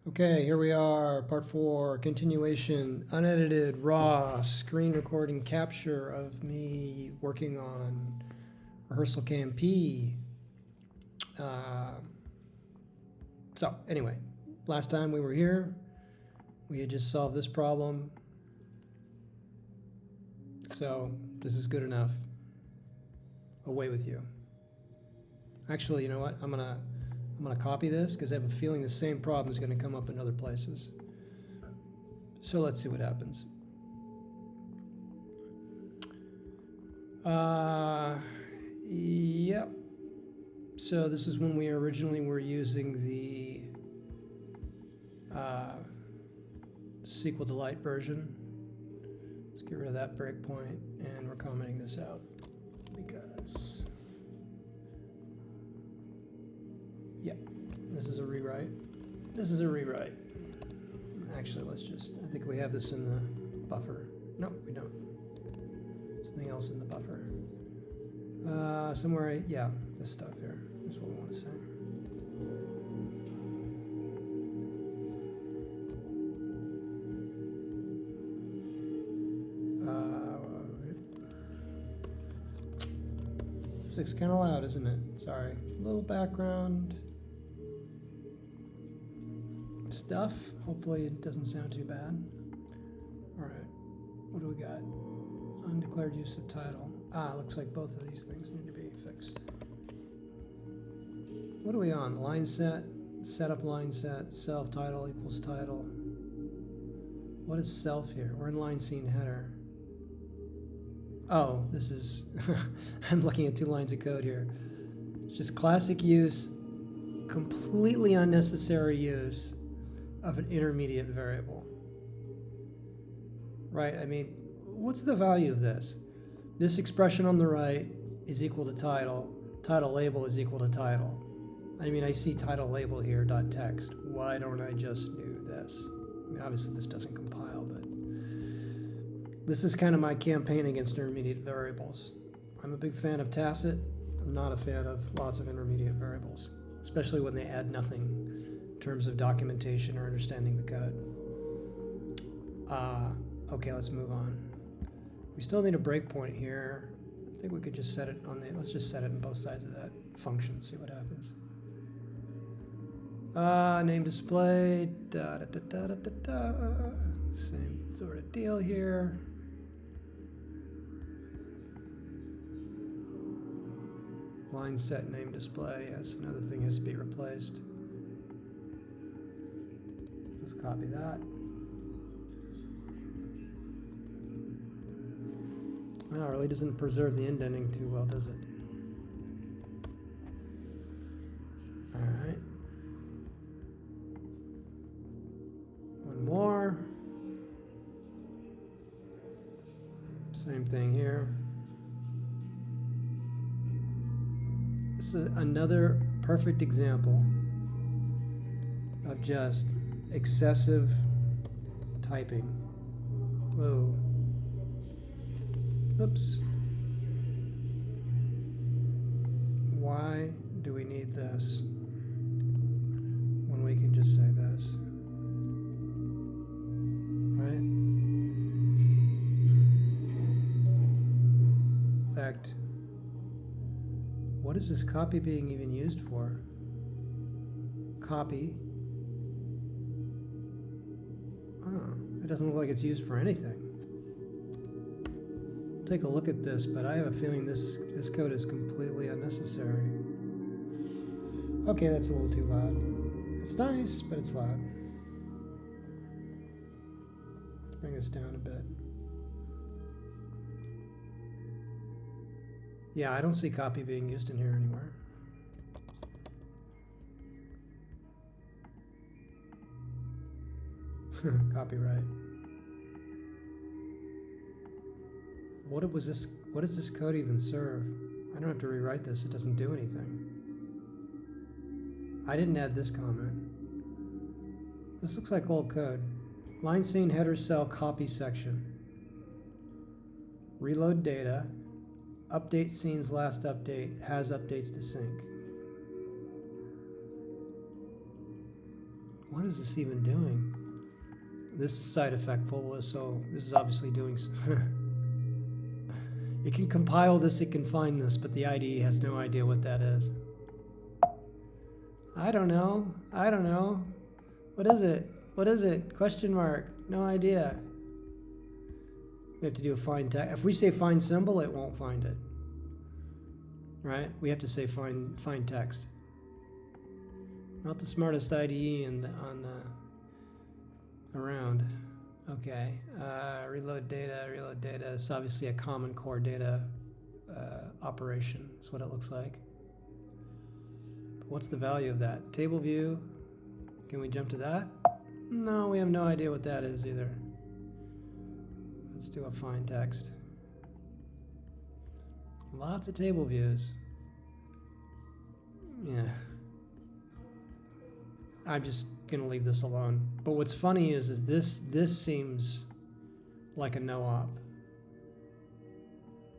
Okay, here we are, part 4, continuation, unedited, raw, screen recording capture of me working on rehearsal KMP. So anyway, last time we were here, we had just solved this problem. So this is good enough. Away with you. Actually, you know what? I'm gonna copy this because I have a feeling the same problem is gonna come up in other places. So let's see what happens. Yep. So this is when we originally were using the SQLite version. Let's get rid of that breakpoint, and we're commenting this out because, yep, this is a rewrite. This is a rewrite. Actually, let's just, I think we have this in the buffer. No, we don't. Something else in the buffer. Somewhere, yeah, this stuff here. That's what we want to say. Music's kind of loud, isn't it? Sorry. A little background stuff. Hopefully it doesn't sound too bad. All right. What do we got? Undeclared use of title. Looks like both of these things need to be fixed. What are we on? Line set, setup line set, self title equals title. What is self here? We're in line scene header. Oh, this is, I'm looking at 2 lines of code here. It's just classic use, completely unnecessary use of an intermediate variable. Right, I mean, what's the value of this? This expression on the right is equal to title. Title label is equal to title. I mean, I see title label here, dot text. Why don't I just do this? I mean, obviously this doesn't compile, but this is kind of my campaign against intermediate variables. I'm a big fan of tacit. I'm not a fan of lots of intermediate variables, especially when they add nothing in terms of documentation or understanding the code. Okay, let's move on. We still need a breakpoint here. I think we could just set it on the, let's just set it on both sides of that function, see what happens. Name display, same sort of deal here. Line set name display, yes, another thing has to be replaced. Let's copy that. Well, it really doesn't preserve the indenting too well, does it? All right. One more. Same thing here. This is another perfect example of just excessive typing. Whoa. Oops. Why do we need this when we can just say this? Right? In fact, what is this copy being even used for? Copy. Oh, it doesn't look like it's used for anything. Take a look at this, but I have a feeling this code is completely unnecessary. Okay, that's a little too loud. It's nice, but it's loud. Let's bring this down a bit. Yeah, I don't see copy being used in here anywhere. Copyright. What does this code even serve? I don't have to rewrite this, it doesn't do anything. I didn't add this comment. This looks like old code. Line scene header cell copy section. Reload data. Update scenes last update has updates to sync. What is this even doing? This is side effectful, so this is obviously doing. It can compile this, it can find this, but the IDE has no idea what that is. I don't know. I don't know. What is it? What is it? Question mark. No idea. We have to do a find text. If we say find symbol, it won't find it. Right? We have to say find text. Not the smartest IDE around. Okay. Reload data. Reload data. It's obviously a common core data operation. That's what it looks like. But what's the value of that? Table view. Can we jump to that? No, we have no idea what that is either. Let's do a find text. Lots of table views. Yeah. I'm just gonna leave this alone. But what's funny is this seems like a no-op.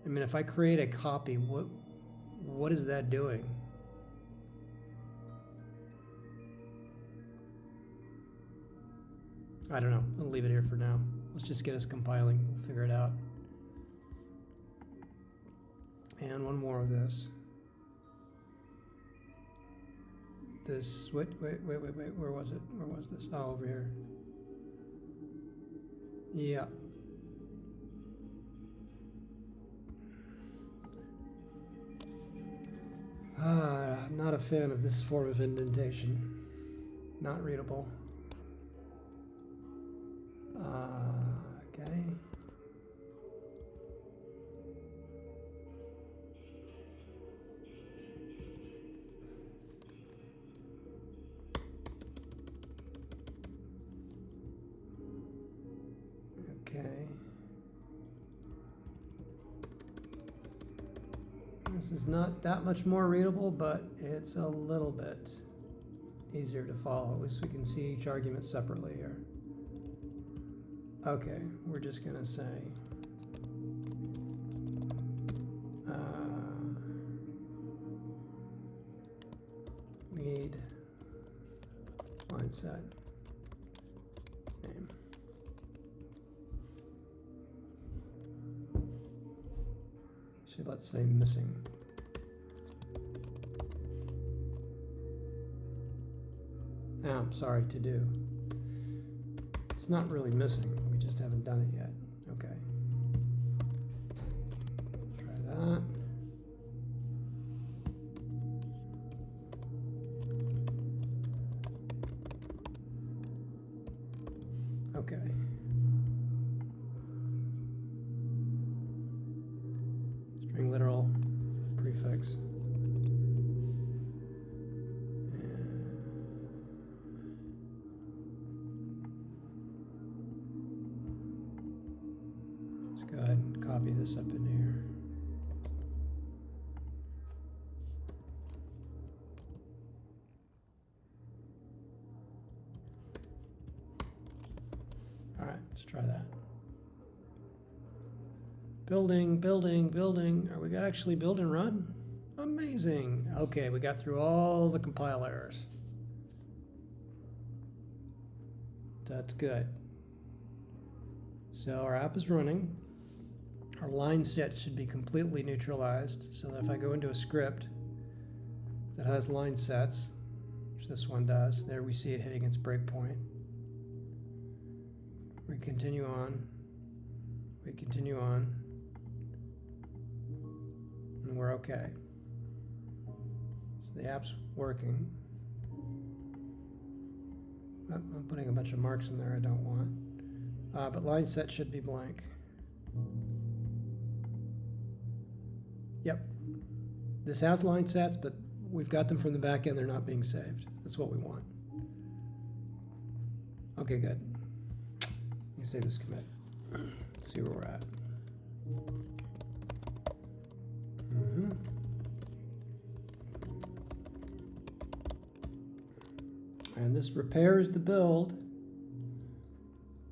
I mean, if I create a copy, what is that doing? I don't know. I'll leave it here for now. Let's just get us compiling. We'll figure it out. And one more of this. This, wait, where was it? Where was this? Oh, over here. Yeah. Not a fan of this form of indentation. Not readable. Okay. Okay. This is not that much more readable, but it's a little bit easier to follow. At least we can see each argument separately here. Okay, we're just gonna say need line set name. So let's say missing. I'm sorry, to do. It's not really missing. We just haven't done it yet. Okay. Try that. Okay. String literal prefix. Go ahead and copy this up in here. All right, let's try that. Building. Are we gonna actually build and run? Amazing. Okay, we got through all the compile errors. That's good. So our app is running. Our line set should be completely neutralized, so that if I go into a script that has line sets, which this one does, there we see it hitting its breakpoint. We continue on, and we're okay. So the app's working. Oh, I'm putting a bunch of marks in there I don't want. But line set should be blank. Yep. This has line sets, but we've got them from the back end. They're not being saved. That's what we want. Okay, good. Let me save this commit. See where we're at. And this repairs the build,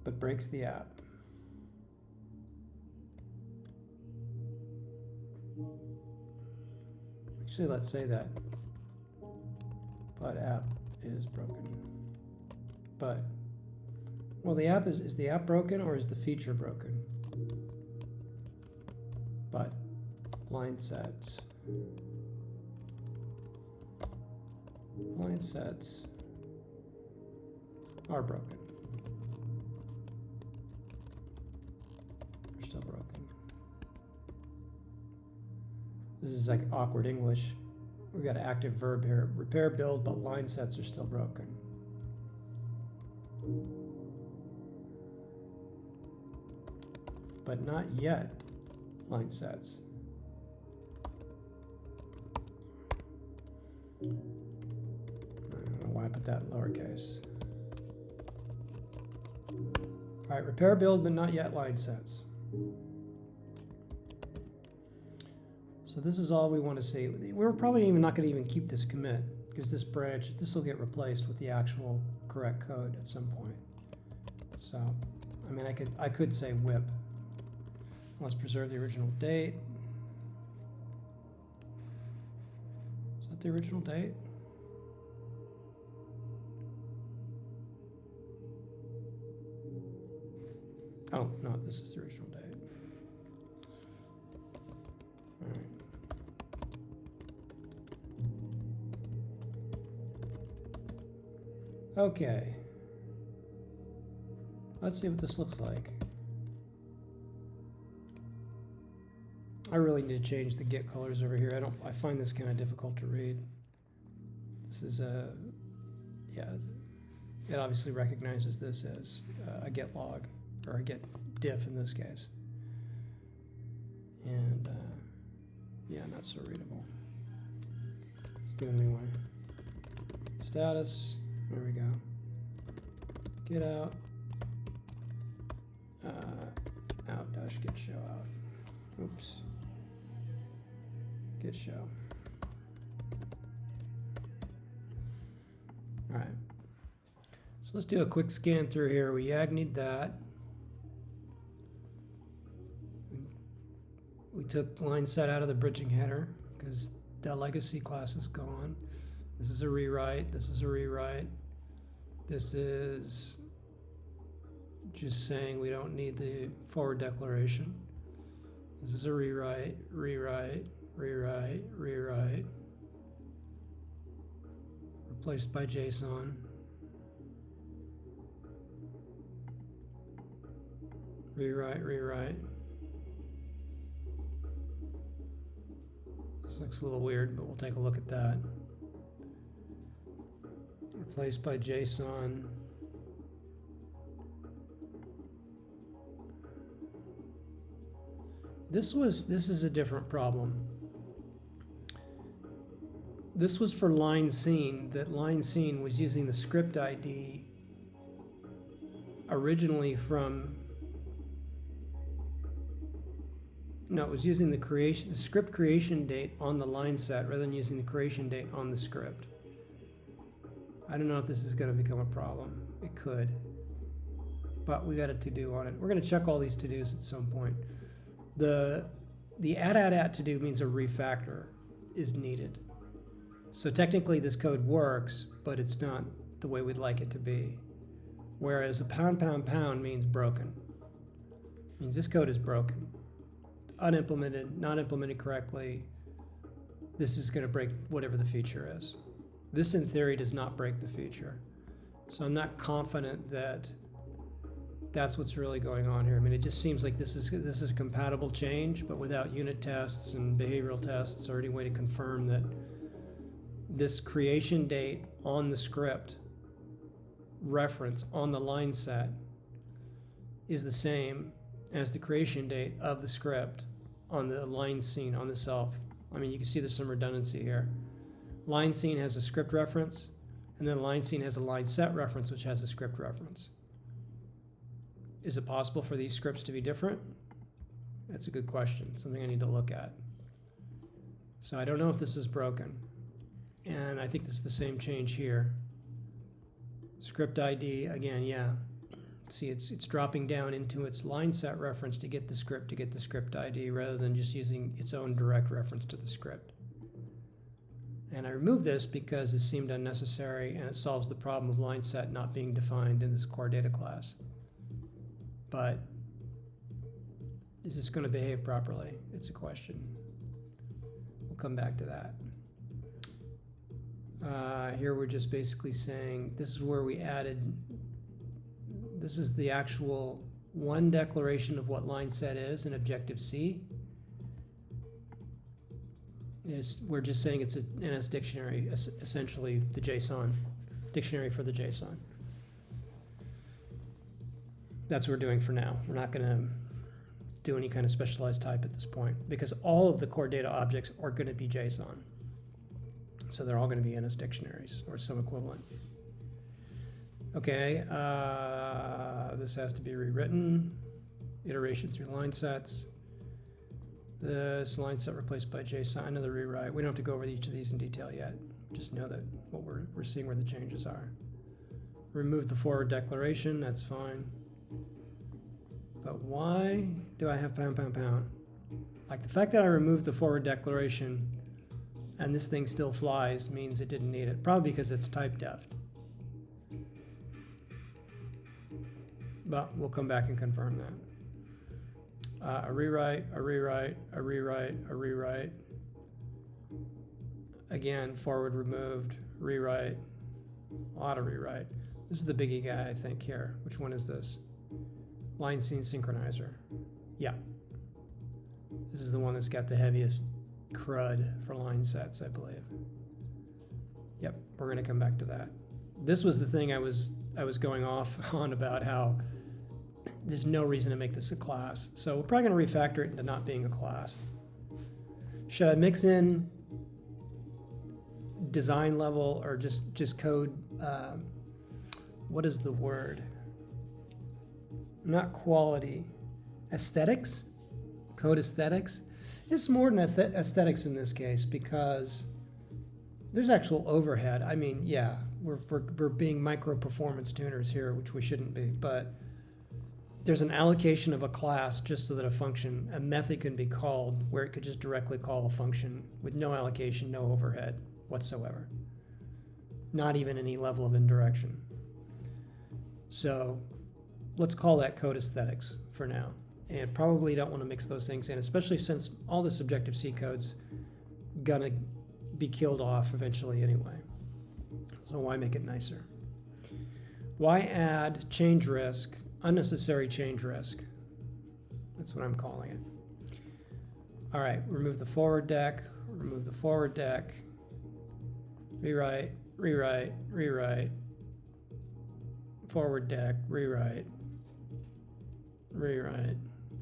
but breaks the app. Actually, let's say that, but app is broken. but, well, the app is the app broken or is the feature broken? But line sets are broken. They're still broken. This is like awkward English. We've got an active verb here. Repair build, but line sets are still broken. But not yet line sets. I don't know why I put that in lowercase. All right, repair build, but not yet line sets. So this is all we want to see. We're probably even not going to even keep this commit because this branch, this will get replaced with the actual correct code at some point. So, I mean, I could say whip. Let's preserve the original date. Is that the original date? Oh, no, this is the original date. All right. Okay. Let's see what this looks like. I really need to change the get colors over here. I find this kind of difficult to read. This is yeah, it obviously recognizes this as a get log, or a get diff in this case. And yeah, not so readable. Let's do it anyway. Status, there we go. Get out, out dash get show out. Oops. Get show. All right. So let's do a quick scan through here. We agnied that. We took line set out of the bridging header because the legacy class is gone. This is a rewrite. This is a rewrite. This is just saying we don't need the forward declaration. This is a rewrite, rewrite, rewrite, rewrite. Replaced by JSON. Rewrite, rewrite. This looks a little weird, but we'll take a look at that. Replaced by JSON. This is a different problem. This was for line scene, that line scene was using the script ID originally from, no, it was using the script creation date on the line set rather than using the creation date on the script. I don't know if this is going to become a problem. It could, but we got a to-do on it. We're going to check all these to-dos at some point. The add to-do means a refactor is needed. So technically this code works, but it's not the way we'd like it to be. Whereas a pound means broken. It means this code is broken. Unimplemented, not implemented correctly. This is going to break whatever the feature is. This in theory does not break the feature. So I'm not confident that that's what's really going on here. I mean, it just seems like this is a compatible change, but without unit tests and behavioral tests or any way to confirm that this creation date on the script reference on the line set is the same as the creation date of the script on the line scene on the self. I mean, you can see there's some redundancy here. Line scene has a script reference, and then line scene has a line set reference, which has a script reference. Is it possible for these scripts to be different? That's a good question, something I need to look at. So I don't know if this is broken. And I think this is the same change here. Script ID, again, yeah. See, it's dropping down into its line set reference to get the script ID rather than just using its own direct reference to the script. And I removed this because it seemed unnecessary and it solves the problem of line set not being defined in this core data class. But is this going to behave properly? It's a question. We'll come back to that. Here we're just basically saying this is where we added, this is the actual one declaration of what line set is in Objective-C. We're just saying it's an NS dictionary, essentially the JSON, dictionary for the JSON. That's what we're doing for now. We're not going to do any kind of specialized type at this point because all of the core data objects are going to be JSON. So they're all going to be NS dictionaries or some equivalent. Okay, this has to be rewritten. Iteration through line sets. This line set replaced by JSON, another rewrite. We don't have to go over each of these in detail yet. Just know that what we're seeing where the changes are. Remove the forward declaration, that's fine. But why do I have pound, pound, pound? Like the fact that I removed the forward declaration and this thing still flies means it didn't need it. Probably because it's type def. But we'll come back and confirm that. A rewrite, a rewrite, a rewrite, a rewrite. Again, forward removed, rewrite, auto rewrite. This is the biggie guy, I think, here. Which one is this? Line scene synchronizer. Yeah. This is the one that's got the heaviest crud for line sets, I believe. Yep, we're going to come back to that. This was the thing I was going off on about how there's no reason to make this a class. So we're probably going to refactor it into not being a class. Should I mix in design level or just code? What is the word? Not quality. Aesthetics? Code aesthetics? It's more than aesthetics in this case because there's actual overhead. I mean, yeah, we're being micro performance tuners here, which we shouldn't be, but there's an allocation of a class just so that a method can be called where it could just directly call a function with no allocation, no overhead whatsoever. Not even any level of indirection. So let's call that code aesthetics for now. And probably don't want to mix those things in, especially since all this Objective-C code's gonna be killed off eventually anyway. So why make it nicer? Why add change risk, unnecessary change risk? That's what I'm calling it. All right, remove the forward deck, remove the forward deck, rewrite, rewrite, rewrite, forward deck, rewrite, rewrite,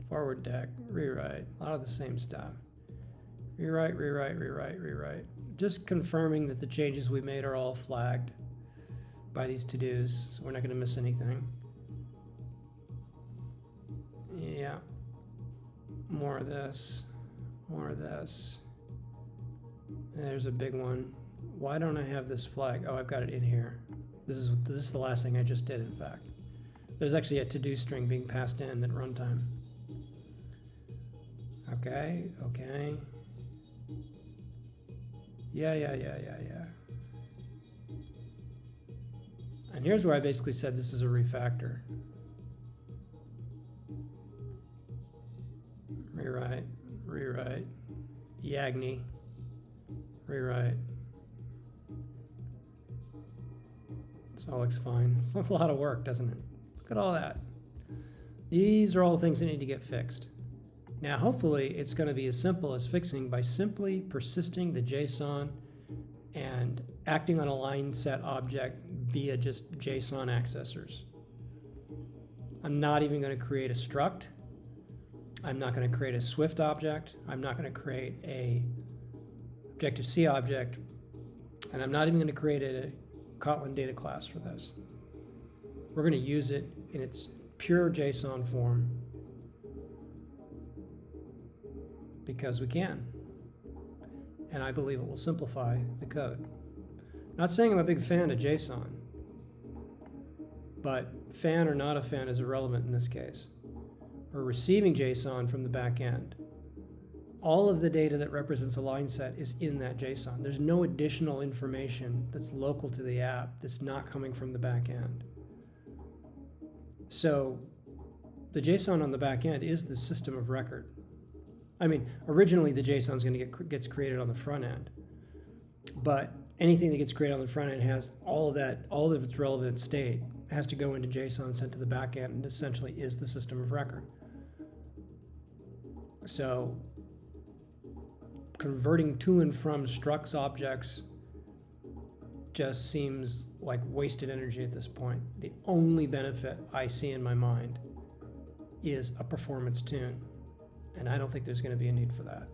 forward deck, rewrite, a lot of the same stuff. Rewrite, rewrite, rewrite, rewrite. Just confirming that the changes we made are all flagged by these to-dos, so we're not going to miss anything. Yeah. More of this. More of this. There's a big one. Why don't I have this flag? Oh, I've got it in here. This is the last thing I just did, in fact. There's actually a to-do string being passed in at runtime. Okay, okay. Yeah. And here's where I basically said this is a refactor. Rewrite, rewrite, Yagni, rewrite. This all looks fine. It's a lot of work, doesn't it? Look at all that. These are all the things that need to get fixed. Now, hopefully, it's going to be as simple as fixing by simply persisting the JSON and acting on a line set object via just JSON accessors. I'm not even going to create a struct. I'm not going to create a Swift object. I'm not going to create a Objective-C object. And I'm not even going to create a Kotlin data class for this. We're going to use it in its pure JSON form because we can. And I believe it will simplify the code. Not saying I'm a big fan of JSON, but fan or not a fan is irrelevant in this case. We're receiving JSON from the back end. all of the data that represents a line set is in that JSON. There's no additional information that's local to the app that's not coming from the back end. So the JSON on the back end is the system of record. I mean, originally the JSON is going to gets created on the front end, but anything that gets created on the front end has all of its relevant state has to go into JSON, sent to the back end, and essentially is the system of record. So converting to and from structs objects just seems like wasted energy at this point. The only benefit I see in my mind is a performance tune, and I don't think there's going to be a need for that.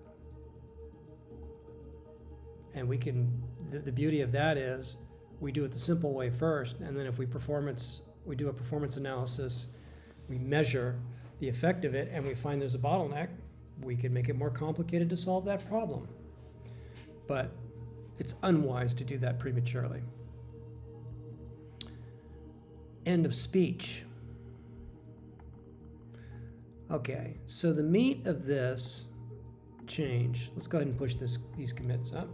And we can, the beauty of that is we do it the simple way first, and then if we do a performance analysis, we measure the effect of it, and we find there's a bottleneck, we can make it more complicated to solve that problem. But it's unwise to do that prematurely. End of speech. Okay, so the meat of this change, let's go ahead and push these commits up.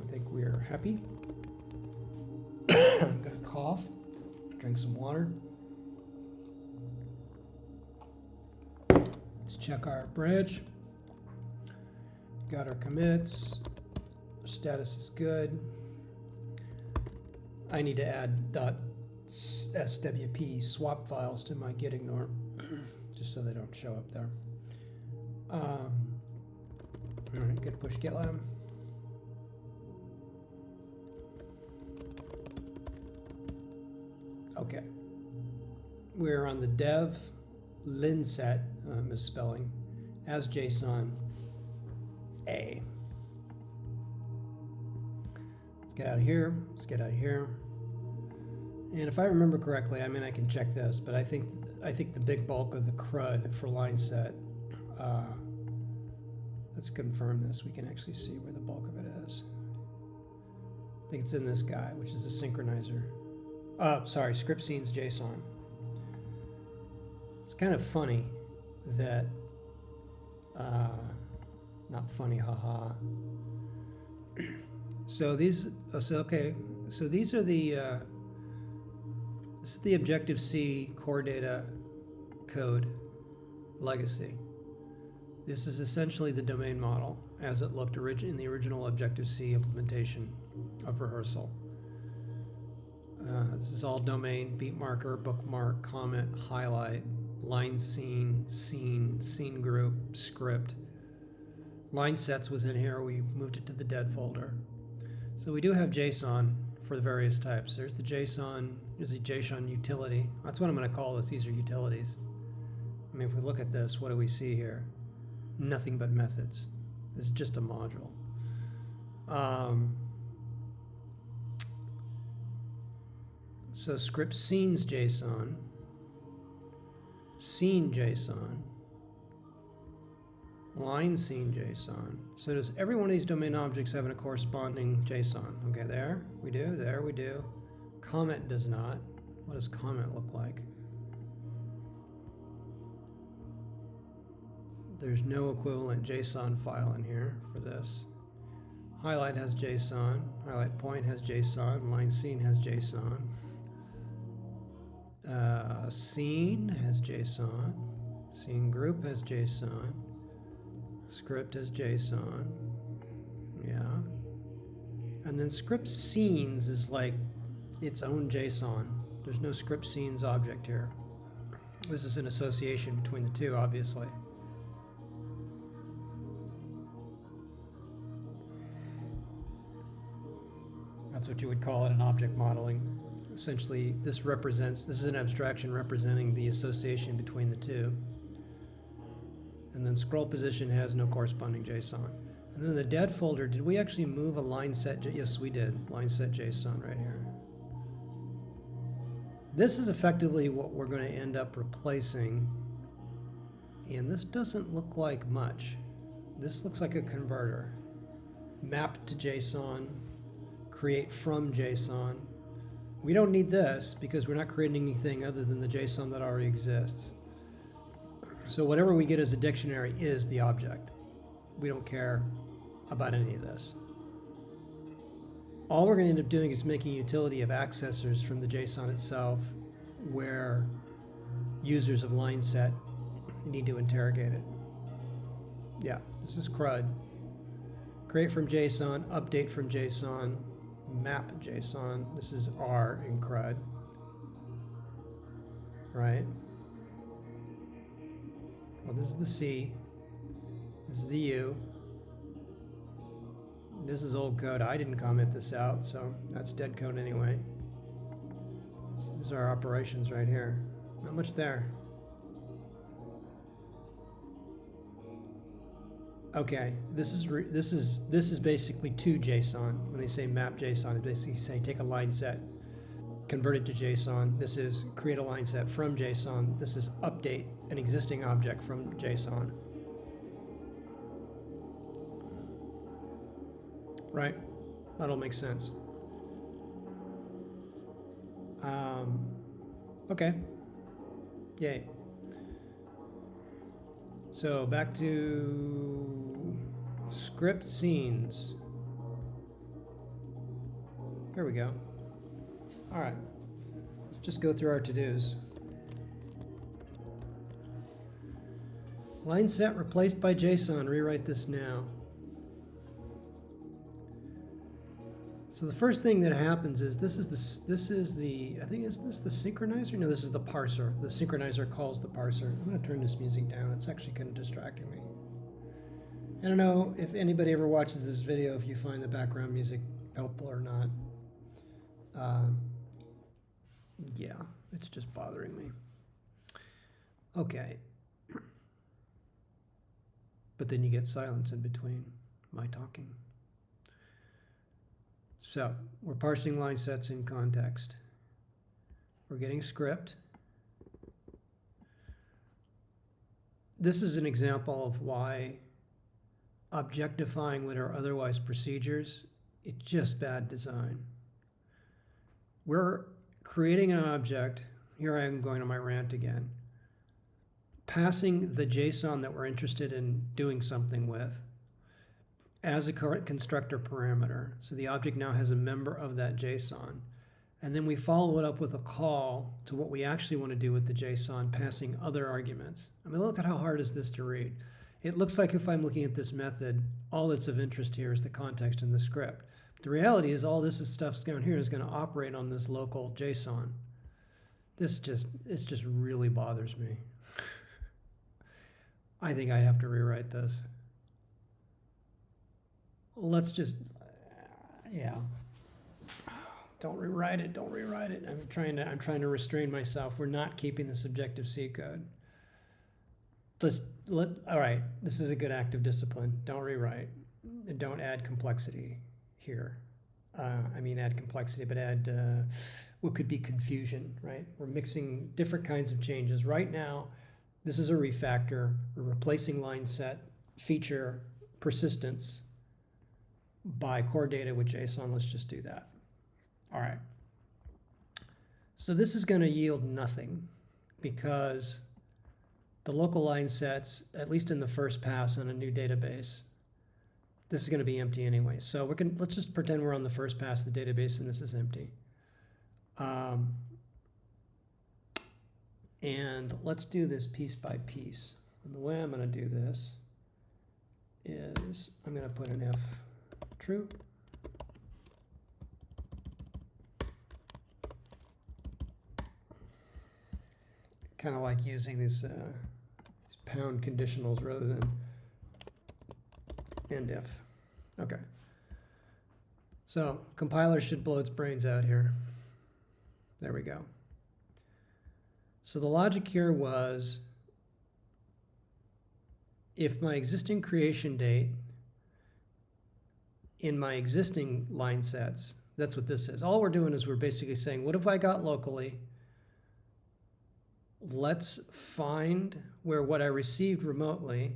I think we are happy. I'm gonna cough, drink some water. Let's check our branch. Got our commits. Status is good. I need to add .swp swap files to my gitignore, just so they don't show up there. All right, good push GitLab. Okay, we're on the dev linset, misspelling, as JSON A. Let's get out of here. Let's get out of here. And if I remember correctly, I mean, I can check this, but I think the big bulk of the CRUD for line set. Let's confirm this. We can actually see where the bulk of it is. I think it's in this guy, which is the synchronizer. Sorry, script scenes JSON. It's kind of funny that, not funny, haha. So these, okay, so these are the, this is the Objective-C core data code legacy. This is essentially the domain model as it looked in the original Objective-C implementation of rehearsal. This is all domain, beat marker, bookmark, comment, highlight, line scene, scene group, script. Line sets was in here. We moved it to the dead folder. So we do have JSON for the various types. There's the JSON, there's the JSON utility. That's what I'm going to call this. These are utilities. I mean, if we look at this, what do we see here? Nothing but methods. It's just a module. So script scenes JSON, scene JSON, line scene JSON. So does every one of these domain objects have a corresponding JSON? Okay, there we do. Comment does not. What does comment look like? There's no equivalent JSON file in here for this. Highlight has JSON, highlight point has JSON, line scene has JSON. Scene has JSON, scene group has JSON, script has JSON, yeah. And then script scenes is like its own JSON. There's no script scenes object here. This is an association between the two, obviously. That's what you would call it in object modeling. Essentially, this is an abstraction representing the association between the two. And then scroll position has no corresponding JSON. And then the dead folder, did we actually move a line set? Yes, we did. Line set JSON right here. This is effectively what we're going to end up replacing. And this doesn't look like much. This looks like a converter. Map to JSON, create from JSON. We don't need this because we're not creating anything other than the JSON that already exists. So whatever we get as a dictionary is the object. We don't care about any of this. All we're going to end up doing is making a utility of accessors from the JSON itself where users of line set need to interrogate it. Yeah, this is CRUD. Create from JSON, update from JSON, map JSON. This is R in CRUD, right? Well, this is the C. This is the U. This is old code. I didn't comment this out, so that's dead code anyway. These are our operations right here. Not much there. Okay, this is basically to JSON. When they say map JSON, it's basically say take a line set, convert it to JSON. This is create a line set from JSON. This is update an existing object from JSON. Right? That all makes sense. Okay. Yay. So back to script scenes. Here we go. All right. Let's just go through our to-dos. Line set replaced by JSON. Rewrite this now. So the first thing that happens is this is the I think, is this the synchronizer? No, this is the parser. The synchronizer calls the parser. I'm going to turn this music down. It's actually kind of distracting me. I don't know if anybody ever watches this video, if you find the background music helpful or not. Yeah, it's just bothering me. Okay. But then you get silence in between my talking. So we're parsing line sets in context. We're getting script. This is an example of why objectifying what are otherwise procedures, it's just bad design. We're creating an object. Here I am going on my rant again. Passing the JSON that we're interested in doing something with as a constructor parameter. So the object now has a member of that JSON. And then we follow it up with a call to what we actually want to do with the JSON, passing other arguments. I mean, look at how hard is this to read. It looks like if I'm looking at this method, all that's of interest here is the context in the script. The reality is all this stuff's down here is going to operate on this local JSON. This just really bothers me. I think I have to rewrite this. Let's just, yeah. Don't rewrite it. Don't rewrite it. I'm trying to restrain myself. We're not keeping the subjective C code. All right. This is a good act of discipline. Don't rewrite. Don't add complexity here. I mean, add complexity, but add what could be confusion. Right? We're mixing different kinds of changes. Right now, this is a refactor. We're replacing line set, feature, persistence by core data with JSON. Let's just do that. All right. So this is going to yield nothing because the local line sets, at least in the first pass on a new database, this is going to be empty anyway. So let's just pretend we're on the first pass of the database and this is empty. And let's do this piece by piece. And the way I'm going to do this is I'm going to put an if true. Kind of like using these pound conditionals rather than end if. Okay. So compiler should blow its brains out here. There we go. So the logic here was if my existing creation date in my existing line sets, that's what this is. All we're doing is we're basically saying, what have I got locally? Let's find where what I received remotely,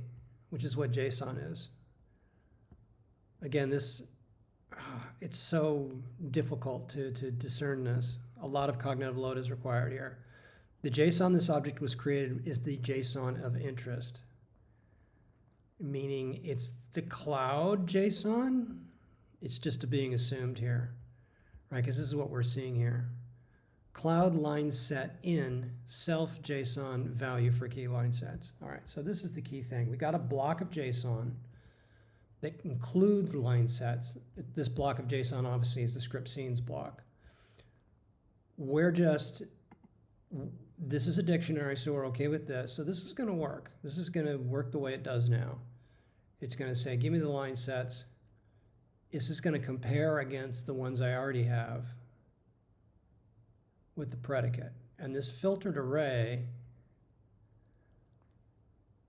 which is what JSON is. Again, it's so difficult to discern this. A lot of cognitive load is required here. The JSON this object was created is the JSON of interest, meaning it's the cloud JSON, it's just being assumed here, right? Because this is what we're seeing here. Cloud line set in self JSON value for key line sets. All right, so this is the key thing. We got a block of JSON that includes line sets. This block of JSON obviously is the script scenes block. This is a dictionary, so we're okay with this. So this is going to work. This is going to work the way it does now. It's going to say, give me the line sets. This is going to compare against the ones I already have with the predicate. And this filtered array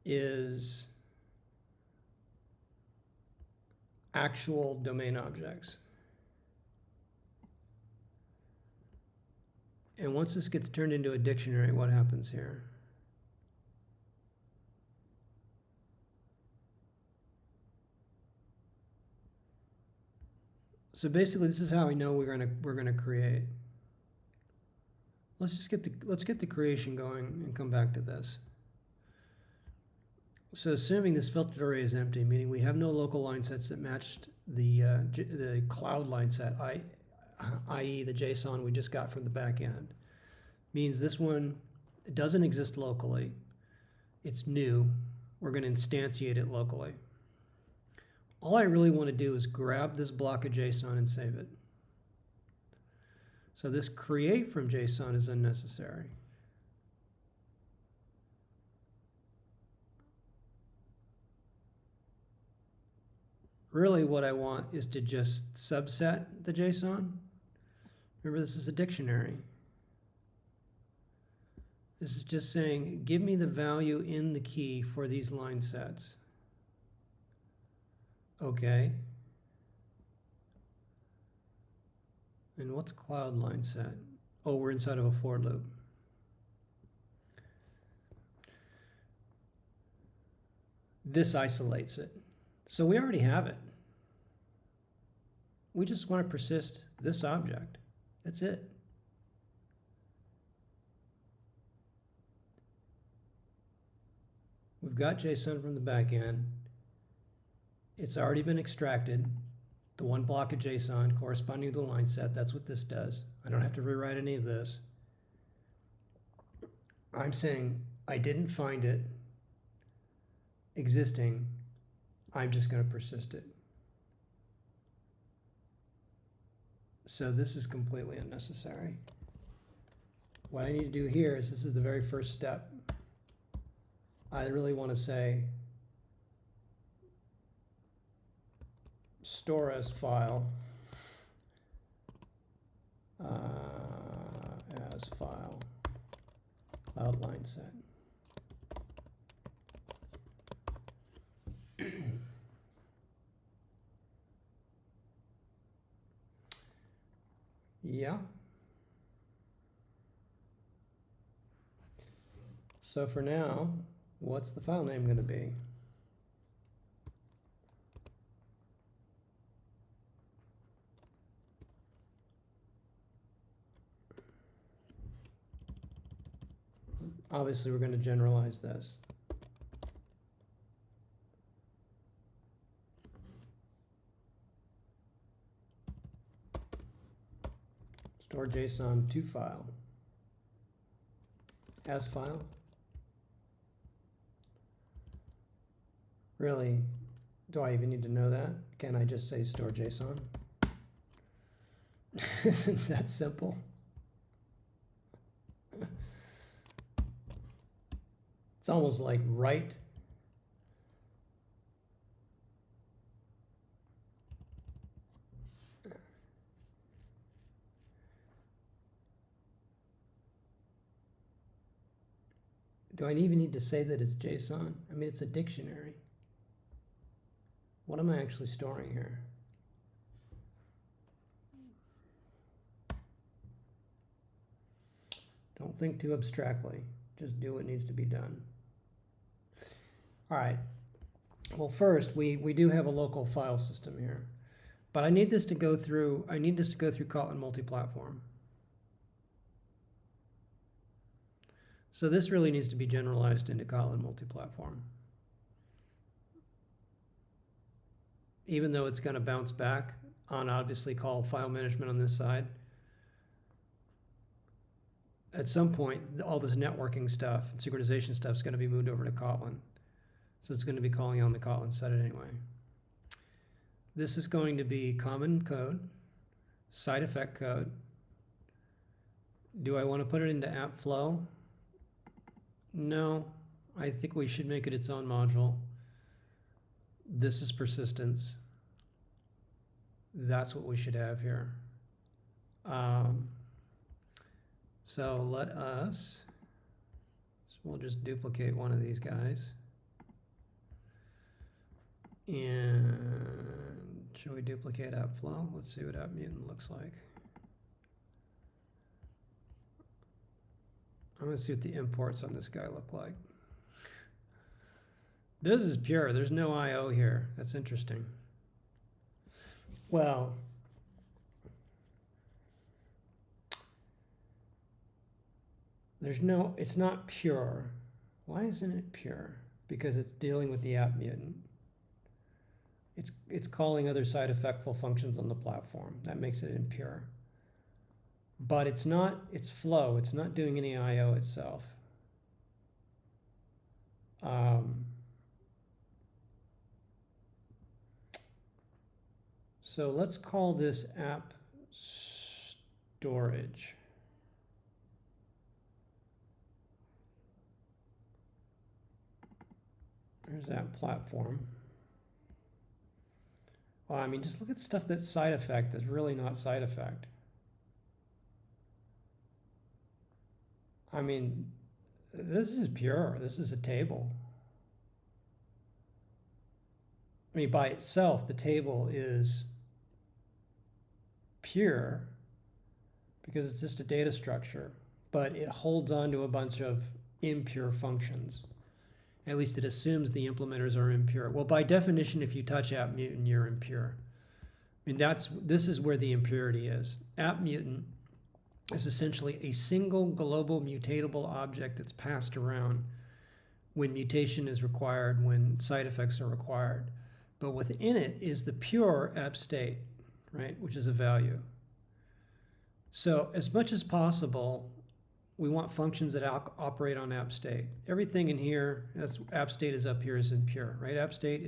is actual domain objects. And once this gets turned into a dictionary, what happens here? So basically, this is how we know we're gonna create. Let's get the creation going and come back to this. So assuming this filtered array is empty, meaning we have no local line sets that matched the cloud line set, i.e. the JSON we just got from the back end, means this one doesn't exist locally. It's new. We're going to instantiate it locally. All I really want to do is grab this block of JSON and save it. So this create from JSON is unnecessary. Really what I want is to just subset the JSON. Remember, this is a dictionary. This is just saying, give me the value in the key for these line sets. Okay. And what's cloud line set? Oh, we're inside of a for loop. This isolates it. So we already have it. We just want to persist this object. That's it. We've got JSON from the back end. It's already been extracted. The one block of JSON corresponding to the line set, that's what this does. I don't have to rewrite any of this. I'm saying I didn't find it existing. I'm just going to persist it. So this is completely unnecessary. What I need to do here is, this is the very first step. I really want to say store as file outline set. Yeah. So for now, what's the file name going to be? Obviously, we're going to generalize this. Store JSON to file. As file. Really, do I even need to know that? Can I just say store JSON? Isn't that simple? It's almost like write. Do I even need to say that it's JSON? I mean, it's a dictionary. What am I actually storing here? Don't think too abstractly. Just do what needs to be done. All right. Well, first, we do have a local file system here, but I need this to go through. I need this to go through Kotlin Multiplatform. So this really needs to be generalized into Kotlin Multiplatform. even though it's going to bounce back on obviously call file management on this side. At some point, all this networking stuff and synchronization stuff is going to be moved over to Kotlin. So it's going to be calling on the Kotlin set anyway. This is going to be common code, side effect code. Do I want to put it into app flow? No, I think we should make it its own module. This is persistence. That's what we should have here. So we'll just duplicate one of these guys. And shall we duplicate app flow? Let's see what app mutant looks like. I'm going to see what the imports on this guy look like. This is pure. There's no IO here. That's interesting. Well, it's not pure. Why isn't it pure? Because it's dealing with the app mutant. It's calling other side effectful functions on the platform. That makes it impure. But it's flow. It's not doing any IO itself. So let's call this app storage. There's app platform. Well, I mean, just look at stuff that's side effect that's really not side effect. I mean, this is pure. This is a table. I mean, by itself, the table is pure because it's just a data structure, but it holds on to a bunch of impure functions. At least it assumes the implementers are impure. Well, by definition, if you touch app mutant, you're impure. I mean, this is where the impurity is. App mutant is essentially a single global mutatable object that's passed around when mutation is required, when side effects are required. But within it is the pure app state, right, which is a value. So as much as possible, we want functions that operate on app state. Everything in here, that's app state is up here, is impure, right? App state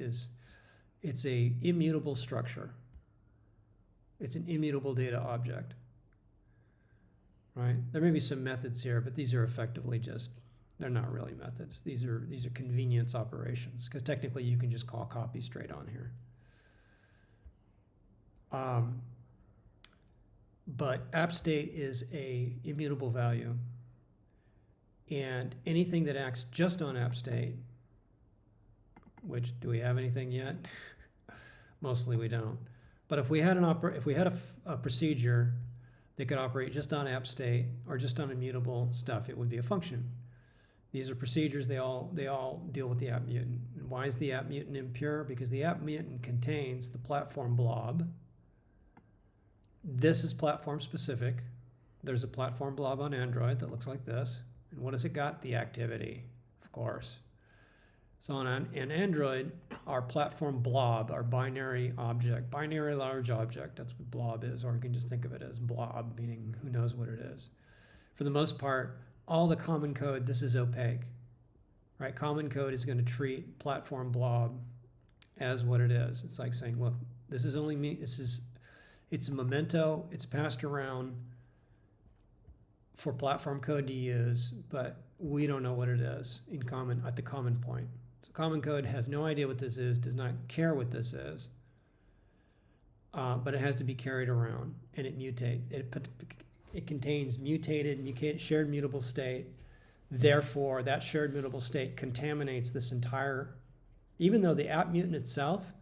it's a immutable structure. It's an immutable data object, right? There may be some methods here, but these are effectively they're not really methods. These are convenience operations, because technically you can just call copy straight on here. But app state is a immutable value. And anything that acts just on app state, which, do we have anything yet? Mostly we don't. But if we had a procedure that could operate just on app state or just on immutable stuff, it would be a function. These are procedures, they all deal with the app mutant. And why is the app mutant impure? Because the app mutant contains the platform blob. This is platform specific. There's a platform blob on Android that looks like this. And what has it got? The activity, of course. So on Android, our platform blob, our binary object, binary large object, that's what blob is, or you can just think of it as blob, meaning who knows what it is. For the most part, all the common code, this is opaque, right? Common code is going to treat platform blob as what it is. It's like saying, look, this is only me, it's a memento, it's passed around for platform code to use, but we don't know what it is at the common point. So common code has no idea what this is, does not care what this is, but it has to be carried around, and it it contains shared mutable state. Therefore, that shared mutable state contaminates this entire, even though the app mutant itself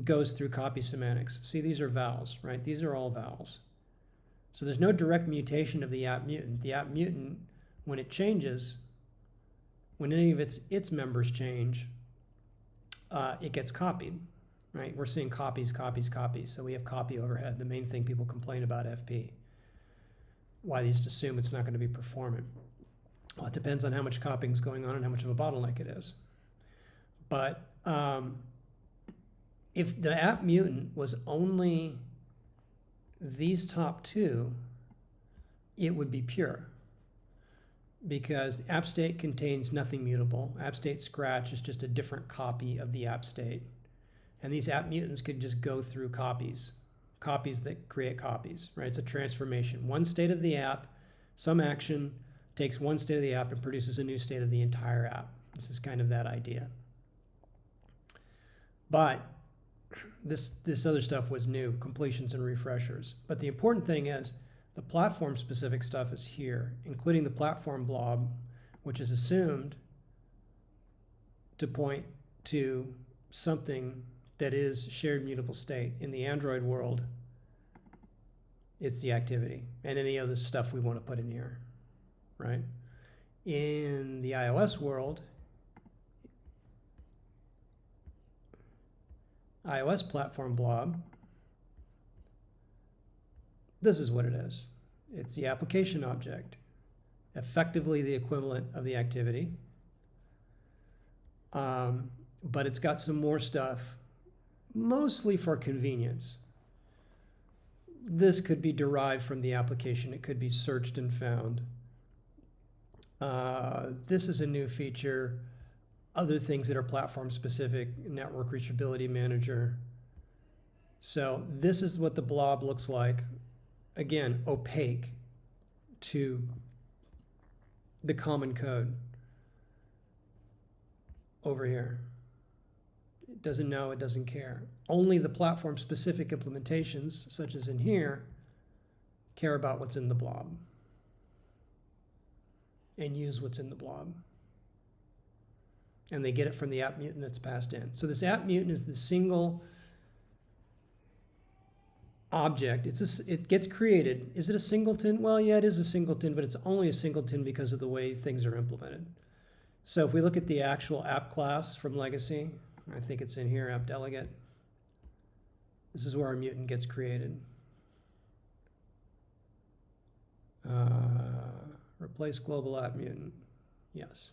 goes through copy semantics. See, these are vowels, right? These are all vowels. So there's no direct mutation of the app mutant. The app mutant, when it changes, when any of its members change, it gets copied, right? We're seeing copies. So we have copy overhead, the main thing people complain about FP. Why they just assume it's not going to be performant. Well, it depends on how much copying is going on and how much of a bottleneck it is. But if the app mutant was only these top two, it would be pure. Because app state contains nothing mutable. App state scratch is just a different copy of the app state. And these app mutants could just go through copies that create copies, right? It's a transformation. One state of the app, some action takes one state of the app and produces a new state of the entire app. This is kind of that idea. But this other stuff was new, completions and refreshers. But the important thing is the platform specific stuff is here, including the platform blob, which is assumed to point to something that is shared mutable state. In the Android world, it's the activity and any other stuff we want to put in here, right? In the iOS world, iOS platform blob, this is what it is. It's the application object, effectively the equivalent of the activity. But it's got some more stuff, mostly for convenience. This could be derived from the application. It could be searched and found. This is a new feature. Other things that are platform specific, network reachability manager. So this is what the blob looks like. Again, opaque to the common code over here. It doesn't know, it doesn't care. Only the platform specific implementations, such as in here, care about what's in the blob and use what's in the blob. And they get it from the app mutant that's passed in. So this app mutant is the single object. It gets created. Is it a singleton? Well, yeah, it is a singleton, but it's only a singleton because of the way things are implemented. So if we look at the actual app class from legacy, I think it's in here, app delegate. This is where our mutant gets created. Replace global app mutant. Yes.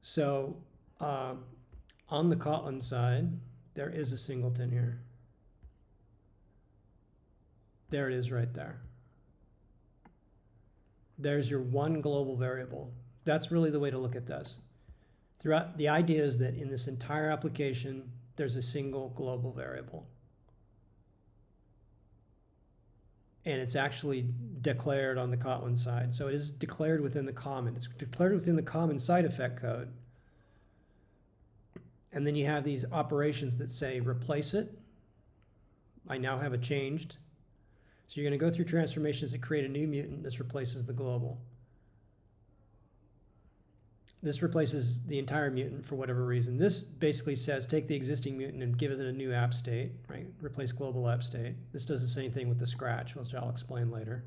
So on the Kotlin side, there is a singleton here. There it is right there. There's your one global variable. That's really the way to look at this. Throughout, the idea is that in this entire application, there's a single global variable. And it's actually declared on the Kotlin side. So it is declared within the common. It's declared within the common side effect code. And then you have these operations that say replace it. I now have it changed. So you're going to go through transformations that create a new mutant. This replaces the global. This replaces the entire mutant for whatever reason. This basically says take the existing mutant and give it a new app state, right? Replace global app state. This does the same thing with the scratch, which I'll explain later.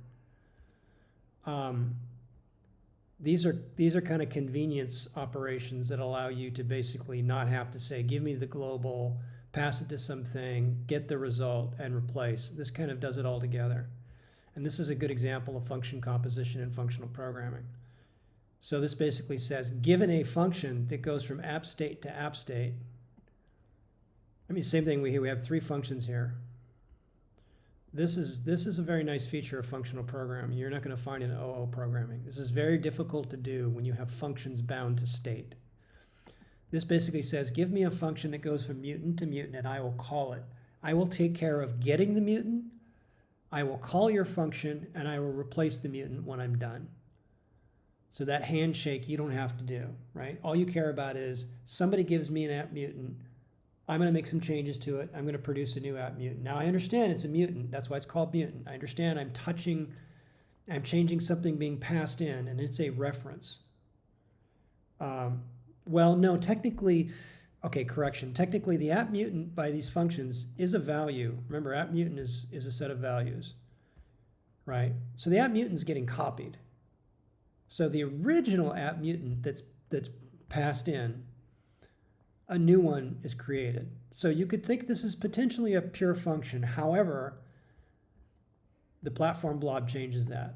These are kind of convenience operations that allow you to basically not have to say, give me the global, pass it to something, get the result, and replace. This kind of does it all together. And this is a good example of function composition and functional programming. So this basically says, given a function that goes from app state to app state, I mean, same thing, we have three functions here. This is a very nice feature of functional programming. You're not going to find in OO programming. This is very difficult to do when you have functions bound to state. This basically says, give me a function that goes from mutant to mutant, and I will call it. I will take care of getting the mutant, I will call your function, and I will replace the mutant when I'm done. So that handshake you don't have to do, right? All you care about is somebody gives me an app mutant, I'm going to make some changes to it, I'm going to produce a new app mutant. Now I understand it's a mutant, that's why it's called mutant. I understand I'm changing something being passed in, and it's a reference. Well, no, technically, okay, correction. Technically, the app mutant by these functions is a value. Remember, app mutant is a set of values, right? So the app mutant is getting copied. So the original app mutant that's passed in, a new one is created. So you could think this is potentially a pure function. However, the platform blob changes that.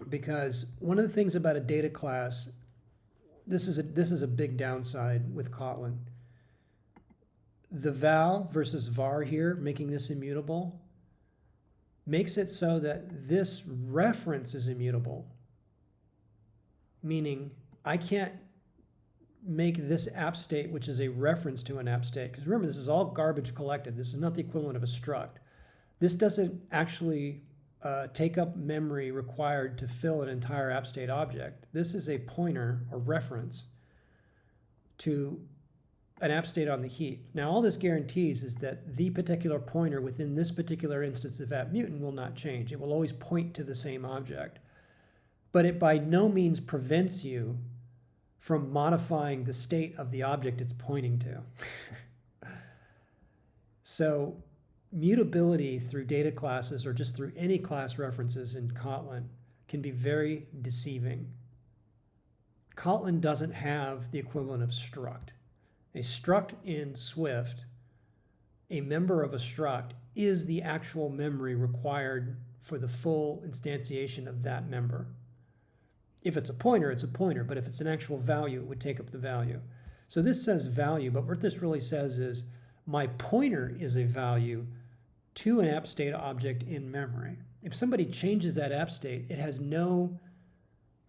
Because one of the things about a data class, this is a big downside with Kotlin. the val versus var here, making this immutable, makes it so that this reference is immutable. Meaning I can't make this app state, which is a reference to an app state, because remember, this is all garbage collected. This is not the equivalent of a struct. This doesn't actually take up memory required to fill an entire app state object. This is a pointer or reference to an app state on the heap. Now, all this guarantees is that the particular pointer within this particular instance of app mutant will not change. It will always point to the same object. But it by no means prevents you from modifying the state of the object it's pointing to. So mutability through data classes or just through any class references in Kotlin can be very deceiving. Kotlin doesn't have the equivalent of struct. A struct in Swift, a member of a struct, is the actual memory required for the full instantiation of that member. If it's a pointer, it's a pointer, but if it's an actual value, it would take up the value. So this says value, but what this really says is my pointer is a value to an app state object in memory. If somebody changes that app state, it has no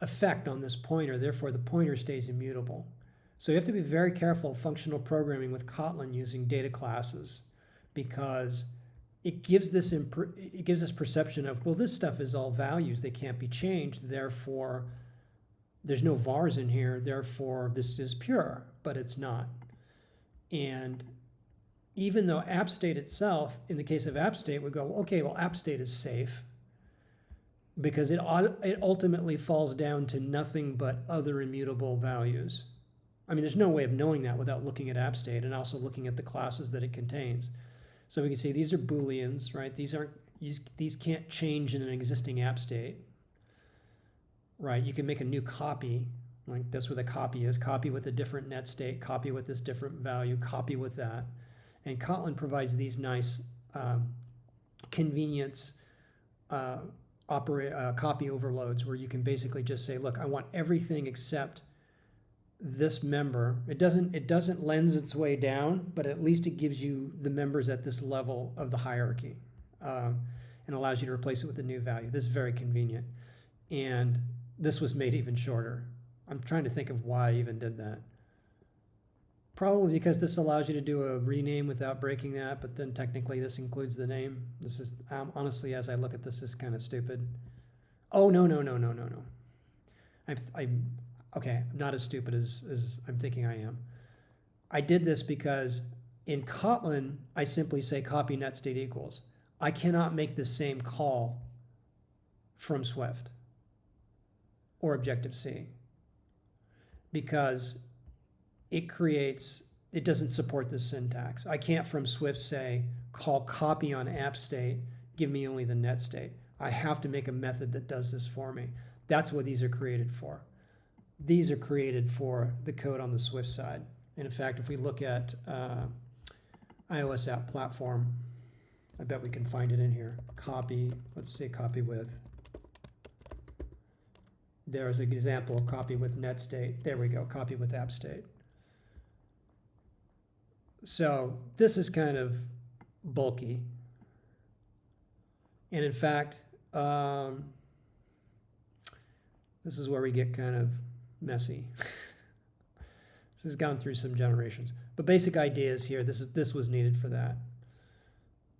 effect on this pointer, therefore the pointer stays immutable. So you have to be very careful of functional programming with Kotlin using data classes, because it gives this perception of, well, this stuff is all values, they can't be changed, therefore there's no vars in here, therefore this is pure, but it's not. And even though app state itself, in the case of app state, would go, okay, well, app state is safe because it ultimately falls down to nothing but other immutable values. I mean, there's no way of knowing that without looking at app state and also looking at the classes that it contains. So we can see these are Booleans, right? These can't change in an existing app state, right? You can make a new copy, like that's what a copy is, copy with a different net state, copy with this different value, copy with that. And Kotlin provides these nice convenience copy overloads where you can basically just say, look, I want everything except this member. It doesn't lens its way down, but at least it gives you the members at this level of the hierarchy and allows you to replace it with a new value. This is very convenient. And this was made even shorter. I'm trying to think of why I even did that. Probably because this allows you to do a rename without breaking that, but then technically this includes the name. This is, honestly, as I look at this is kind of stupid. Oh, no. Okay, I'm not as stupid as I'm thinking I am. I did this because in Kotlin, I simply say copy net state equals. I cannot make the same call from Swift or Objective-C because it doesn't support this syntax. I can't from Swift say, call copy on app state, give me only the net state. I have to make a method that does this for me. That's what these are created for. These are created for the code on the Swift side. And in fact, if we look at iOS app platform, I bet we can find it in here. Copy, let's say copy with. There's an example of copy with net state. There we go, copy with app state. So this is kind of bulky. And in fact, this is where we get kind of messy. This has gone through some generations. But basic idea is here, this was needed for that.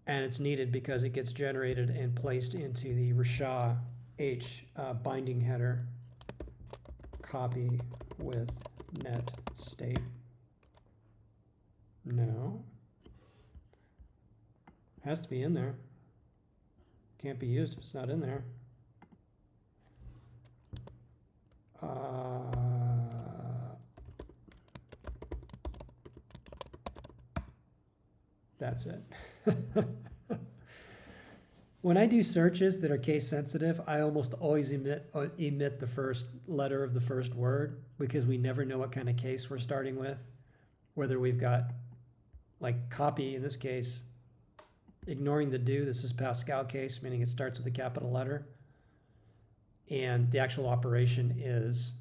And it's needed because it gets generated and placed into the Rasha H binding header, copy with net state. No. Has to be in there. Can't be used if it's not in there. That's it. When I do searches that are case sensitive, I almost always emit the first letter of the first word because we never know what kind of case we're starting with. Whether we've got like copy in this case, ignoring the do, this is Pascal case, meaning it starts with a capital letter. And the actual operation is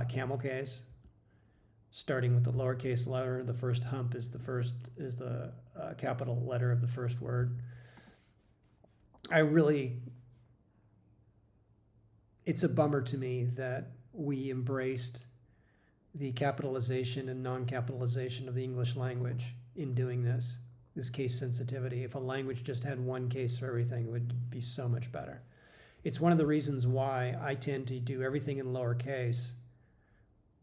camel case. starting with the lowercase letter. The first hump is the capital letter of the first word. It's a bummer to me that we embraced the capitalization and non-capitalization of the English language in doing this case sensitivity. If a language just had one case for everything, it would be so much better. It's one of the reasons why I tend to do everything in lowercase.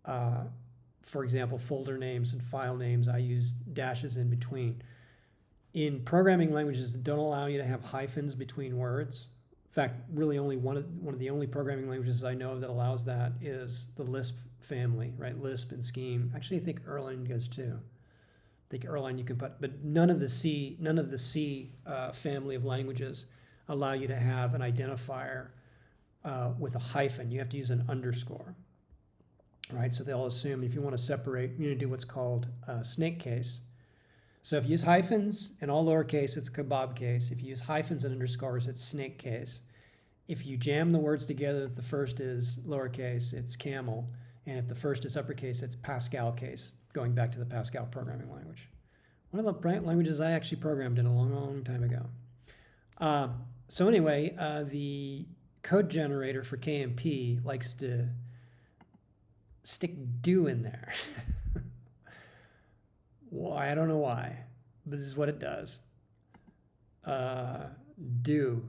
For example, folder names and file names, I use dashes in between. In programming languages that don't allow you to have hyphens between words, in fact, really only one of the only programming languages I know that allows that is the Lisp family, right? Lisp and Scheme. Actually, I think Erlang does too. I think Erlang you can put, but none of the C family of languages allow you to have an identifier with a hyphen. You have to use an underscore, right? So they'll assume if you want to separate, you do what's called snake case. So if you use hyphens in all lowercase, it's kebab case. If you use hyphens and underscores, it's snake case. If you jam the words together, if the first is lowercase, it's camel. And if the first is uppercase, it's Pascal case, going back to the Pascal programming language. One of the languages I actually programmed in a long, long time ago. So anyway, the code generator for KMP likes to stick do in there. Why? I don't know why, but this is what it does. Do.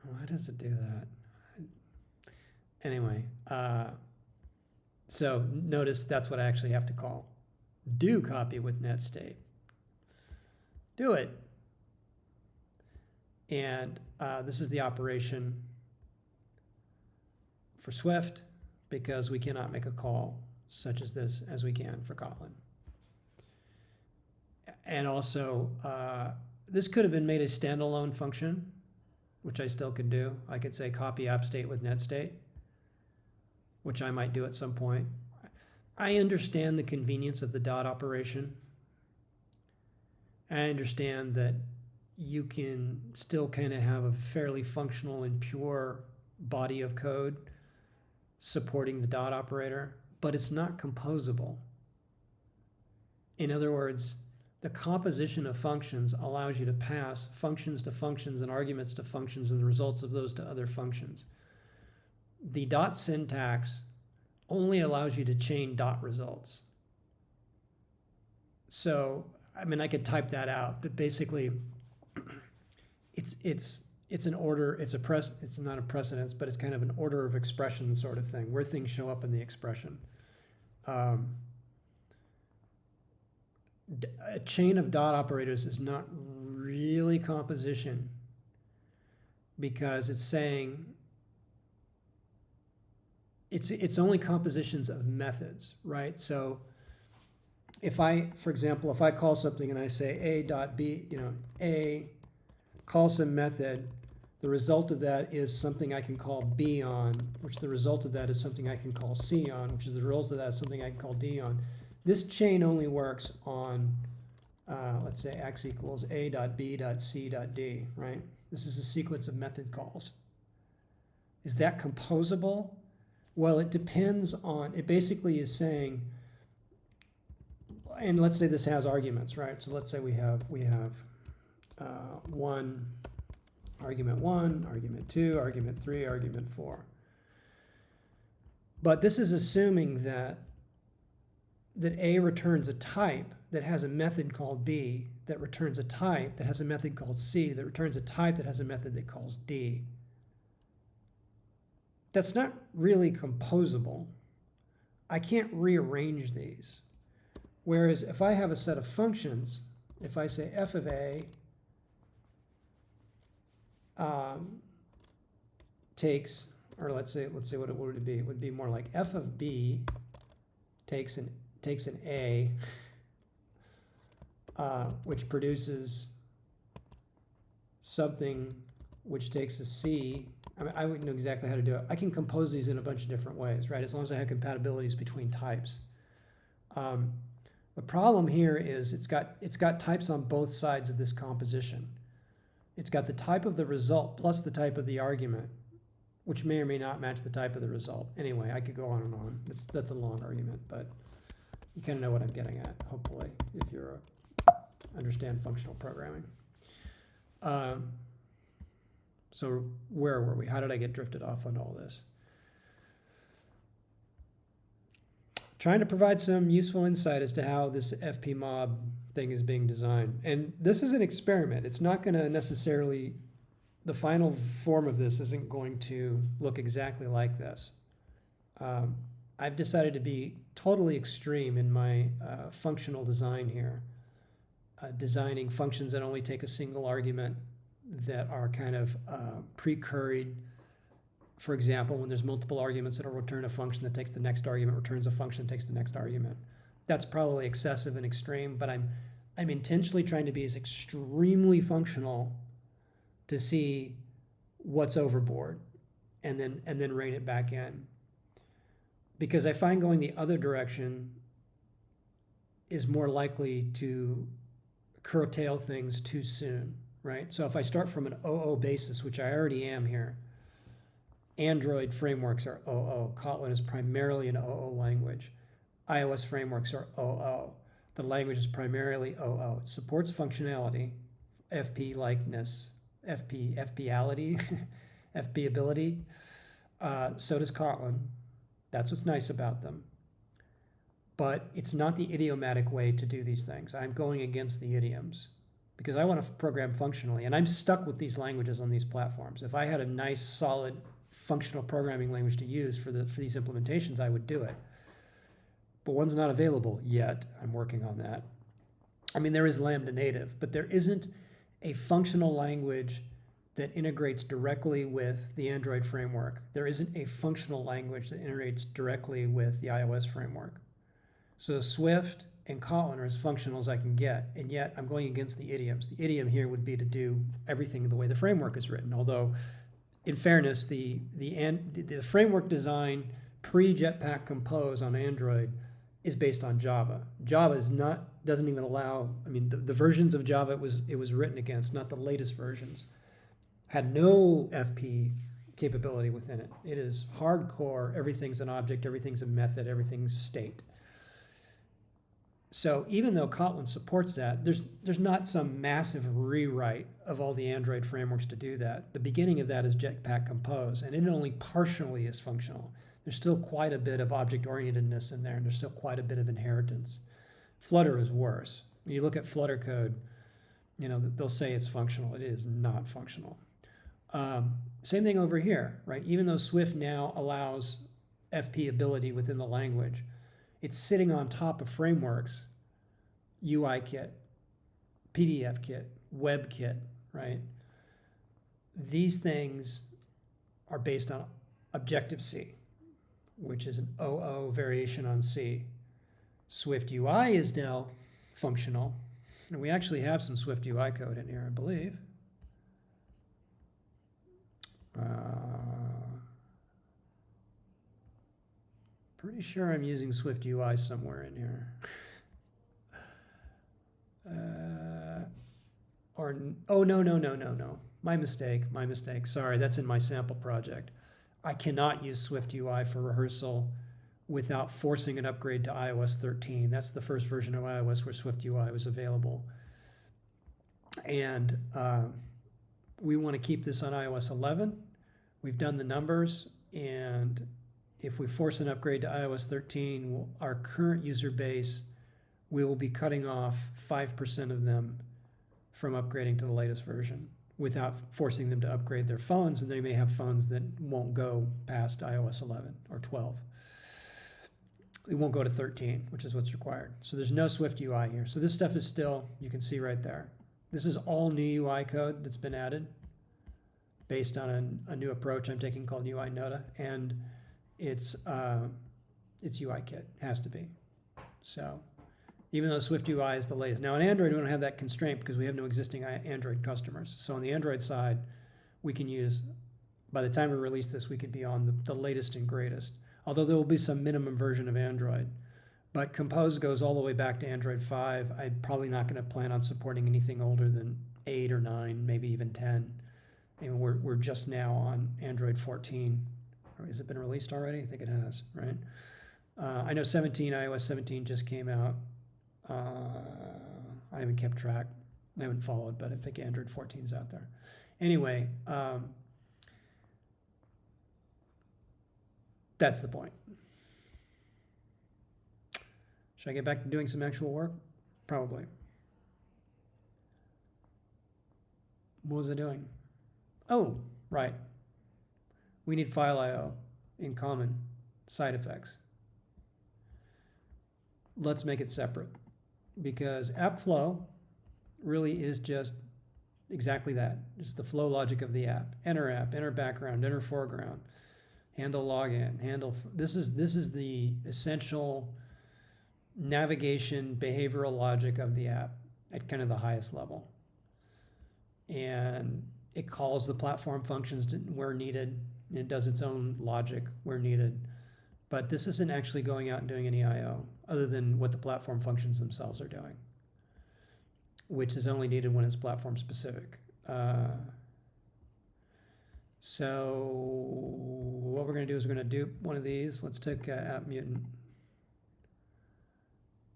Why does it do that? Anyway, so notice that's what I actually have to call. Do copy with netstate. Do it. And this is the operation for Swift, because we cannot make a call such as this as we can for Kotlin. And also, this could have been made a standalone function, which I still could do. I could say copy app state with netstate, which I might do at some point. I understand the convenience of the dot operation. I understand that you can still kind of have a fairly functional and pure body of code supporting the dot operator, but it's not composable. In other words, the composition of functions allows you to pass functions to functions and arguments to functions and the results of those to other functions. The dot syntax only allows you to chain dot results. So, I mean, I could type that out, but basically it's an order, it's not a precedence, but it's kind of an order of expression sort of thing, where things show up in the expression. A chain of dot operators is not really composition, because it's saying it's only compositions of methods, right? So if I, for example, if I call something and I say a dot b, a call some method, the result of that is something I can call b on, which the result of that is something I can call c on, which is the result of that is something I can call d on. This chain only works on, let's say x equals a dot b dot c dot d, right? This is a sequence of method calls. Is that composable? Well, it depends on, it basically is saying, and let's say this has arguments, right? So let's say we have argument 1, argument 2, argument 3, argument 4. But this is assuming that A returns a type that has a method called B, that returns a type that has a method called C, that returns a type that has a method that calls D. That's not really composable. I can't rearrange these. Whereas if I have a set of functions, if I say f of A takes, or let's say what would it be? It would be more like f of B takes an A, which produces something which takes a C. I mean, I wouldn't know exactly how to do it. I can compose these in a bunch of different ways, right? As long as I have compatibilities between types. The problem here is it's got types on both sides of this composition. It's got the type of the result plus the type of the argument. which may or may not match the type of the result. Anyway, I could go on and on. That's a long argument, but you kind of know what I'm getting at, hopefully, if you understand functional programming. So where were we? How did I get drifted off on all this? Trying to provide some useful insight as to how this fpmob thing is being designed. And this is an experiment. It's not going to necessarily, the final form of this isn't going to look exactly like this. I've decided to be totally extreme in my functional design here, designing functions that only take a single argument, that are kind of pre-curried. For example, when there's multiple arguments, it'll return a function that takes the next argument, returns a function that takes the next argument. That's probably excessive and extreme, but I'm intentionally trying to be as extremely functional to see what's overboard and then rein it back in. Because I find going the other direction is more likely to curtail things too soon, right? So if I start from an OO basis, which I already am here, Android frameworks are OO. Kotlin is primarily an OO language. iOS frameworks are OO. The language is primarily OO. It supports functionality, FP-likeness, FP-ality, FP-ability. So does Kotlin. That's what's nice about them. But it's not the idiomatic way to do these things. I'm going against the idioms because I want to program functionally, and I'm stuck with these languages on these platforms. If I had a nice, solid, functional programming language to use for these implementations, I would do it. But one's not available yet. I'm working on that. I mean, there is Lambda native, but there isn't a functional language that integrates directly with the Android framework. There isn't a functional language that integrates directly with the iOS framework. So Swift and Kotlin are as functional as I can get, and yet I'm going against the idioms. The idiom here would be to do everything the way the framework is written, although in fairness, the framework design pre-Jetpack Compose on Android is based on Java. Java doesn't even allow, I mean, the versions of Java it was written against, not the latest versions, had no FP capability within it. It is hardcore, everything's an object, everything's a method, everything's state. So even though Kotlin supports that, there's not some massive rewrite of all the Android frameworks to do that. The beginning of that is Jetpack Compose, and it only partially is functional. There's still quite a bit of object-orientedness in there, and there's still quite a bit of inheritance. Flutter is worse. When you look at Flutter code, you know, they'll say it's functional. It is not functional. Same thing over here, right? Even though Swift now allows FP ability within the language, it's sitting on top of frameworks, UIKit, PDFKit, WebKit, right? These things are based on Objective-C, which is an OO variation on C. Swift UI is now functional, and we actually have some Swift UI code in here, I believe. Pretty sure I'm using Swift UI somewhere in here. No. My mistake. Sorry, that's in my sample project. I cannot use Swift UI for rehearsal without forcing an upgrade to iOS 13. That's the first version of iOS where Swift UI was available. And we want to keep this on iOS 11. We've done the numbers, and if we force an upgrade to iOS 13, our current user base, we will be cutting off 5% of them from upgrading to the latest version without forcing them to upgrade their phones, and they may have phones that won't go past iOS 11 or 12. It won't go to 13, which is what's required. So there's no Swift UI here. So this stuff is still, you can see right there. This is all new UI code that's been added based on a new approach I'm taking called UI Nota, and it's UIKit, has to be. So even though Swift UI is the latest. Now on Android, we don't have that constraint because we have no existing Android customers. So on the Android side, we can use, by the time we release this, we could be on the latest and greatest. Although there will be some minimum version of Android. But Compose goes all the way back to Android 5. I'm probably not going to plan on supporting anything older than 8 or 9, maybe even 10. And we're just now on Android 14. Or has it been released already? I think it has, right? I know iOS 17 just came out. I haven't kept track. I haven't followed, but I think Android 14 is out there. Anyway, that's the point. Should I get back to doing some actual work? Probably. What was I doing? Oh, right. We need file I/O in common side effects. Let's make it separate, because app flow really is just exactly that. It's the flow logic of the app. Enter background, enter foreground, handle login, this is the essential navigation behavioral logic of the app at kind of the highest level. And it calls the platform functions where needed, and it does its own logic where needed. But this isn't actually going out and doing any I/O other than what the platform functions themselves are doing, which is only needed when it's platform specific. So what we're going to do is we're going to dupe one of these. Let's take app mutant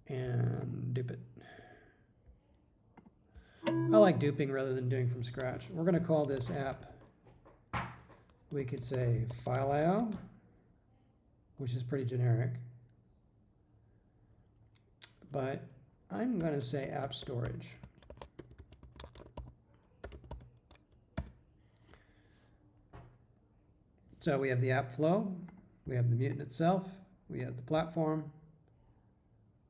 and dupe it. I like duping rather than doing from scratch. We're going to call this app. We could say file I/O, which is pretty generic. But I'm going to say app storage. So we have the app flow, we have the mutant itself, we have the platform,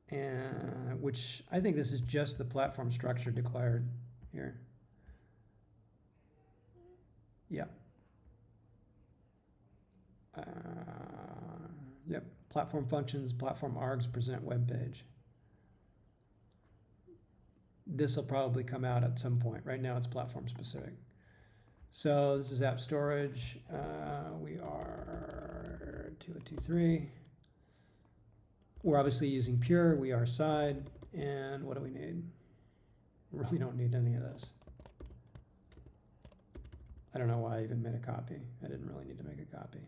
and which I think this is just the platform structure declared here. Yeah. Yep. Platform functions, platform args, present web page. This will probably come out at some point. Right now it's platform specific. So this is app storage. We are 2023. We're obviously using pure. We are side. And what do we need? We really don't need any of this. I don't know why I even made a copy. I didn't really need to make a copy.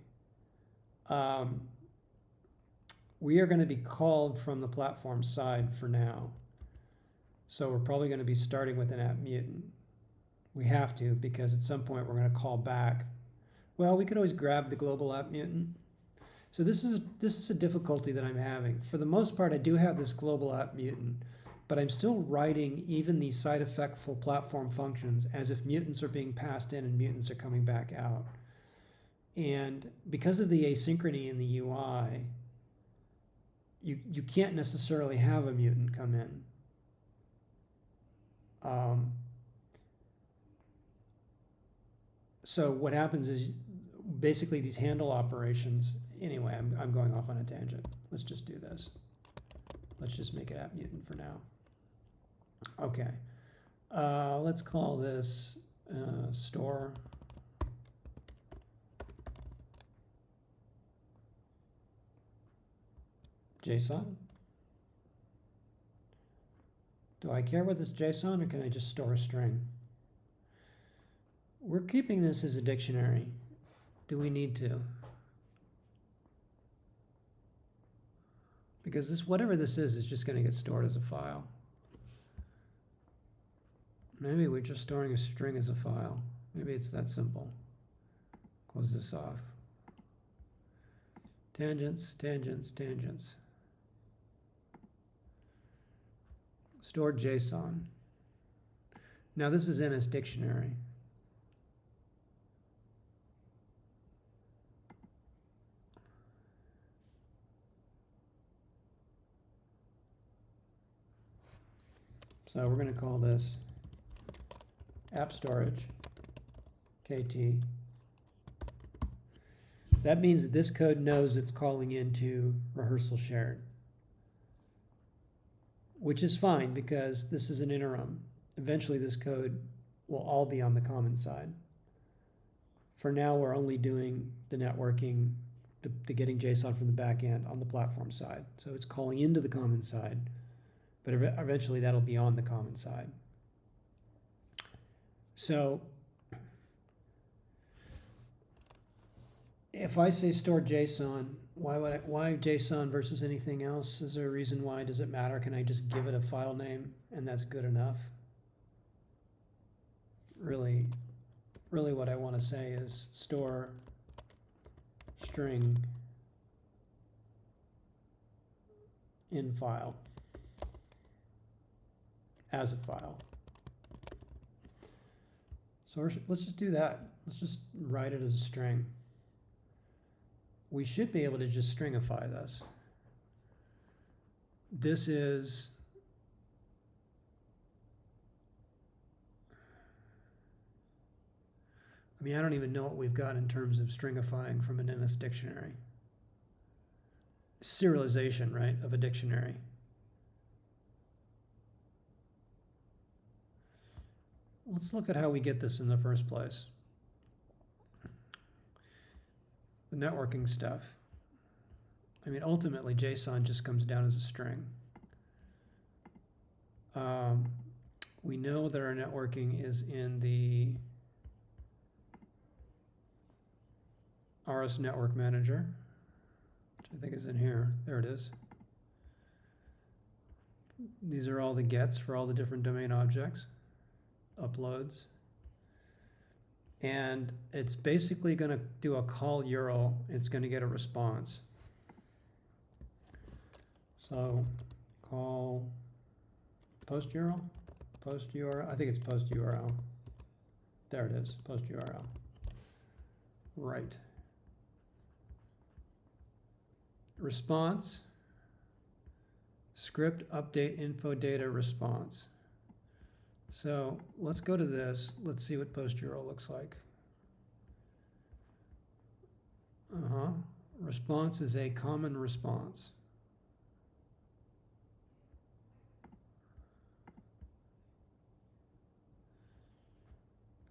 We are going to be called from the platform side for now. So we're probably going to be starting with an app mutant. We have to, because at some point we're going to call back. Well, we could always grab the global app mutant. So this is a difficulty that I'm having. For the most part, I do have this global app mutant, but I'm still writing even these side effectful platform functions as if mutants are being passed in and mutants are coming back out. And because of the asynchrony in the UI, you can't necessarily have a mutant come in. So what happens is basically these handle operations. Anyway, I'm going off on a tangent. Let's just do this. Let's just make it app mutant for now. Okay. Let's call this store. JSON. Do I care what this JSON, or can I just store a string? We're keeping this as a dictionary. Do we need to? Because this, whatever this is just going to get stored as a file. Maybe we're just storing a string as a file. Maybe it's that simple. Close this off. Tangents, tangents, tangents. Stored JSON. Now this is in its dictionary. So we're going to call this app storage KT. That means that this code knows it's calling into rehearsal shared, which is fine because this is an interim. Eventually this code will all be on the common side. For now, we're only doing the networking, the getting JSON from the back end on the platform side. So it's calling into the common side, but eventually that'll be on the common side. So if I say store JSON, why JSON versus anything else? Is there a reason why? Does it matter? Can I just give it a file name and that's good enough? Really what I want to say is store string in file as a file. So let's just do that. Let's just write it as a string. We should be able to just stringify this. This is I mean, I don't even know what we've got in terms of stringifying from an NS dictionary. Serialization, right, of a dictionary. Let's look at how we get this in the first place. The networking stuff. I mean, ultimately, JSON just comes down as a string. We know that our networking is in the RS Network Manager, which I think is in here. There it is. These are all the gets for all the different domain objects, uploads. And it's basically going to do a call URL. It's going to get a response. So call post URL, post URL. I think it's post URL. There it is, post URL. Right. Response, script update info data response. So let's go to this. Let's see what post URL looks like. Response is a common response.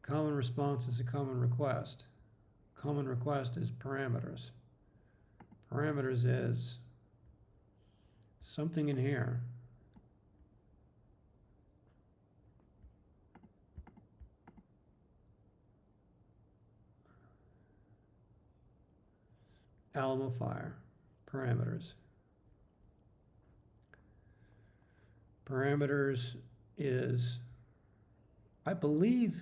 Common response is a common request. Common request is parameters. Parameters is something in here. Alamo Fire, parameters. Parameters is, I believe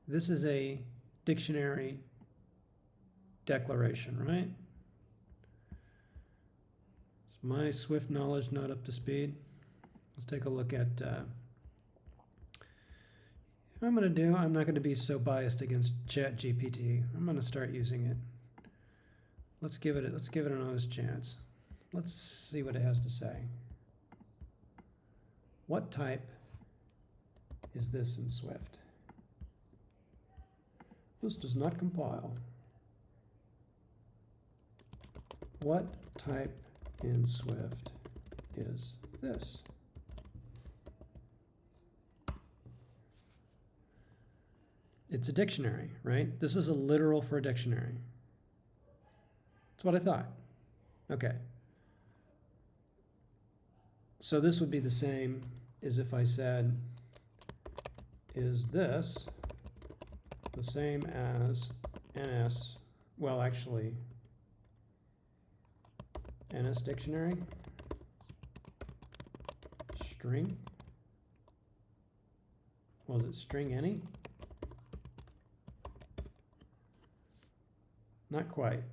this is a dictionary declaration, right? Is my Swift knowledge not up to speed? Let's take a look at, what I'm not going to be so biased against ChatGPT. I'm going to start using it. Let's give it an honest chance. Let's see what it has to say. What type is this in Swift? This does not compile. What type in Swift is this? It's a dictionary, right? This is a literal for a dictionary. That's what I thought. Okay. So this would be the same as if I said, is this the same as NS, well actually, NS dictionary, string, was it string any? Not quite.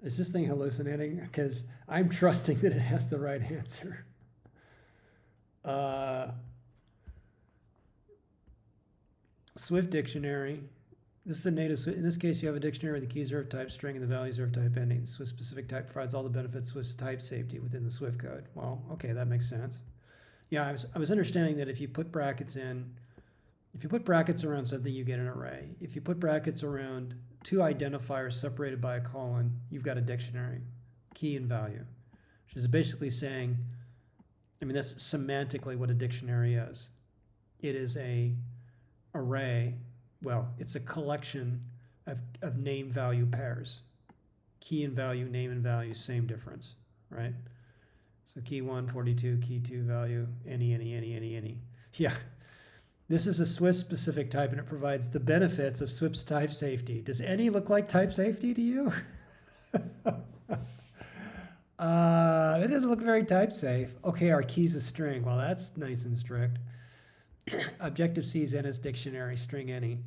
Is this thing hallucinating? Because I'm trusting that it has the right answer. Swift dictionary. This is a native. In this case, you have a dictionary with the keys are of type string and the values are of type ending. The Swift specific type provides all the benefits of Swift's type safety within the Swift code. Well, okay, that makes sense. Yeah, I was understanding that if you put brackets in, if you put brackets around something, you get an array. If you put brackets around two identifiers separated by a colon, you've got a dictionary, key and value, which is basically saying, I mean, that's semantically what a dictionary is. It is a array, well, it's a collection of name-value pairs. Key and value, name and value, same difference, right? So key 1, 42, key 2 value, any. Yeah. This is a Swift-specific type, and it provides the benefits of Swift's type safety. Does any look like type safety to you? It doesn't look very type safe. Okay, our key's a string. Well, that's nice and strict. Objective-C's NS dictionary, string any.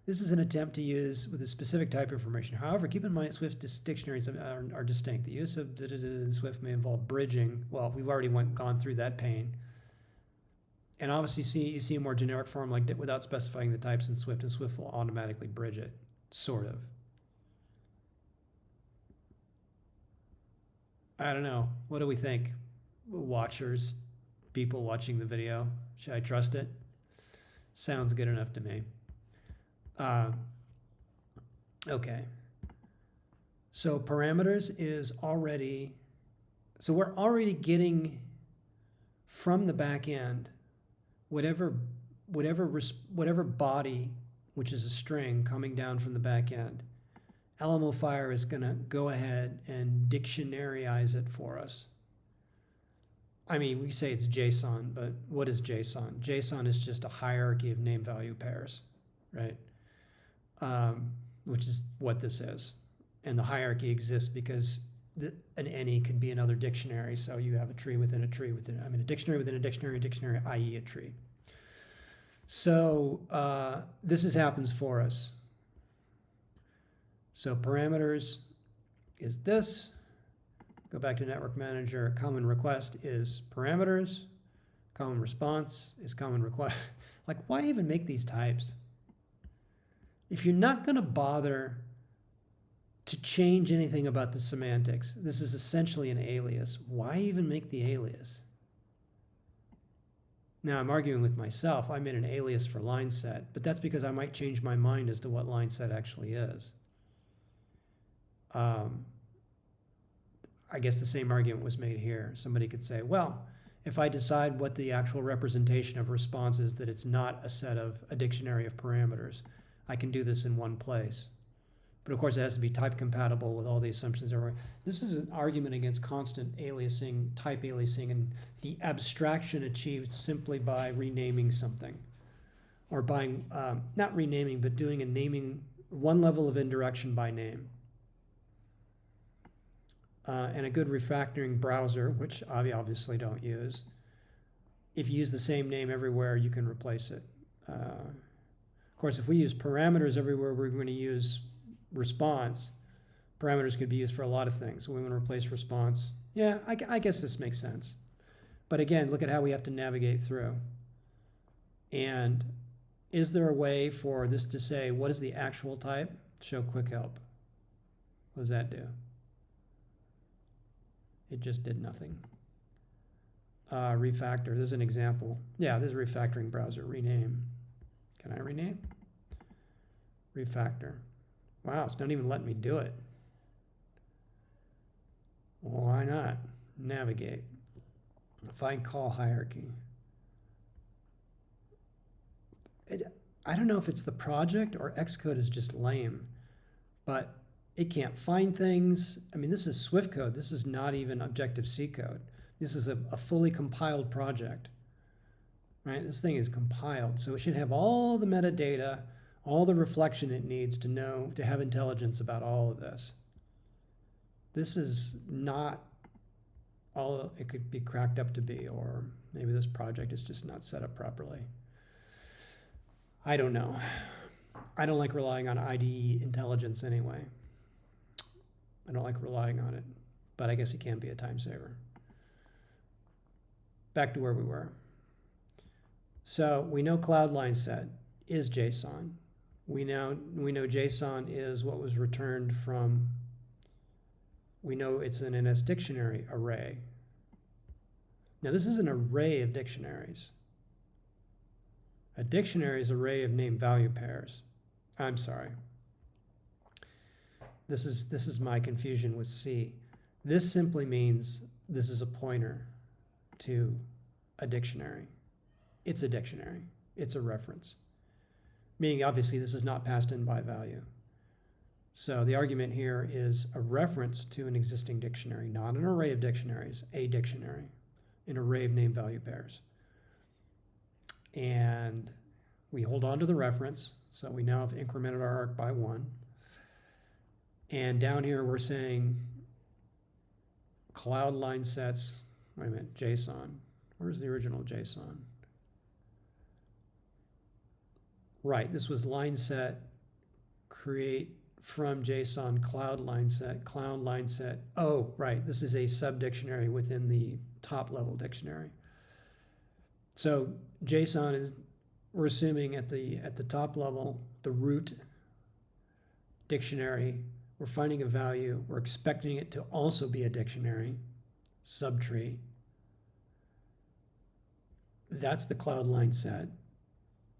This is an attempt to use with a specific type information. However, keep in mind Swift dictionaries are distinct. The use of in Swift may involve bridging. Well, we've already gone through that pain. And obviously, you see a more generic form like without specifying the types in Swift, and Swift will automatically bridge it, sort of. I don't know. What do we think? Watchers, people watching the video, should I trust it? Sounds good enough to me. Okay. So parameters is already, so we're already getting from the back end whatever body, which is a string coming down from the back end. LMOfire is going to go ahead and dictionaryize it for us. I mean, we say it's JSON, but what is JSON? JSON is just a hierarchy of name value pairs, right? Which is what this is. And the hierarchy exists because an any can be another dictionary. So you have a tree within a tree within, a dictionary within a dictionary, i.e. a tree. So this happens for us. So parameters is this. Go back to Network Manager. Common request is parameters. Common response is common request. Like, why even make these types? If you're not going to bother to change anything about the semantics, this is essentially an alias. Why even make the alias? Now, I'm arguing with myself. I made an alias for line set, but that's because I might change my mind as to what line set actually is. I guess the same argument was made here. Somebody could say, well, if I decide what the actual representation of response is, that it's not a set of a dictionary of parameters, I can do this in one place. But of course, it has to be type compatible with all the assumptions everywhere. This is an argument against constant aliasing, type aliasing, and the abstraction achieved simply by renaming something. Or by, not renaming, but doing a naming, one level of indirection by name. And a good refactoring browser, which I obviously don't use. If you use the same name everywhere, you can replace it. Of course, if we use parameters everywhere, we're going to use response. Parameters could be used for a lot of things. We want to replace response. Yeah, I guess this makes sense. But again, look at how we have to navigate through. And is there a way for this to say, what is the actual type? Show quick help. What does that do? It just did nothing. Refactor, there's an example. Yeah, this is refactoring browser, rename. Can I rename? Refactor. Wow, it's not even letting me do it. Why not? Navigate. Find call hierarchy. I don't know if it's the project or Xcode is just lame, but it can't find things. I mean, this is Swift code. This is not even Objective-C code. This is a fully compiled project, right? This thing is compiled, so it should have all the metadata, all the reflection it needs to know, to have intelligence about all of this. This is not all it could be cracked up to be, or maybe this project is just not set up properly. I don't know. I don't like relying on IDE intelligence anyway. I don't like relying on it, but I guess it can be a time saver. Back to where we were. So we know cloud line set is JSON. We know JSON is what was returned from, we know it's an NS dictionary array. Now this is an array of dictionaries. A dictionary is an array of name value pairs. I'm sorry. This is my confusion with C. This simply means this is a pointer to a dictionary. It's a dictionary. It's a reference. Meaning, obviously, this is not passed in by value. So the argument here is a reference to an existing dictionary, not an array of dictionaries, a dictionary. an array of name value pairs. And we hold on to the reference, so we now have incremented our arc by 1. And down here we're saying cloud line sets, wait a minute, JSON. Where's the original JSON? Right, this was line set, create from JSON cloud line set. Oh, right, this is a sub-dictionary within the top level dictionary. So JSON is, we're assuming at the top level, the root dictionary, we're finding a value, we're expecting it to also be a dictionary, subtree. That's the cloud line set.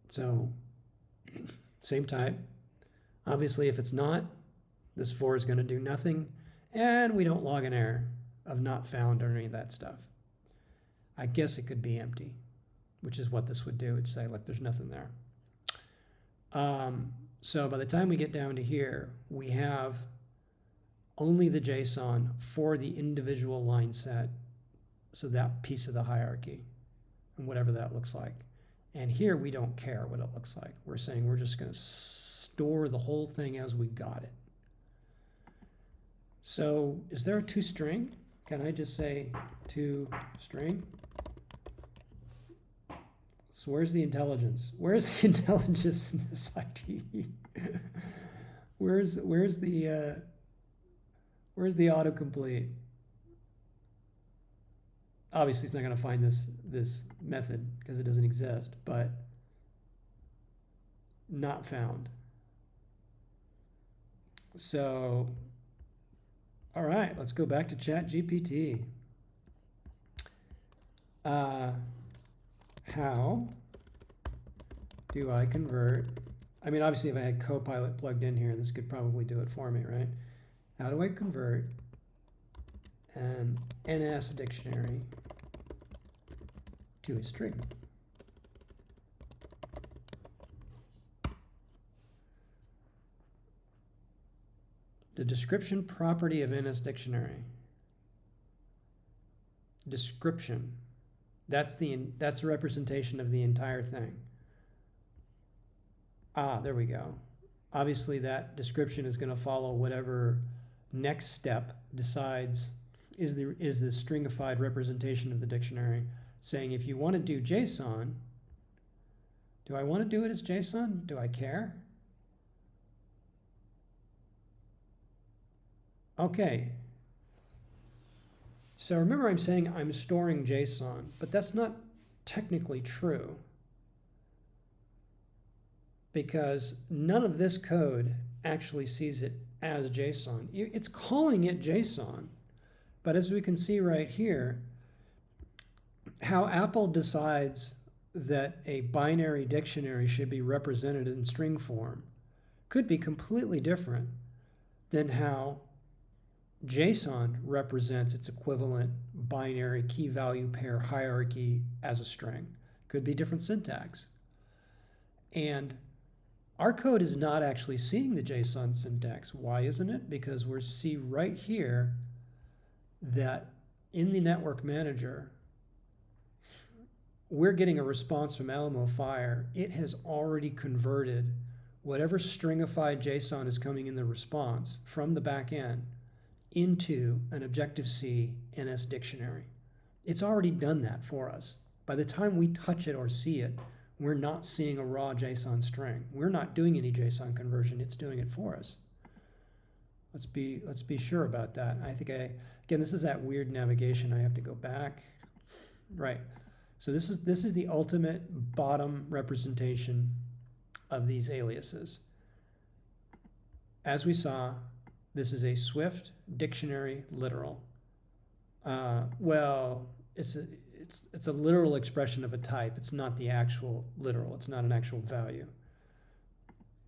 So same type. Obviously, if it's not, this for is going to do nothing, and we don't log an error of not found or any of that stuff. I guess it could be empty, which is what this would do. It'd say, look, there's nothing there. So by the time we get down to here, we have only the JSON for the individual line set, so that piece of the hierarchy, and whatever that looks like. And here we don't care what it looks like. We're saying we're just going to store the whole thing as we got it. So is there a toString? Can I just say toString? So where's the intelligence? Where's the intelligence in this IDE? where's the autocomplete? Obviously, it's not going to find this method because it doesn't exist, but not found. So, all right, let's go back to ChatGPT. How do I convert? I mean, obviously, if I had Copilot plugged in here, this could probably do it for me, right? How do I convert an NS dictionary to a string? The description property of NS dictionary. Description. That's the representation of the entire thing. Ah, there we go. Obviously, that description is going to follow whatever next step decides is the stringified representation of the dictionary, saying if you want to do JSON, do I want to do it as JSON? Do I care? Okay. So remember I'm saying I'm storing JSON, but that's not technically true because none of this code actually sees it as JSON. It's calling it JSON, but as we can see right here, how Apple decides that a binary dictionary should be represented in string form could be completely different than how JSON represents its equivalent binary key value pair hierarchy as a string. Could be different syntax. And our code is not actually seeing the JSON syntax. Why isn't it? Because we see right here that in the network manager, we're getting a response from Alamo Fire. It has already converted whatever stringified JSON is coming in the response from the back end into an Objective-C NS dictionary. It's already done that for us. By the time we touch it or see it, we're not seeing a raw JSON string. We're not doing any JSON conversion. It's doing it for us. Let's be sure about that. I think again, this is that weird navigation. I have to go back. Right. So this is the ultimate bottom representation of these aliases. As we saw, this is a Swift dictionary literal. Well, it's a literal expression of a type. It's not the actual literal. It's not an actual value.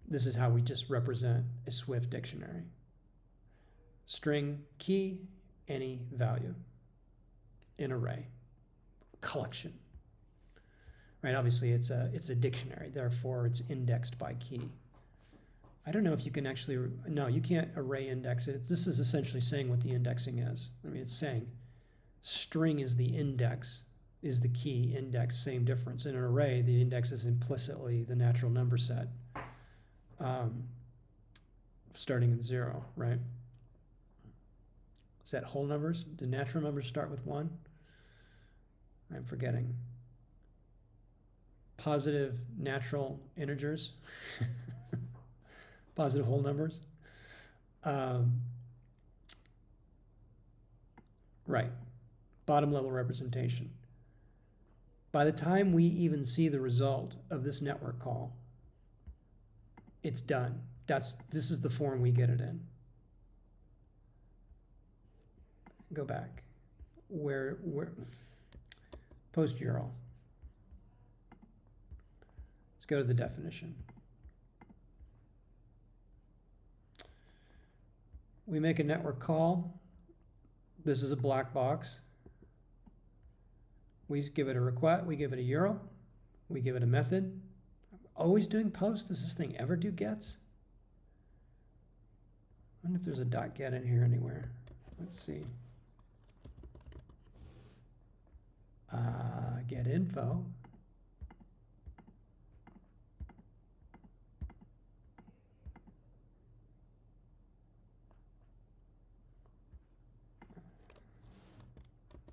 This is how we just represent a Swift dictionary. String key, any value, in array, collection. Right? Obviously, it's a dictionary. Therefore, it's indexed by key. I don't know if you can actually, no, you can't array index it. This is essentially saying what the indexing is. I mean, it's saying String is the index, is the key index, same difference. In an array, the index is implicitly the natural number set, starting in 0, right? Is that whole numbers? Do natural numbers start with 1? I'm forgetting. Positive natural integers, positive whole numbers. Right, bottom level representation. By the time we even see the result of this network call, it's done. This is the form we get it in. Go back. Where post URL. Let's go to the definition. We make a network call. This is a black box. We give it a request, we give it a URL, we give it a method. Always doing post. Does this thing ever do gets? I wonder if there's a .get in here anywhere. Let's see. Get info.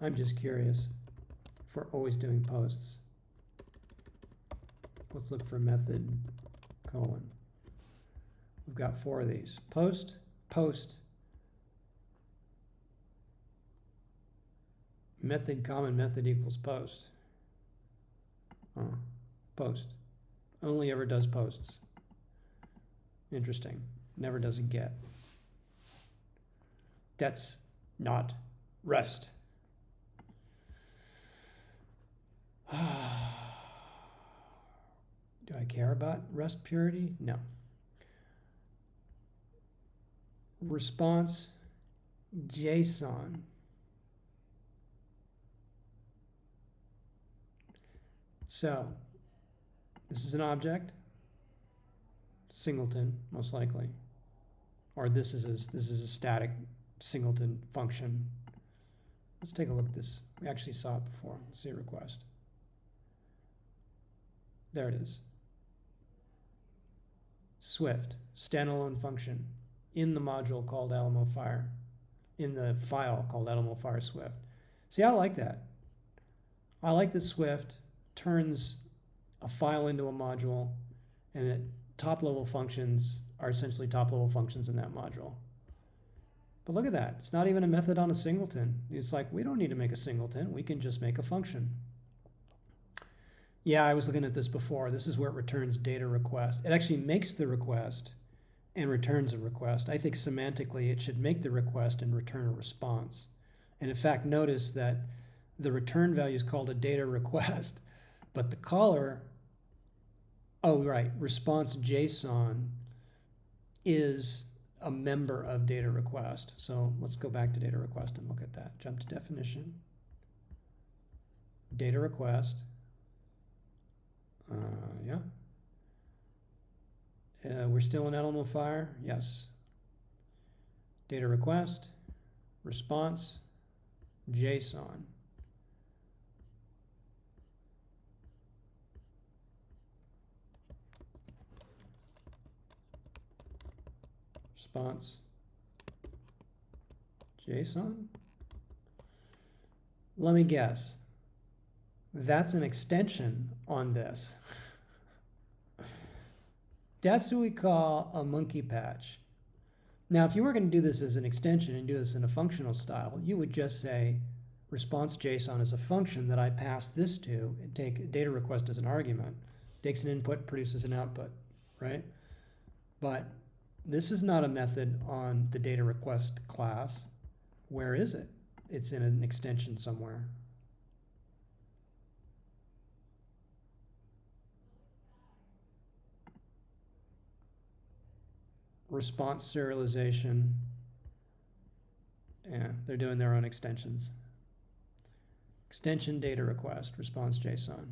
I'm just curious if we're always doing posts. Let's look for method colon. We've got 4 of these. Post, post, method common method equals post. Post. Only ever does posts. Interesting. Never does a get. That's not REST. Do I care about REST purity? No. Response JSON. So this is an object, singleton most likely, or this is a static singleton function. Let's take a look at this. We actually saw it before. Let's see request. There it is. Swift, standalone function in the module called Alamo Fire, in the file called Alamo Fire Swift. See, I like that. I like that Swift turns a file into a module, and that top-level functions are essentially top-level functions in that module. But look at that. It's not even a method on a singleton. It's like, we don't need to make a singleton. We can just make a function. Yeah, I was looking at this before. This is where it returns data request. It actually makes the request and returns a request. I think semantically it should make the request and return a response. And in fact, notice that the return value is called a data request, but the caller, oh right, response JSON is a member of data request. So let's go back to data request and look at that. Jump to definition. Data request. We're still in Alamo Fire. Yes. Data request, response, JSON. Response, JSON. Let me guess. That's an extension on this. That's what we call a monkey patch. Now, if you were going to do this as an extension and do this in a functional style, you would just say response JSON is a function that I pass this to and take a data request as an argument. Takes an input, produces an output, right? But this is not a method on the data request class. Where is it? It's in an extension somewhere. Response serialization. Yeah, they're doing their own extensions. Extension data request, response JSON.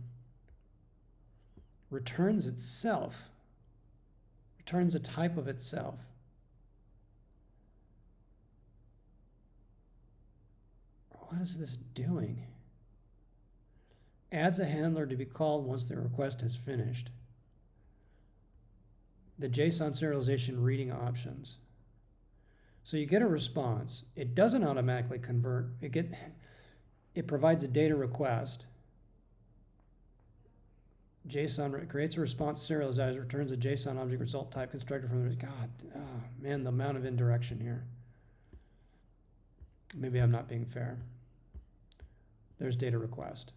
Returns itself. Returns a type of itself. What is this doing? Adds a handler to be called once the request has finished. The JSON serialization reading options. So you get a response. It doesn't automatically convert. It provides a data request. JSON creates a response serialized, returns a JSON object result type constructor from the, God, oh man, the amount of indirection here. Maybe I'm not being fair. There's data request.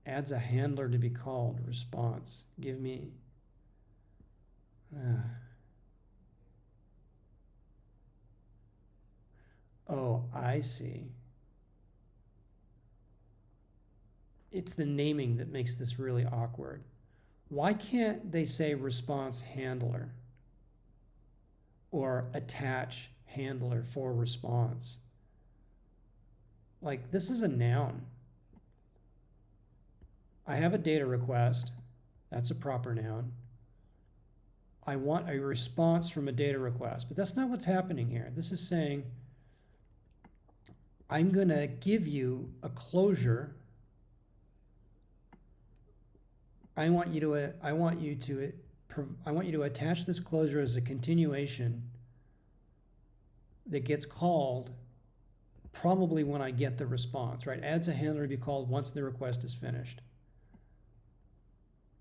Adds a handler to be called, response. Give me, oh, I see. It's the naming that makes this really awkward. Why can't they say response handler or attach handler for response? Like, this is a noun. I have a data request. That's a proper noun. I want a response from a data request, but that's not what's happening here. This is saying, I'm going to give you a closure. I want you to attach this closure as a continuation that gets called probably when I get the response, right? Adds a handler to be called once the request is finished.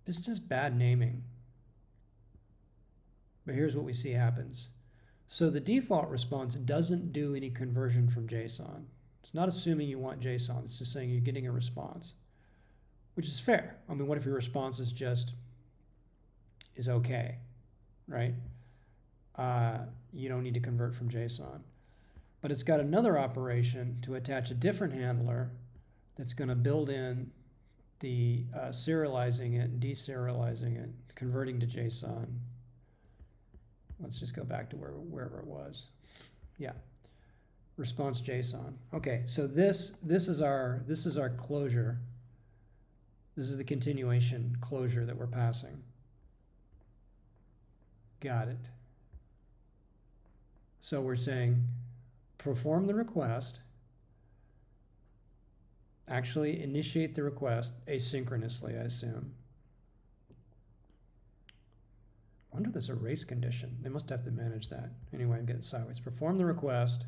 This is just bad naming. But here's what we see happens. So the default response doesn't do any conversion from JSON. It's not assuming you want JSON. It's just saying you're getting a response, which is fair. I mean, what if your response is okay, right? You don't need to convert from JSON. But it's got another operation to attach a different handler that's going to build in the serializing it, deserializing it, converting to JSON. Let's just go back to wherever it was. Yeah, response JSON. Okay, so this is our closure. This is the continuation closure that we're passing. Got it. So we're saying perform the request, actually initiate the request asynchronously, I assume. I wonder if there's a race condition. They must have to manage that. Anyway, I'm getting sideways. Perform the request.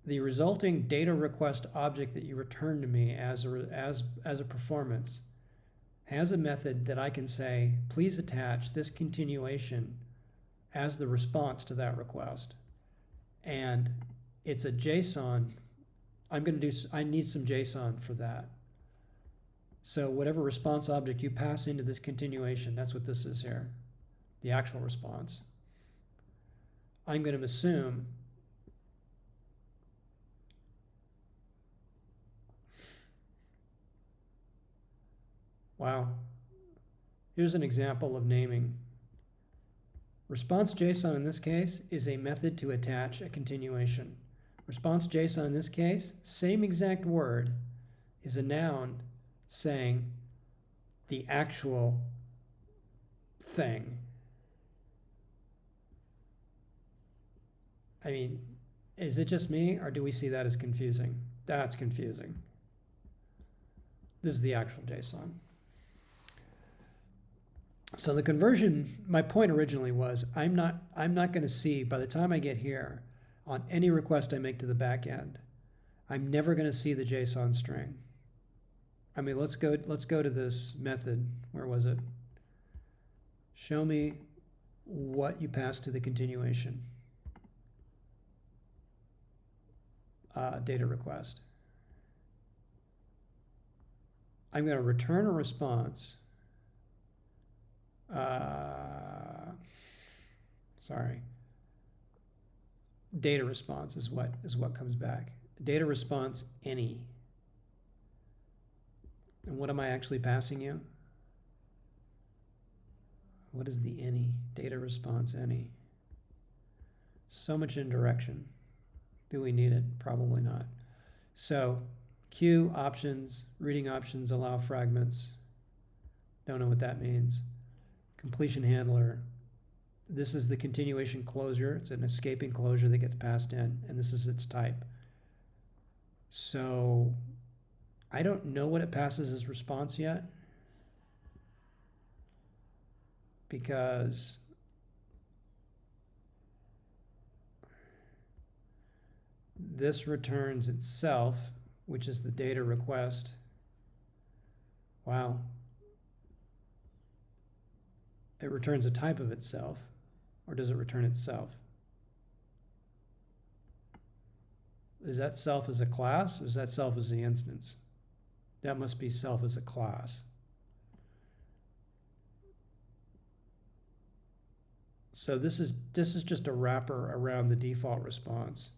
The resulting data request object that you return to me as a performance has a method that I can say, please attach this continuation as the response to that request. And it's a JSON. I need some JSON for that. So whatever response object you pass into this continuation, that's what this is here, the actual response. I'm going to assume wow. Here's an example of naming. Response JSON in this case is a method to attach a continuation. Response JSON in this case, same exact word, is a noun saying the actual thing. I mean, is it just me, or do we see that as confusing? That's confusing. This is the actual JSON. So the conversion, my point originally was, I'm not going to see, by the time I get here, on any request I make to the back end, I'm never going to see the JSON string. I mean, let's go to this method. Where was it? Show me what you pass to the continuation. Data request. I'm going to return a response. Sorry. Data response is what comes back. Data response any. And what am I actually passing you? What is the any? Data response any. So much indirection. Do we need it? Probably not. So queue options, reading options, allow fragments. Don't know what that means. Completion handler, This is the continuation closure. It's an escaping closure that gets passed in, and this is its type. So I don't know what it passes as response yet, because this returns itself, which is the data request. Wow. It returns a type of itself, or does it return itself? Is that self as a class, or is that self as the instance? That must be self as a class. So this is just a wrapper around the default response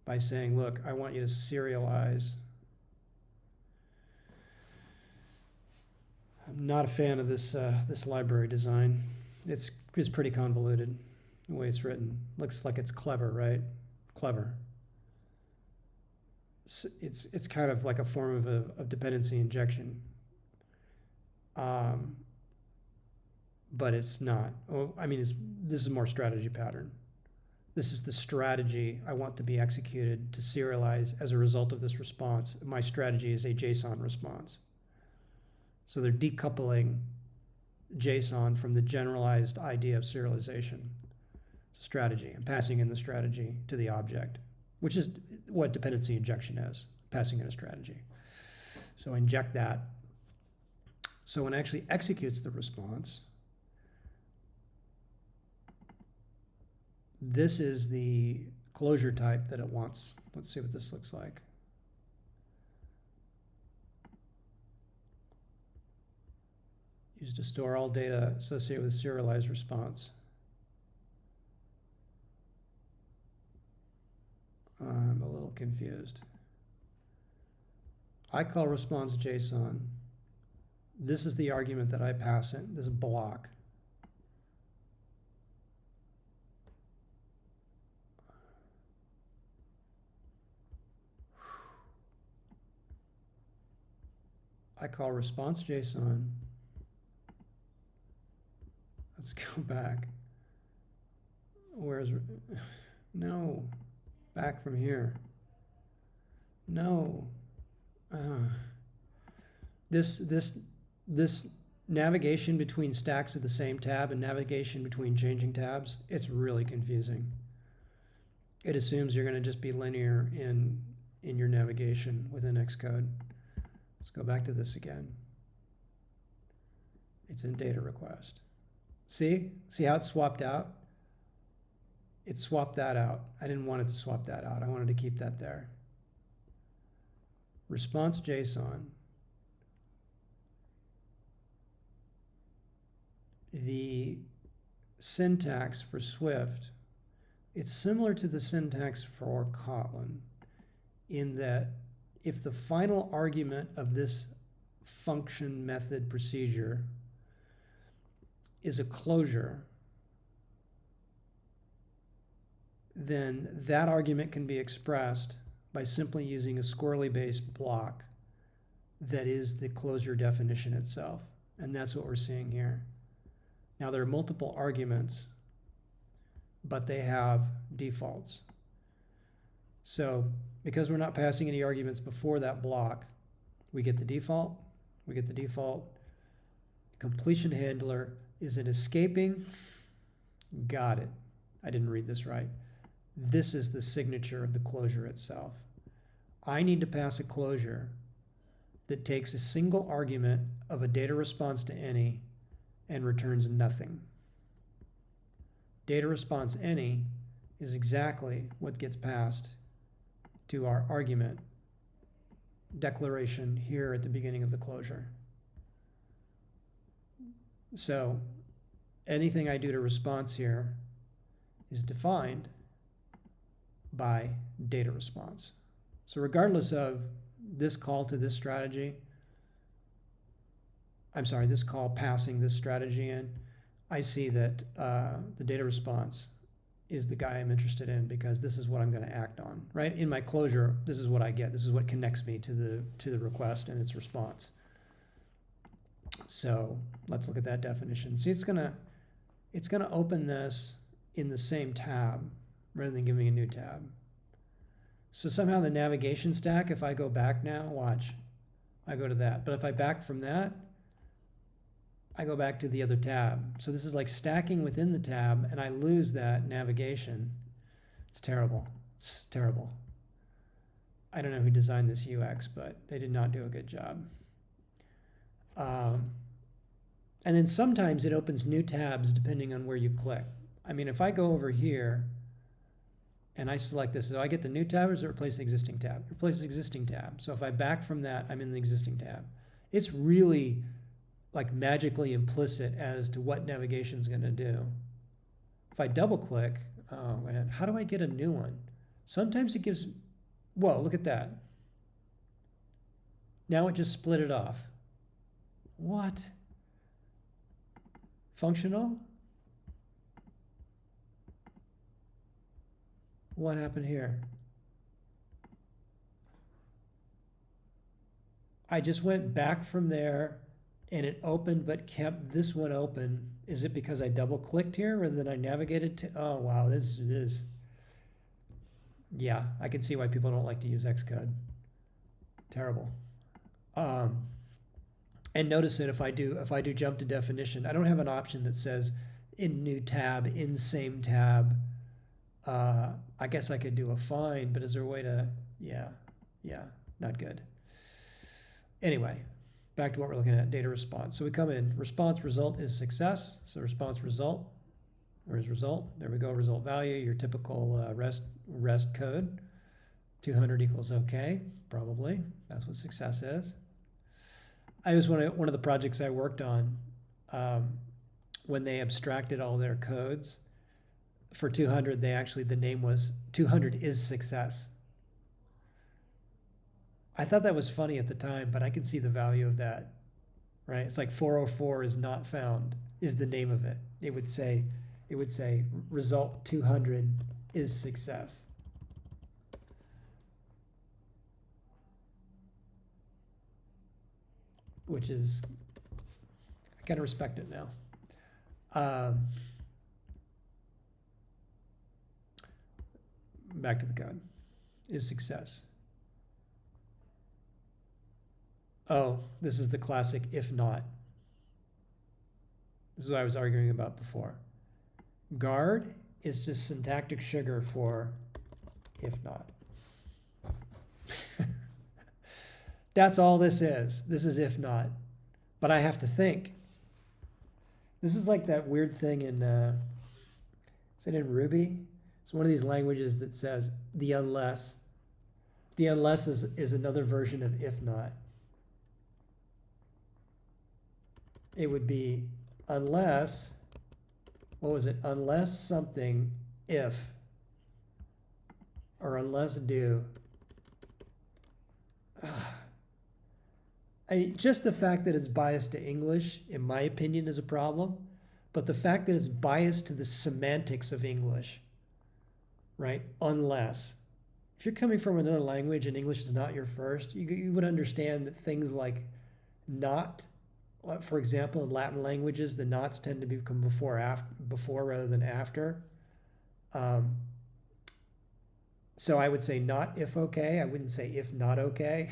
by saying, look, I want you to serialize. I'm not a fan of this this library design. It's pretty convoluted the way it's written. Looks like it's clever, right? Clever. It's kind of like a form of dependency injection, but it's not. Oh, I mean, this is more strategy pattern. This is the strategy I want to be executed to serialize as a result of this response. My strategy is a JSON response. So they're decoupling JSON from the generalized idea of serialization. It's a strategy, and passing in the strategy to the object, which is what dependency injection is, passing in a strategy. So inject that. So when it actually executes the response, this is the closure type that it wants. Let's see what this looks like. Used to store all data associated with serialized response. I'm a little confused. I call response JSON. This is the argument that I pass in, this block. I call response JSON. Let's go back. Where's, no, back from here. No. This navigation between stacks of the same tab and navigation between changing tabs, it's really confusing. It assumes you're going to just be linear in your navigation within Xcode. Let's go back to this again. It's in data request. See how it swapped out? It swapped that out. I didn't want it to swap that out. I wanted to keep that there. Response JSON. The syntax for Swift, it's similar to the syntax for Kotlin in that if the final argument of this function method procedure is a closure, then that argument can be expressed by simply using a squirrely-based block that is the closure definition itself. And that's what we're seeing here. Now, there are multiple arguments, but they have defaults. So because we're not passing any arguments before that block, we get the default. We get the default. Completion handler, is it escaping? Got it. I didn't read this right. This is the signature of the closure itself. I need to pass a closure that takes a single argument of a data response to any and returns nothing. Data response any is exactly what gets passed to our argument declaration here at the beginning of the closure. So anything I do to response here is defined by data response. So regardless of this call to this strategy, this call passing this strategy in, I see that the data response is the guy I'm interested in because this is what I'm going to act on, right? In my closure, this is what I get. This is what connects me to the request and its response. So let's look at that definition. See, it's going to open this in the same tab rather than giving me a new tab. So somehow the navigation stack, if I go back now, watch, I go to that. But if I back from that, I go back to the other tab. So this is like stacking within the tab, and I lose that navigation. It's terrible. It's terrible. I don't know who designed this UX, but they did not do a good job. And then sometimes it opens new tabs depending on where you click. I mean, if I go over here and I select this, so I get the new tab, or does it replace the existing tab? Replace the existing tab. So if I back from that, I'm in the existing tab. It's really like magically implicit as to what navigation is going to do. If I double click, oh man, how do I get a new one? Sometimes it gives, whoa, look at that. Now it just split it off. What? Functional? What happened here? I just went back from there and it opened but kept this one open. Is it because I double clicked here rather than I navigated to? Oh wow, this is. Yeah, I can see why people don't like to use Xcode. Terrible. And notice that if I do jump to definition, I don't have an option that says in new tab, in same tab. I guess I could do a find, but is there a way to, yeah, not good. Anyway, back to what we're looking at, data response. So we come in, response result is success. So response result, where's result? There we go, result value, your typical REST code. 200 equals okay, probably. That's what success is. I was one of the projects I worked on when they abstracted all their codes. For 200, the name was 200 is success. I thought that was funny at the time, but I can see the value of that, right? It's like 404 is not found is the name of it. It would say result 200 is success. Which is, I kind of respect it now. Back to the code, is success. Oh, this is the classic if not. This is what I was arguing about before. Guard is just syntactic sugar for if not. That's all this is. This is if not. But I have to think. This is like that weird thing in, is it in Ruby? It's one of these languages that says the unless. The unless is another version of if not. It would be unless, what was it? Unless something if, or unless do. I mean, just the fact that it's biased to English, in my opinion, is a problem. But the fact that it's biased to the semantics of English, right? Unless. If you're coming from another language and English is not your first, you would understand that things like not, for example, in Latin languages, the nots tend to become before rather than after. So I would say not if okay. I wouldn't say if not okay.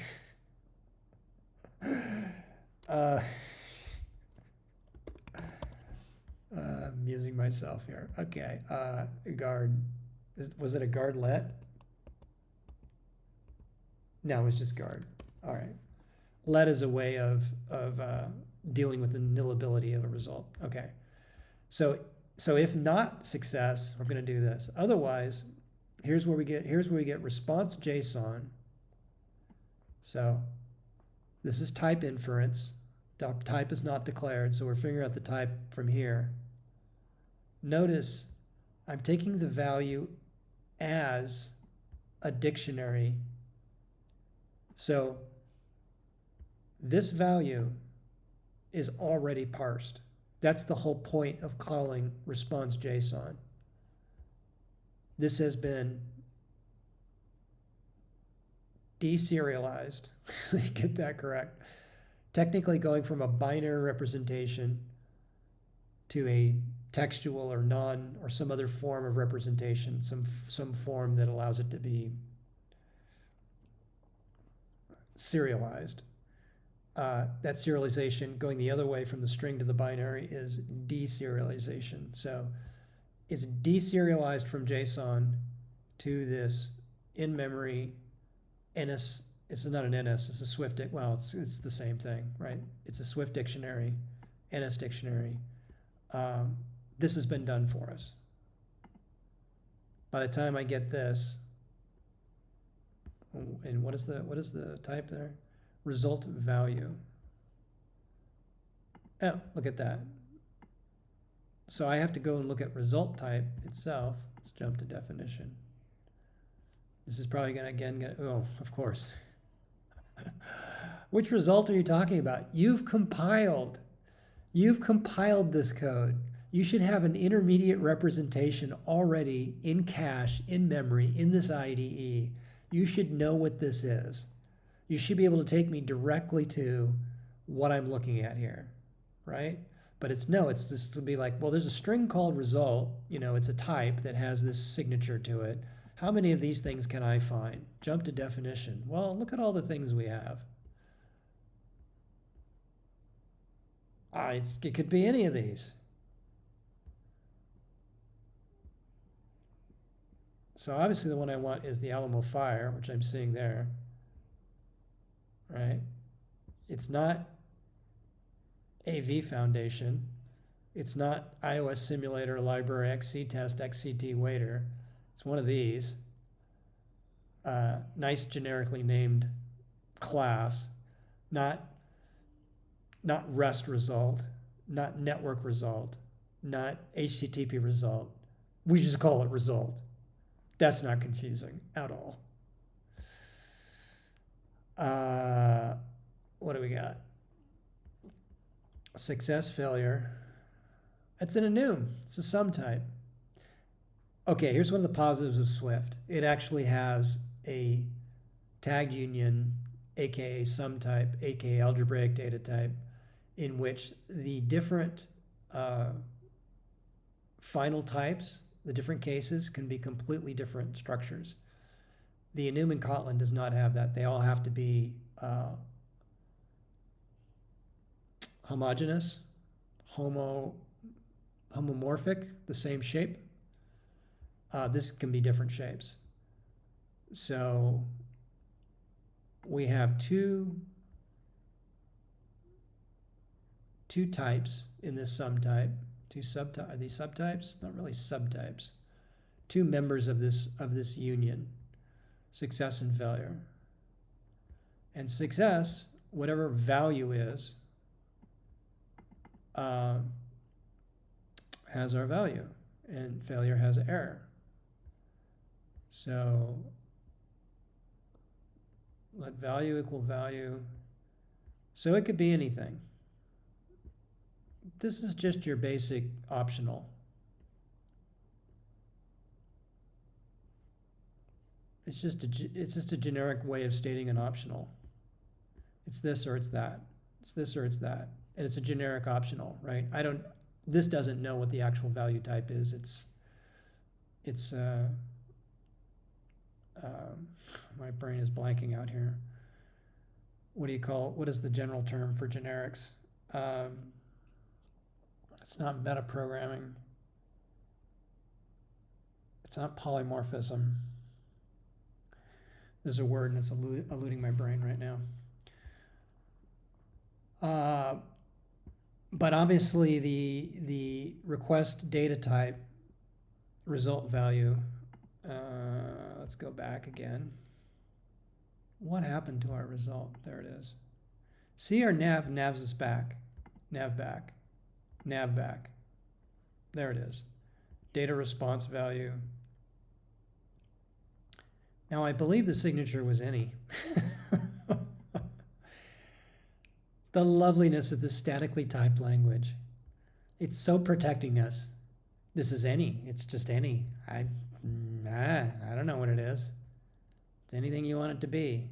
Amusing myself here. Okay, guard. Was it a guardlet? No, it was just guard. All right. Let is a way of dealing with the nillability of a result. Okay. So if not success, we're going to do this. Otherwise, here's where we get response JSON. So this is type inference. Type is not declared, so we're figuring out the type from here. Notice I'm taking the value as a dictionary. So this value is already parsed. That's the whole point of calling response JSON. This has been deserialized. Get that correct. Technically going from a binary representation to a textual or non, or some other form of representation, some form that allows it to be serialized. That serialization going the other way from the string to the binary is deserialization. So it's deserialized from JSON to this in-memory NS. It's not an NS, it's a Swift, well, it's the same thing, right? It's a Swift dictionary, NS dictionary. This has been done for us. By the time I get this, and what is the type there? Result value. Oh, look at that. So I have to go and look at result type itself. Let's jump to definition. This is probably going to again get, oh, of course. Which result are you talking about? You've compiled this code. You should have an intermediate representation already in cache, in memory, in this IDE. You should know what this is. You should be able to take me directly to what I'm looking at here, right? But it's this to be like, well, there's a string called result, it's a type that has this signature to it. How many of these things can I find? Jump to definition. Well, look at all the things we have. It could be any of these. So obviously the one I want is the Alamo Fire, which I'm seeing there, right? It's not AV Foundation. It's not iOS Simulator Library XCTest XCT Waiter. It's one of these. Nice generically named class, not REST result, not network result, not HTTP result. We just call it result. That's not confusing at all. What do we got? Success, failure. It's an enum. It's a sum type. Okay, here's one of the positives of Swift. It actually has a tagged union, aka sum type, aka algebraic data type, in which the different final types, the different cases, can be completely different structures. The enum in Kotlin does not have that. They all have to be homogeneous, homomorphic, the same shape. This can be different shapes. So we have two types in this sum type. Are these subtypes? Not really subtypes. Two members of this union, success and failure. And success, whatever value is, has our value, and failure has error. So let value equal value. So it could be anything. This is just your basic optional. It's just a generic way of stating an optional. It's this or it's that. It's this or it's that. And it's a generic optional, right? This doesn't know what the actual value type is. My brain is blanking out here. What is the general term for generics? It's not metaprogramming. It's not polymorphism. There's a word and it's eluding my brain right now. But obviously the request data type result value, let's go back again. What happened to our result? There it is. See, our navs us back, nav back, nav back. There it is. Data response value. Now I believe the signature was any. The loveliness of this statically typed language. It's so protecting us. This is any. It's just any. I don't know what it is. It's anything you want it to be.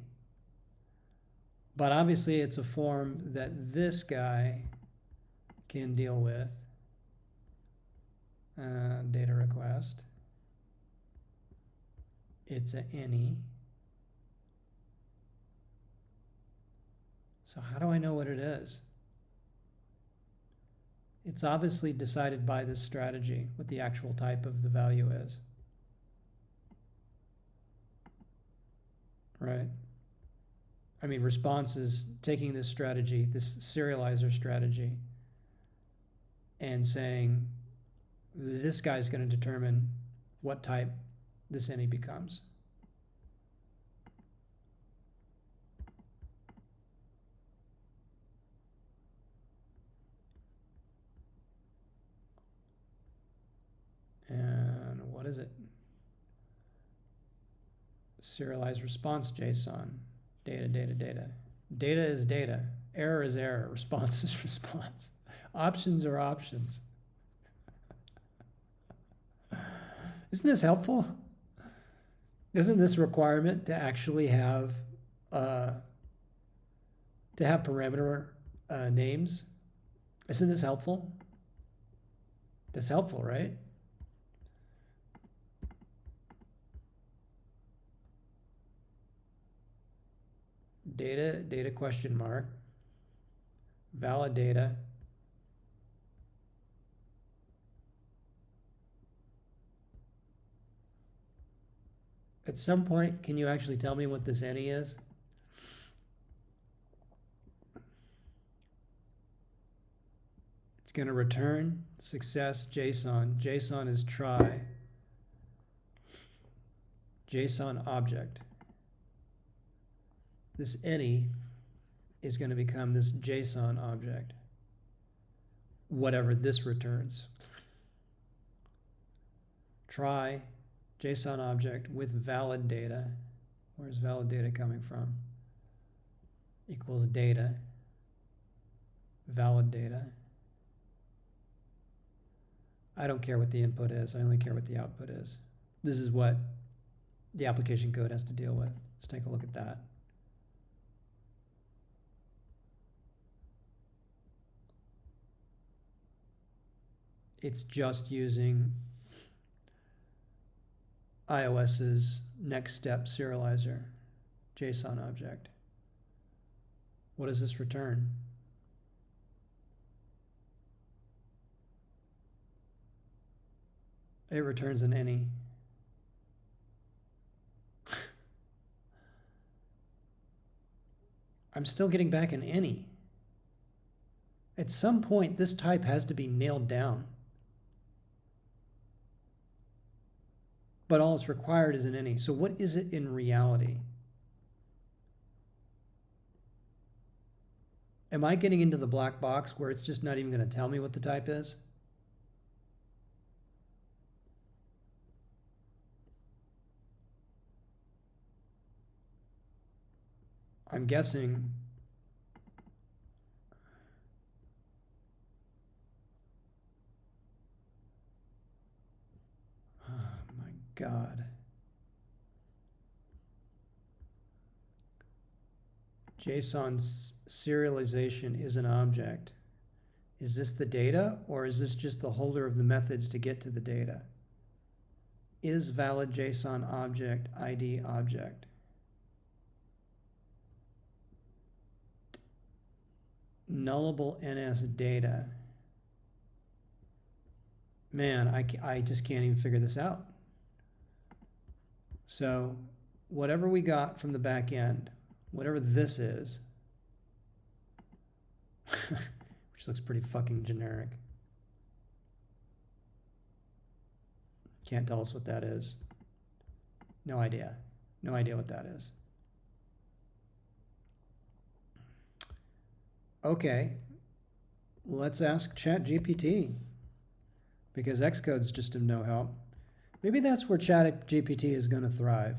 But obviously it's a form that this guy can deal with. Data request. It's a any. So how do I know what it is? It's obviously decided by this strategy what the actual type of the value is. Right? I mean, response is taking this strategy, this serializer strategy, and saying, this guy's going to determine what type this any becomes. And what is it? Serialized response JSON. Data, data, data. Data is data. Error is error. Response is response. Options are options. Isn't this helpful? Isn't this requirement to actually have parameter names? Isn't this helpful? That's helpful, right? Data question mark, valid data, at some point, can you actually tell me what this any is? It's going to return success JSON. JSON is try. JSON object. This any is going to become this JSON object, whatever this returns. Try JSON object with valid data. Where's valid data coming from? Equals data, valid data. I don't care what the input is. I only care what the output is. This is what the application code has to deal with. Let's take a look at that. It's just using iOS's next step serializer JSON object. What does this return? It returns an any. I'm still getting back an any. At some point, this type has to be nailed down. But all it's required is an any. So what is it in reality? Am I getting into the black box where it's just not even going to tell me what the type is? I'm guessing God. JSON serialization is an object. Is this the data, or is this just the holder of the methods to get to the data? Is valid JSON object ID object? Nullable NS data. Man, I just can't even figure this out. So whatever we got from the back end, whatever this is, which looks pretty fucking generic. Can't tell us what that is. No idea. No idea what that is. Okay, let's ask ChatGPT, because Xcode's just of no help. Maybe that's where ChatGPT is going to thrive.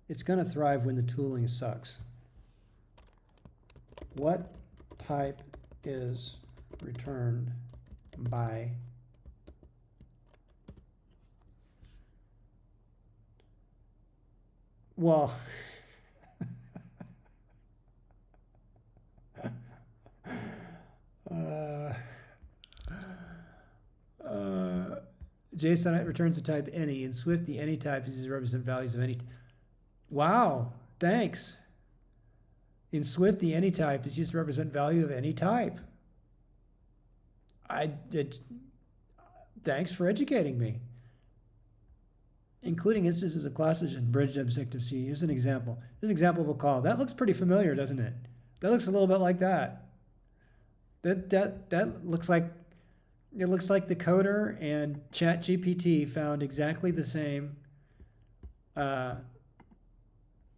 It's going to thrive when the tooling sucks. What type is returned by well, JSON returns the type any. In Swift, the any type is used to represent values of any. Wow, thanks. In Swift, the any type is used to represent value of any type. Thanks for educating me. Including instances of classes and bridged Objective-C. Here's an example. Here's an example of a call. That looks pretty familiar, doesn't it? That looks a little bit like that. That looks like, it looks like the coder and ChatGPT found exactly the same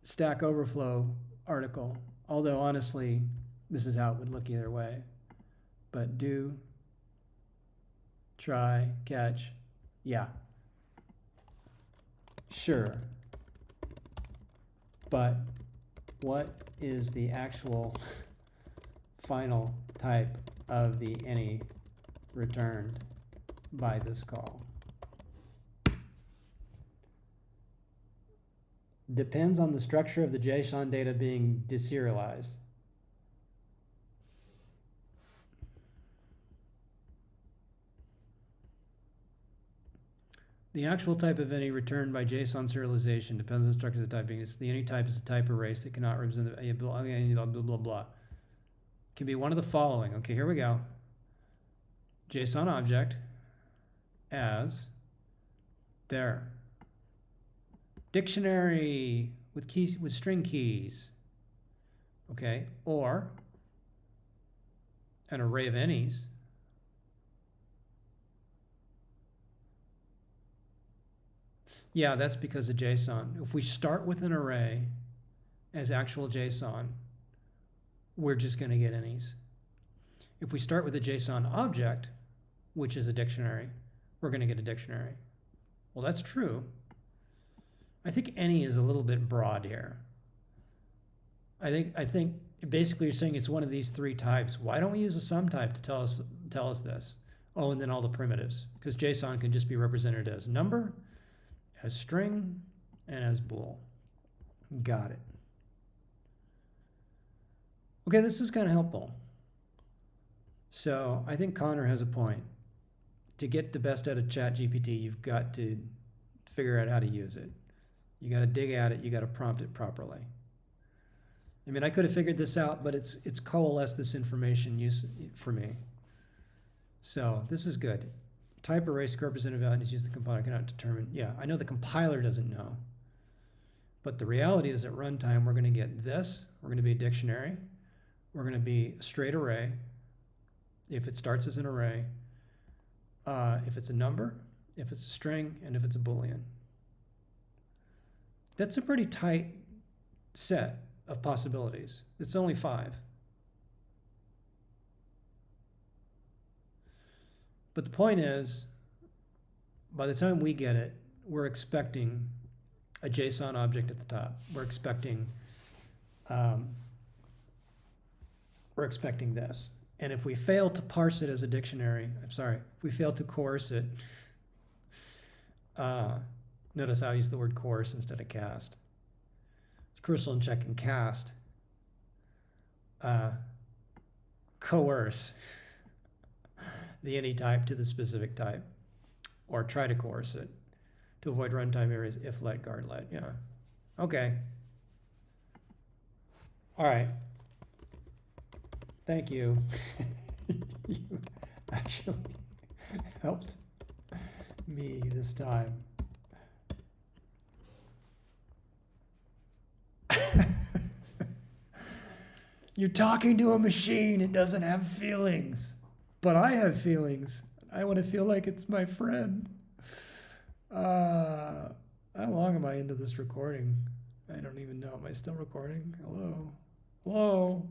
Stack Overflow article. Although honestly, this is how it would look either way. But do, try, catch, yeah. Sure. But what is the actual final type of the any returned by this call? Depends on the structure of the JSON data being deserialized. The actual type of any returned by JSON serialization depends on the structure of the type being. The any type is a type arrays that cannot represent the blah, blah, blah, blah, blah. Can be one of the following. Okay, here we go. JSON object as there. Dictionary with keys, with string keys. Okay, or an array of any's. Yeah, that's because of JSON. If we start with an array as actual JSON, we're just going to get any's. If we start with a JSON object, which is a dictionary, we're going to get a dictionary. Well, that's true. I think any is a little bit broad here. I think basically you're saying it's one of these three types. Why don't we use a sum type to tell us this? Oh, and then all the primitives, because JSON can just be represented as number, as string, and as bool. Got it. Okay, this is kind of helpful. So I think Connor has a point. To get the best out of ChatGPT, you've got to figure out how to use it. You got to dig at it. You got to prompt it properly. I mean, I could have figured this out, but it's coalesced this information for me. So this is good. Type array representative values use the compiler cannot determine. Yeah, I know the compiler doesn't know. But the reality is at runtime, we're going to get this. We're going to be a dictionary. We're going to be a straight array if it starts as an array, if it's a number, if it's a string, and if it's a Boolean. That's a pretty tight set of possibilities. It's only 5. But the point is, by the time we get it, we're expecting a JSON object at the top. We're expecting this. And if we fail to parse it as a dictionary, if we fail to coerce it, notice how I use the word coerce instead of cast. It's crucial in checking cast. Coerce the any type to the specific type, or try to coerce it to avoid runtime errors if let, guard let. Yeah. Okay. All right. Thank you. You actually helped me this time. You're talking to a machine. It doesn't have feelings. But I have feelings. I want to feel like it's my friend. How long am I into this recording? I don't even know. Am I still recording? Hello? Hello?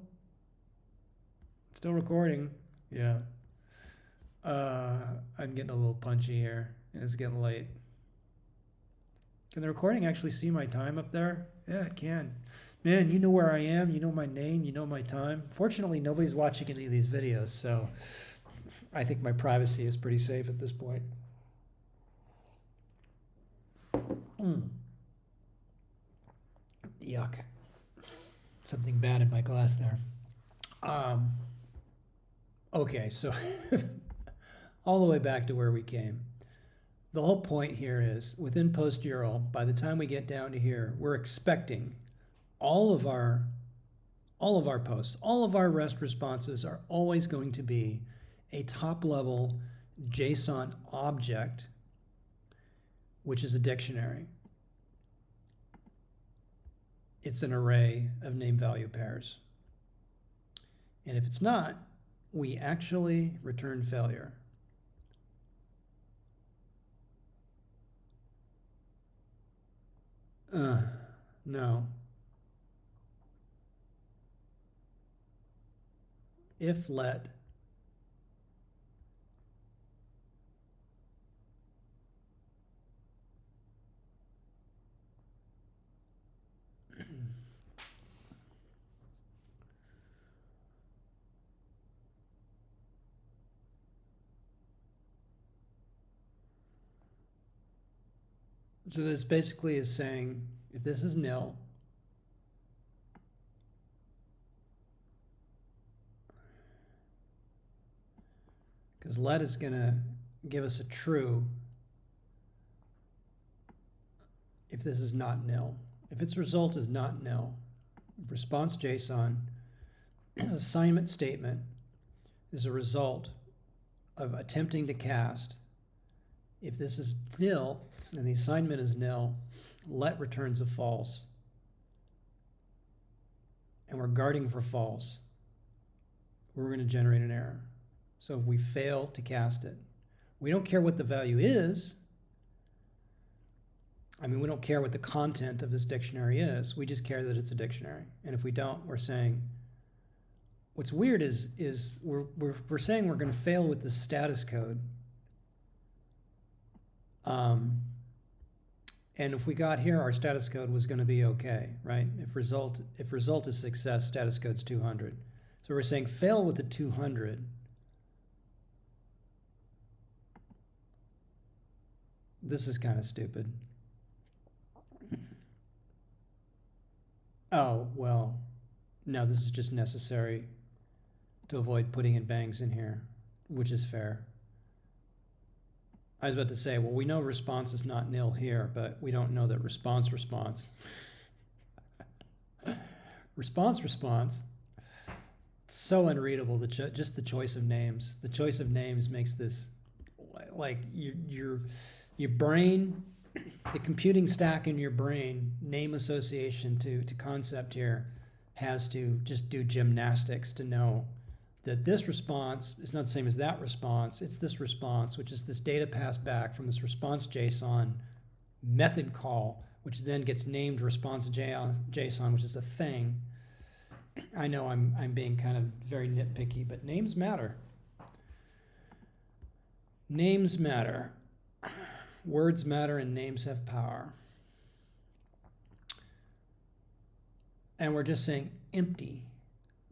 Still recording? Yeah. I'm getting a little punchy here, and it's getting late. Can the recording actually see my time up there? Yeah, it can. Man, you know where I am. You know my name. You know my time. Fortunately, nobody's watching any of these videos, so I think my privacy is pretty safe at this point. Yuck. Something bad in my glass there. Okay, so all the way back to where we came. The whole point here is within post-URL, by the time we get down to here, we're expecting all of our posts, all of our REST responses are always going to be a top-level JSON object, which is a dictionary. It's an array of name-value pairs. And if it's not, we actually return failure. No. If let so this basically is saying if this is nil, because let is going to give us a true if this is not nil. If its result is not nil, response JSON assignment statement is a result of attempting to cast. If this is nil and the assignment is nil, let returns a false. And we're guarding for false. We're going to generate an error. So if we fail to cast it, we don't care what the value is. I mean, we don't care what the content of this dictionary is. We just care that it's a dictionary. And if we don't, we're saying, what's weird is we're saying we're going to fail with the status code. And if we got here, our status code was going to be okay, right? If result is success, status code's 200. So we're saying fail with the 200. This is kind of stupid. Oh, well, no, this is just necessary to avoid putting in bangs in here, which is fair. I was about to say, well, we know response is not nil here, but we don't know that response. Response. It's so unreadable, just the choice of names. The choice of names makes this, like, your brain, the computing stack in your brain, name association to concept here, has to just do gymnastics to know that this response is not the same as that response. It's this response, which is this data passed back from this response JSON method call, which then gets named response JSON, which is a thing. I know I'm being kind of very nitpicky, but names matter. Names matter. Words matter and names have power. And we're just saying empty.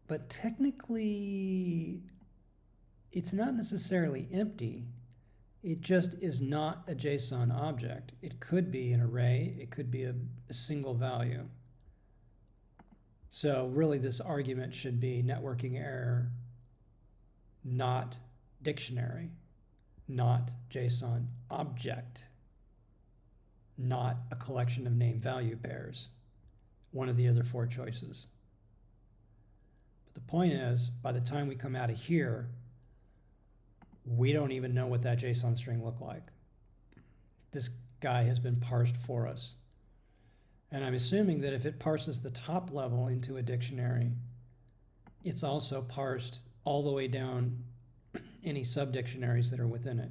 But technically, it's not necessarily empty. It just is not a JSON object. It could be an array. It could be a single value. So really, this argument should be networking error, not dictionary, not JSON object, not a collection of name-value pairs. One of the other four choices. The point is, by the time we come out of here, we don't even know what that JSON string looked like. This guy has been parsed for us. And I'm assuming that if it parses the top level into a dictionary, it's also parsed all the way down any sub-dictionaries that are within it.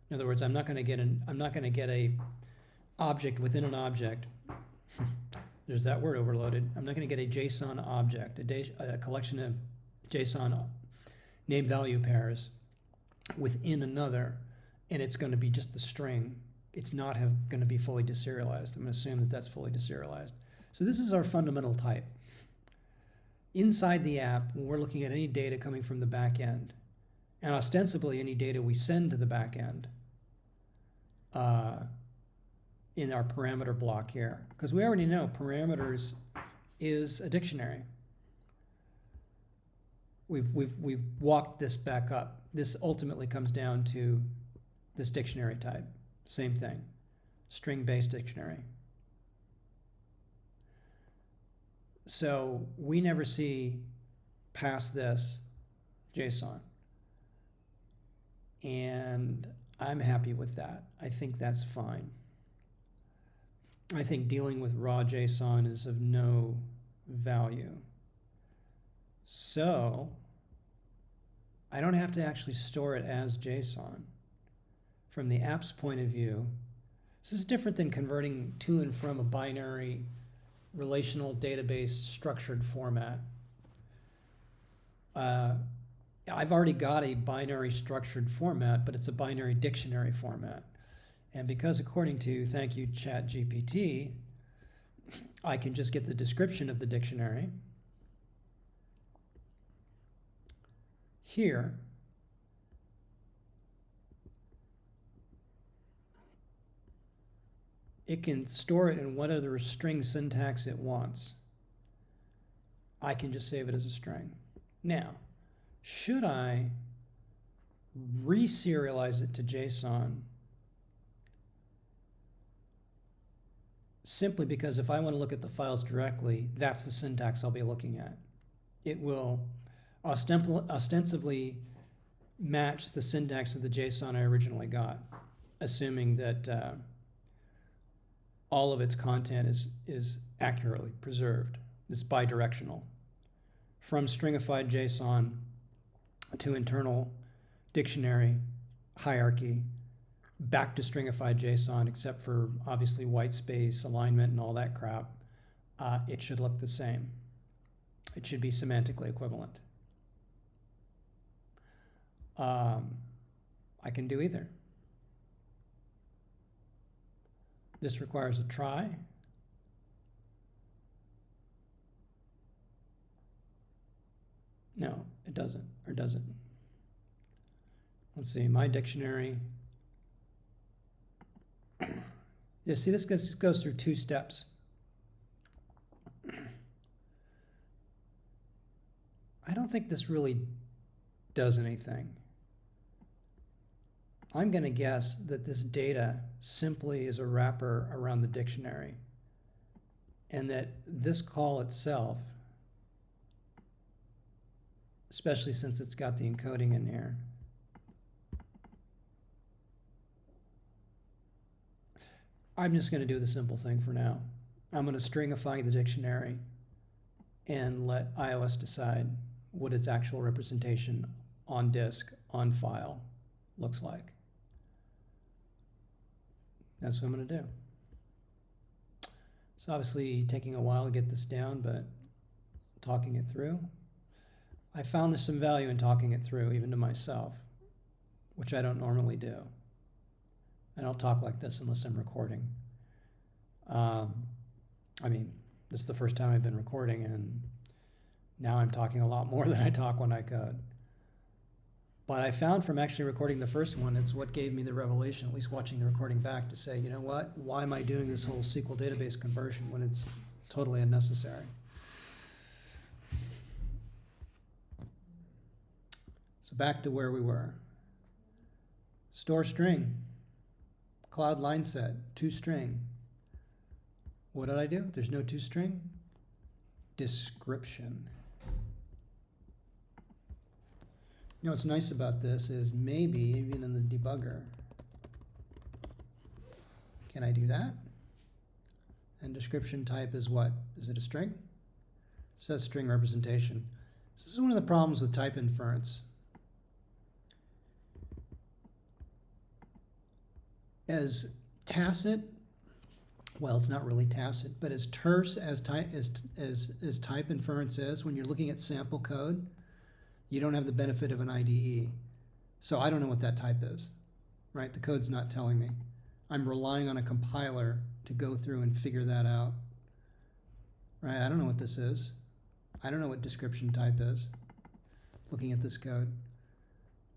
In other words, I'm not going to get a object within an object. There's that word overloaded. I'm not going to get a JSON object, a collection of JSON name value pairs within another, and it's going to be just the string. It's not going to be fully deserialized. I'm going to assume that that's fully deserialized. So this is our fundamental type. Inside the app, when we're looking at any data coming from the back end, and ostensibly any data we send to the back end, in our parameter block here, because we already know parameters is a dictionary. We've walked this back up. This ultimately comes down to this dictionary type. Same thing. String-based dictionary. So we never see past this JSON. And I'm happy with that. I think that's fine. I think dealing with raw JSON is of no value. So I don't have to actually store it as JSON. From the app's point of view, this is different than converting to and from a binary relational database structured format. I've already got a binary structured format, but it's a binary dictionary format. And because according to, thank you, ChatGPT, I can just get the description of the dictionary here. It can store it in whatever string syntax it wants. I can just save it as a string. Now, should I reserialize it to JSON? Simply because if I want to look at the files directly, that's the syntax I'll be looking at. It will ostensibly match the syntax of the JSON I originally got, assuming that all of its content is accurately preserved. It's bidirectional. From stringified JSON to internal dictionary hierarchy, back to stringified JSON, except for obviously white space, alignment, and all that crap, it should look the same. It should be semantically equivalent. I can do either. This requires a try. No, it doesn't, or does it? Let's see, my dictionary. Yeah, see, this goes through two steps. I don't think this really does anything. I'm going to guess that this data simply is a wrapper around the dictionary, and that this call itself, especially since it's got the encoding in here, I'm just going to do the simple thing for now. I'm going to stringify the dictionary and let iOS decide what its actual representation on disk, on file, looks like. That's what I'm going to do. It's obviously taking a while to get this down, but talking it through. I found there's some value in talking it through, even to myself, which I don't normally do. I don't talk like this unless I'm recording. I mean, this is the first time I've been recording, and now I'm talking a lot more than I talk when I code. But I found from actually recording the first one, it's what gave me the revelation, at least watching the recording back, to say, you know what, why am I doing this whole SQL database conversion when it's totally unnecessary? So back to where we were. Store string, cloud line set, toString. What did I do? There's no toString. Description. You know what's nice about this is maybe even in the debugger, can I do that? And description type is what? Is it a string? It says string representation. This is one of the problems with type inference. As tacit, well, it's not really tacit, but as terse as type inference is, when you're looking at sample code, you don't have the benefit of an IDE. So I don't know what that type is, right? The code's not telling me. I'm relying on a compiler to go through and figure that out, right? I don't know what this is. I don't know what description type is, looking at this code.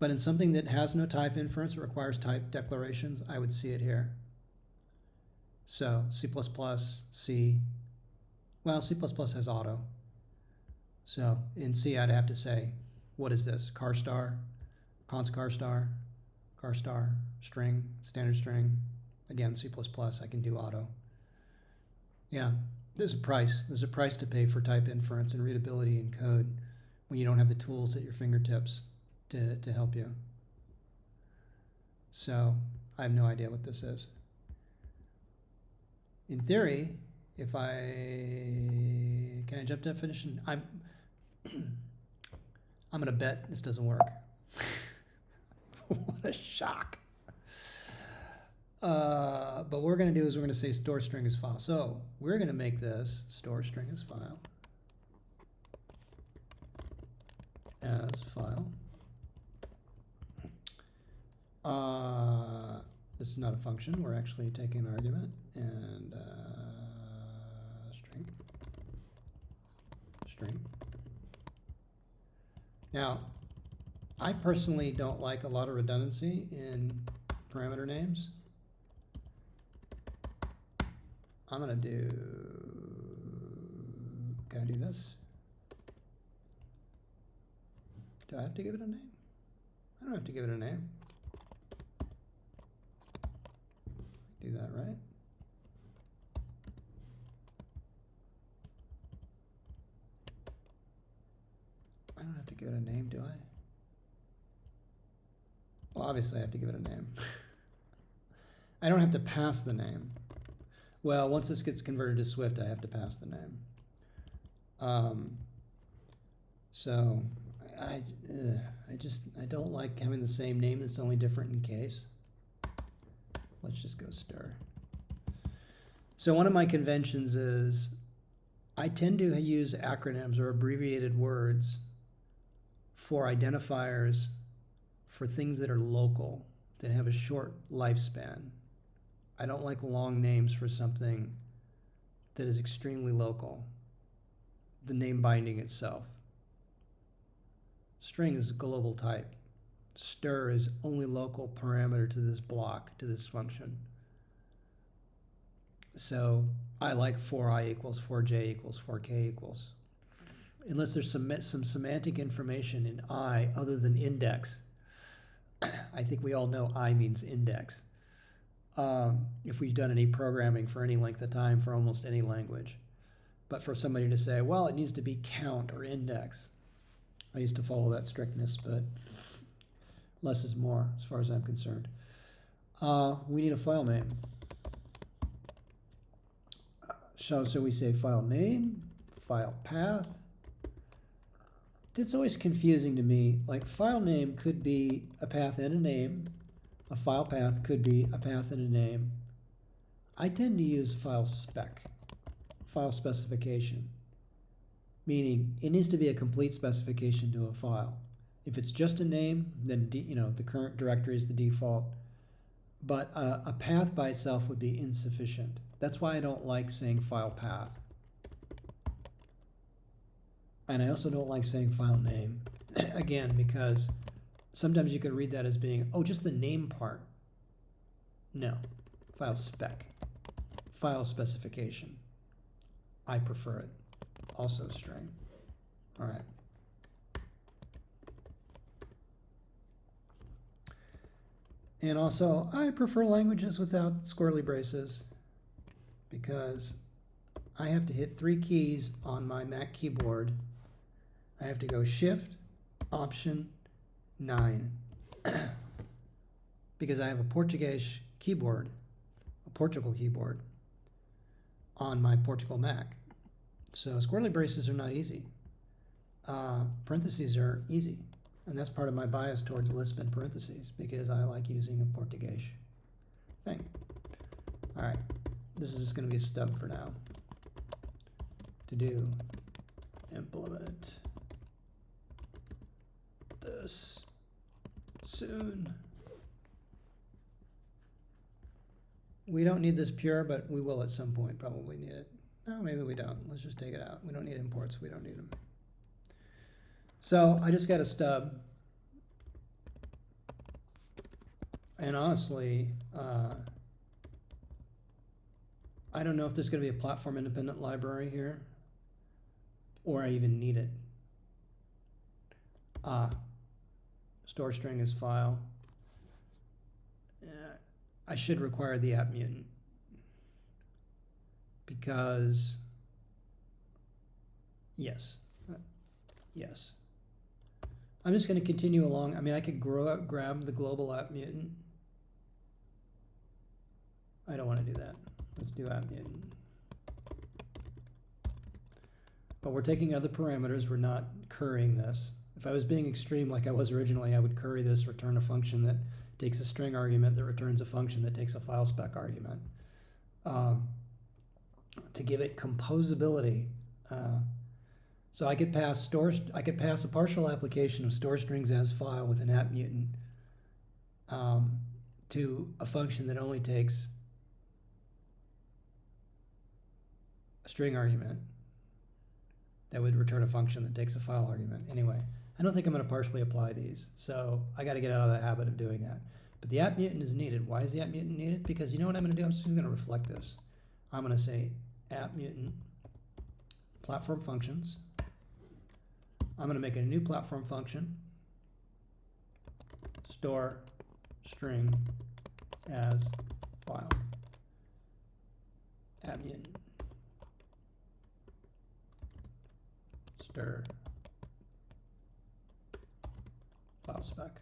But in something that has no type inference, it requires type declarations, I would see it here. So C++, C, well, C++ has auto. So in C, I'd have to say, what is this? Char star, const char star, string, standard string, Again, C++, I can do auto. Yeah, there's a price. There's a price to pay for type inference and readability in code when you don't have the tools at your fingertips to help you. So I have no idea what this is. In theory, if can I jump definition? I'm gonna bet this doesn't work. What a shock. But what we're going to do is we're going to say store string as file. So we're going to make this store string as file. This is not a function. We're actually taking an argument and string. Now, I personally don't like a lot of redundancy in parameter names. I'm going to do, can I do this? Do I have to give it a name? I don't have to give it a name. Do that, right? I don't have to give it a name, do I? Well, obviously I have to give it a name. I don't have to pass the name. Well, once this gets converted to Swift, I have to pass the name. So I don't like having the same name that's only different in case. Let's just go stir. So one of my conventions is I tend to use acronyms or abbreviated words for identifiers for things that are local, that have a short lifespan. I don't like long names for something that is extremely local, the name binding itself. String is a global type. Stir is only local parameter to this block, to this function. So I like 4i equals 4j equals 4k equals. Unless there's some semantic information in I other than index. I think we all know I means index. If we've done any programming for any length of time for almost any language. But for somebody to say, well, it needs to be count or index. I used to follow that strictness, but less is more as far as I'm concerned. We need a file name. So we say file name, file path. It's always confusing to me. Like file name could be a path and a name. A file path could be a path and a name. I tend to use file spec, file specification, meaning it needs to be a complete specification to a file. If it's just a name, then the current directory is the default. But a path by itself would be insufficient. That's why I don't like saying file path. And I also don't like saying file name, again, because sometimes you could read that as being, oh, just the name part. No, file spec, file specification. I prefer it. Also string. All right. And also, I prefer languages without squirrely braces because I have to hit 3 keys on my Mac keyboard. I have to go Shift, Option, 9 because I have a Portuguese keyboard, a Portugal keyboard on my Portugal Mac. So squirrely braces are not easy. Parentheses are easy. And that's part of my bias towards Lisp and parentheses because I like using a Portuguese thing. All right, this is just going to be a stub for now. To do, implement this soon. We don't need this pure, but we will at some point probably need it. No, maybe we don't. Let's just take it out. We don't need imports. We don't need them. So I just got a stub. And honestly, I don't know if there's going to be a platform independent library here or I even need it. Store string is file. I should require the app mutant, because yes, yes. I'm just going to continue along. I mean, I could grab the global app mutant. I don't want to do that. Let's do app mutant. But we're taking other parameters. We're not currying this. If I was being extreme like I was originally, I would curry this, return a function that takes a string argument that returns a function that takes a file spec argument. To give it composability, so I could pass a partial application of store strings as file with an app mutant to a function that only takes a string argument that would return a function that takes a file argument. Anyway, I don't think I'm going to partially apply these, so I got to get out of the habit of doing that. But the app mutant is needed. Why is the app mutant needed? Because you know what I'm going to do? I'm just going to reflect this. I'm going to say app mutant platform functions. I'm going to make a new platform function, store string as file, app mutant, stir file spec.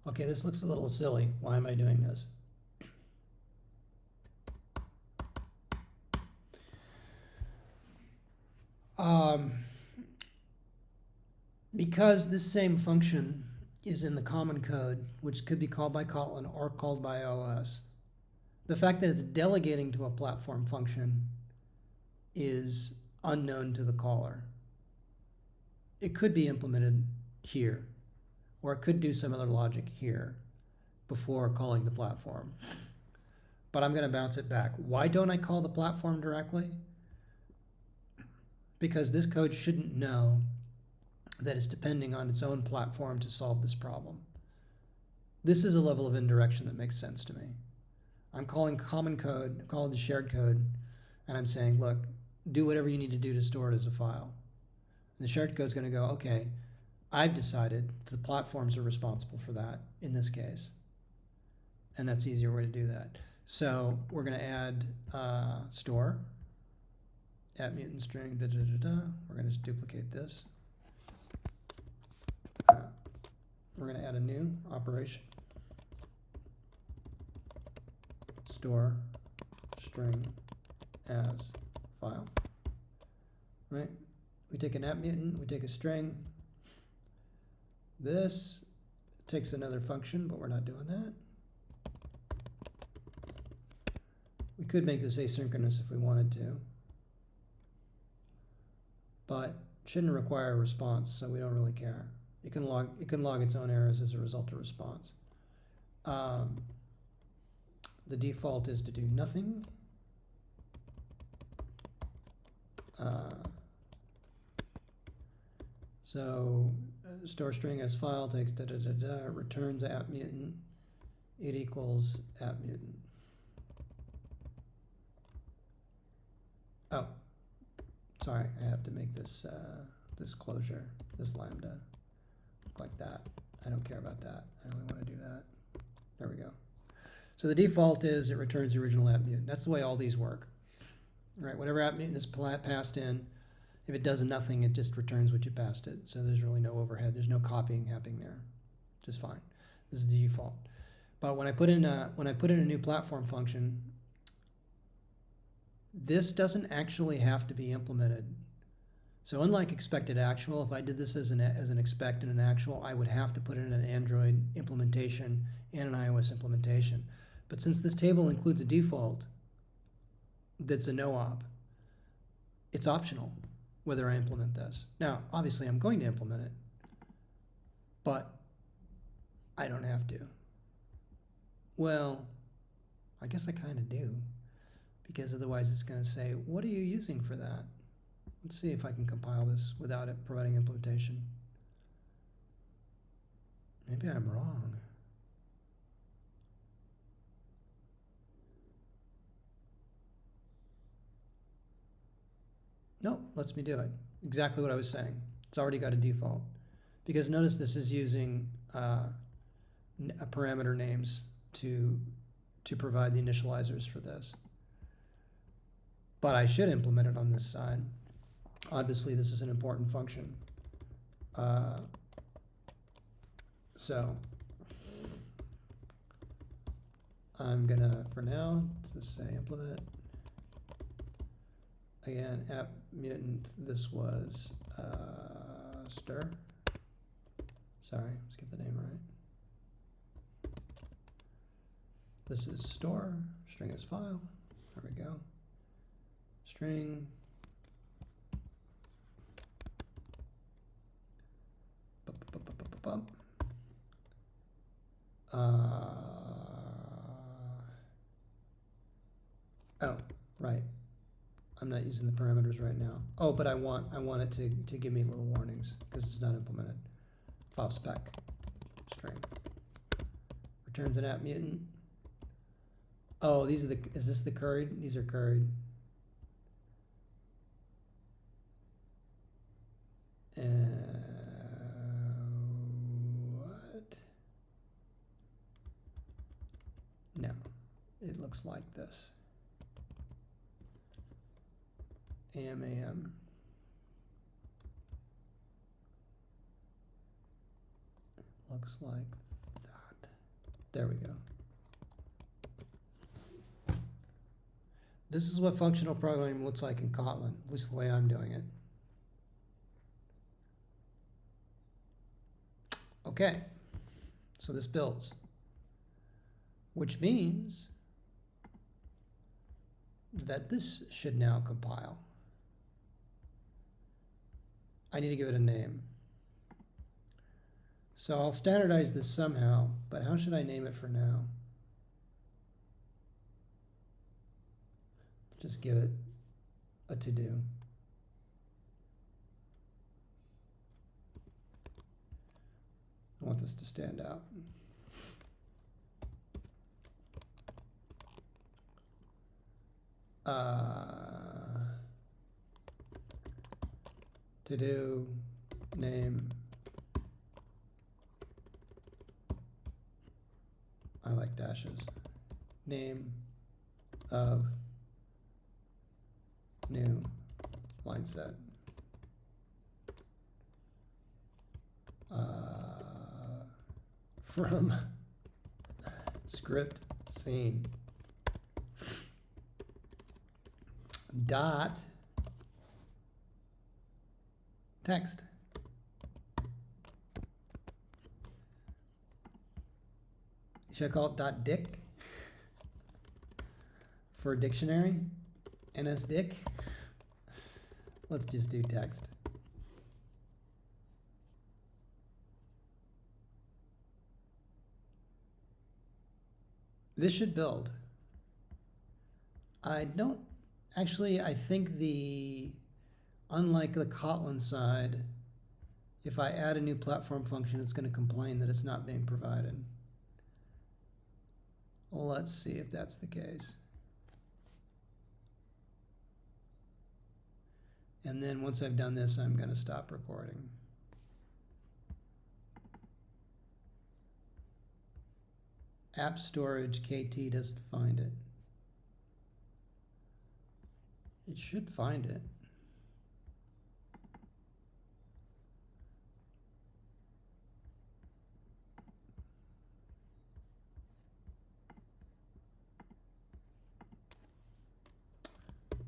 Okay, this looks a little silly. Why am I doing this? Because this same function is in the common code, which could be called by Kotlin or called by OS. The fact that it's delegating to a platform function is unknown to the caller. It could be implemented here, or it could do some other logic here before calling the platform. But I'm going to bounce it back. Why don't I call the platform directly? Because this code shouldn't know that it's depending on its own platform to solve this problem. This is a level of indirection that makes sense to me. I'm calling common code, I'm calling the shared code, and I'm saying, look, do whatever you need to do to store it as a file. And the shared code is going to go, okay, I've decided the platforms are responsible for that in this case. And that's an easier way to do that. So we're going to add store, app mutant string, We're going to just duplicate this. We're going to add a new operation. Store string as file. Right? We take an app mutant, we take a string. This takes another function, but we're not doing that. We could make this asynchronous if we wanted to, but it shouldn't require a response, so we don't really care. It can log its own errors as a result of response. The default is to do nothing. So store string as file takes returns app mutant. It equals app mutant. Oh, sorry, I have to make this this closure, this lambda, look like that. I don't care about that. I only want to do that. There we go. So the default is it returns the original app mutant. That's the way all these work. Right? Whatever app mutant is passed in, if it does nothing, it just returns what you passed it. So there's really no overhead. There's no copying happening there. Just fine. This is the default. But when I put in a new platform function, this doesn't actually have to be implemented. So unlike expected actual, if I did this as an expect and an actual, I would have to put in an Android implementation and an iOS implementation. But since this table includes a default that's a no-op, it's optional whether I implement this. Now, obviously I'm going to implement it, but I don't have to. Well, I guess I kind of do, because otherwise it's going to say, what are you using for that? Let's see if I can compile this without it providing implementation. Maybe I'm wrong. No, lets me do it. Exactly what I was saying. It's already got a default. Because notice this is using parameter names to provide the initializers for this. But I should implement it on this side. Obviously, this is an important function. So I'm gonna, for now, just say implement. Again, app mutant, this was stir. Sorry, let's get the name right. This is store, string is file. There we go. String. Oh, right. I'm not using the parameters right now. Oh, but I want it to give me little warnings because it's not implemented. File spec string returns an app mutant. Oh, these are the. Is this the curried? These are curried. What? No, it looks like this. AM. Looks like that. There we go. This is what functional programming looks like in Kotlin, at least the way I'm doing it. Okay, so this builds, which means that this should now compile. I need to give it a name. So I'll standardize this somehow, but how should I name it for now? Just give it a to-do. I want this to stand out. To-do name. I like dashes. Name of new line set. From script scene. Dot text. Should I call it dot dict for dictionary? NSDic? Let's just do text. This should build. I don't, actually, I think unlike the Kotlin side, if I add a new platform function, it's going to complain that it's not being provided. Well, let's see if that's the case. And then once I've done this, I'm going to stop recording. App storage KT doesn't find it. It should find it.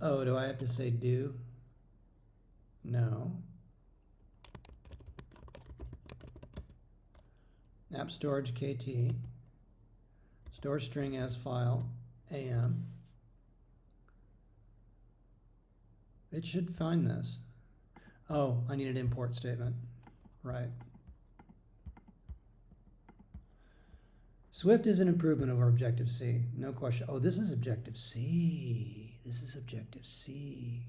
Oh, do I have to say do? No. App storage KT. Store string as file AM. It should find this. Oh, I need an import statement. Right. Swift is an improvement over Objective-C. No question. Oh, this is Objective-C. This is Objective-C.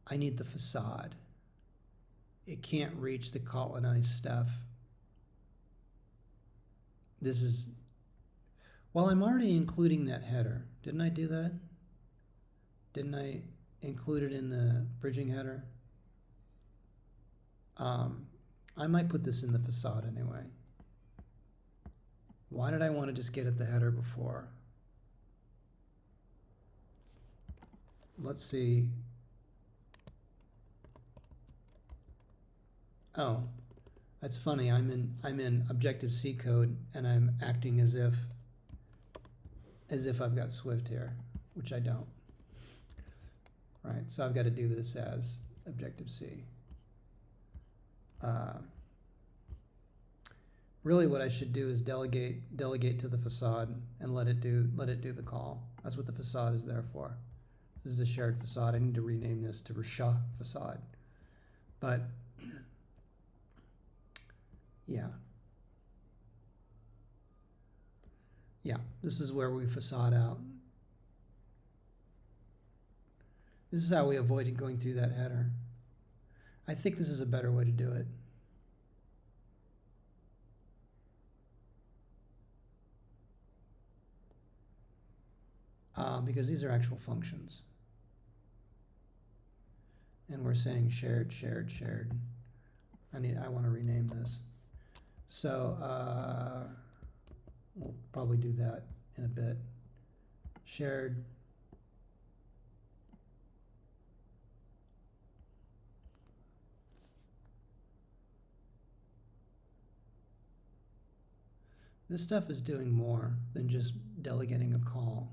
I need the facade. It can't reach the Kotlinized stuff. This is, well, I'm already including that header. Didn't I do that? Didn't I include it in the bridging header? I might put this in the facade anyway. Why did I want to just get at the header before? Let's see. Oh, that's funny. I'm in Objective-C code and I'm acting as if I've got Swift here, which I don't. Right, so I've got to do this as Objective-C. Really, what I should do is delegate to the facade and let it do the call. That's what the facade is there for. This is a shared facade. I need to rename this to Rasha facade. But yeah, this is where we facade out. This is how we avoided going through that header. I think this is a better way to do it. Because these are actual functions. And we're saying shared, shared, shared. I want to rename this. So we'll probably do that in a bit. Shared. This stuff is doing more than just delegating a call.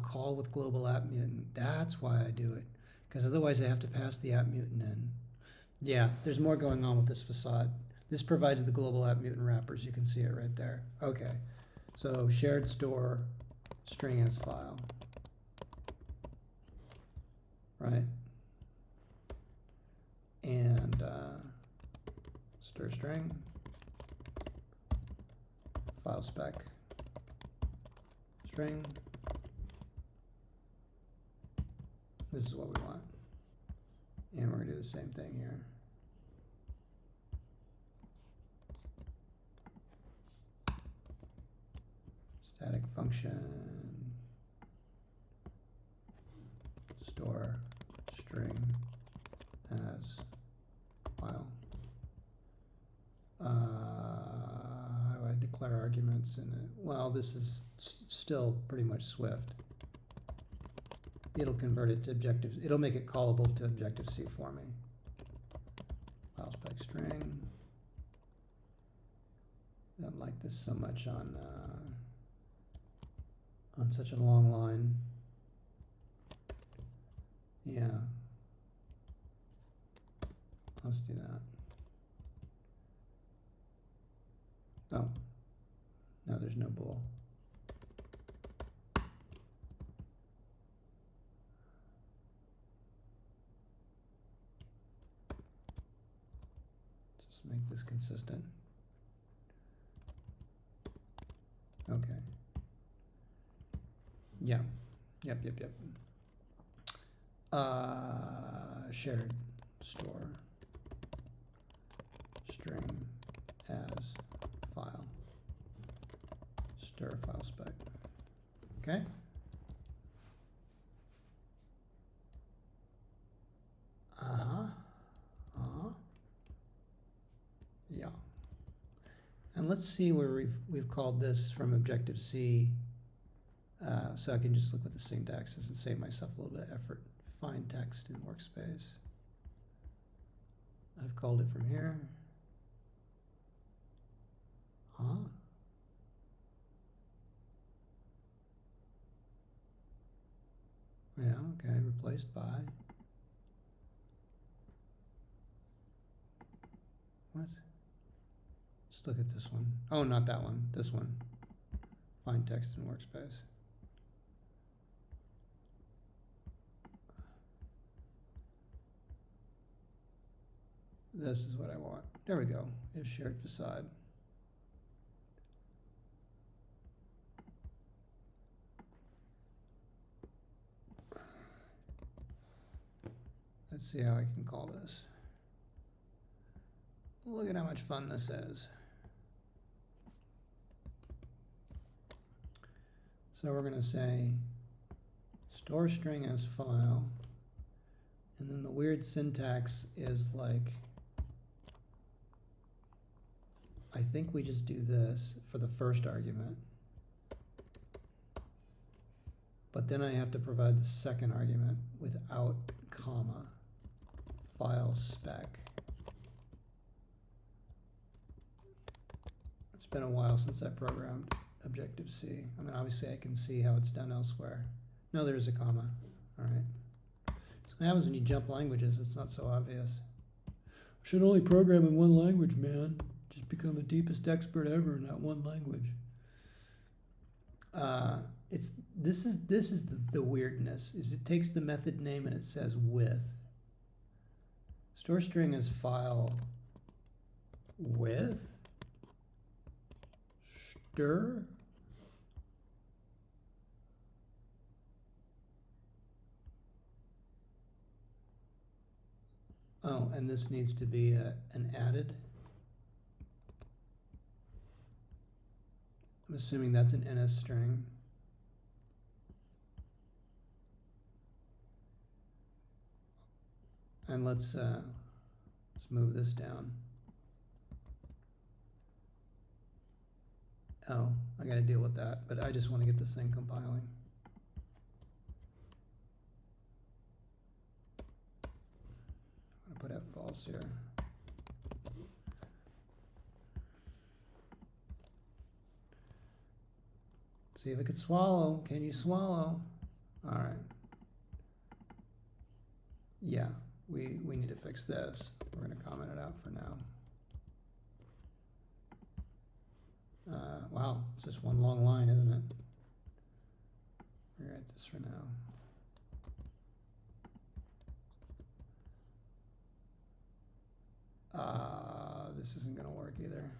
Call with global app mutant. That's why I do it. Because otherwise I have to pass the app mutant in. Yeah, there's more going on with this facade. This provides the global app mutant wrappers. You can see it right there. Okay, so shared store string as file. Right? And stir string, file spec, string. This is what we want. And we're going to do the same thing here. Static function, store string as file. How do I declare arguments in it? Well, this is still pretty much Swift. It'll convert it to Objective. It'll make it callable to Objective-C for me. File spec string. I don't like this so much on such a long line. Yeah. Let's do that. Oh. No, there's no bool. Just make this consistent. Okay. Yeah. Yep. Shared store string as file. Stir file spec. Okay. Yeah. And let's see where we've called this from Objective-C. So I can just look what the syntax is and save myself a little bit of effort. Find text in workspace. I've called it from here. Yeah, okay, replaced by. What? Let's look at this one. Oh, not that one, this one. Find text in workspace. This is what I want. There we go. If shared facade. Let's see how I can call this. Look at how much fun this is. So we're going to say store string as file, and then the weird syntax is like, I I think we just do this for the first argument. But then I have to provide the second argument without comma, file spec. It's been a while since I programmed Objective-C. I mean, obviously I can see how it's done elsewhere. No, there's a comma. All right. So what happens when you jump languages? It's not so obvious. Should only program in one language, man. Just become the deepest expert ever in that one language. This is the weirdness. Is it takes the method name and it says with. Store string is file with stir. Oh, and this needs to be an added. I'm assuming that's an NS string. And let's move this down. Oh, I got to deal with that, but I just want to get this thing compiling. I'm going to put F false here. See if it could swallow. Can you swallow? All right. Yeah, we need to fix this. We're going to comment it out for now. Wow, it's just one long line, isn't it? Rewrite this for now. This isn't going to work either.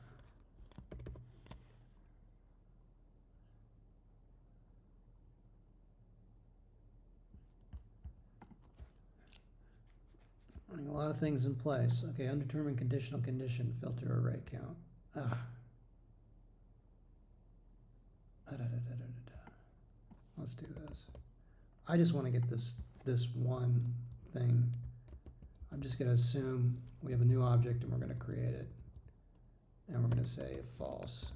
Running a lot of things in place. Okay, undetermined conditional condition, filter array count. Let's do this. I just want to get this one thing. I'm just going to assume we have a new object and we're going to create it. And we're going to say false.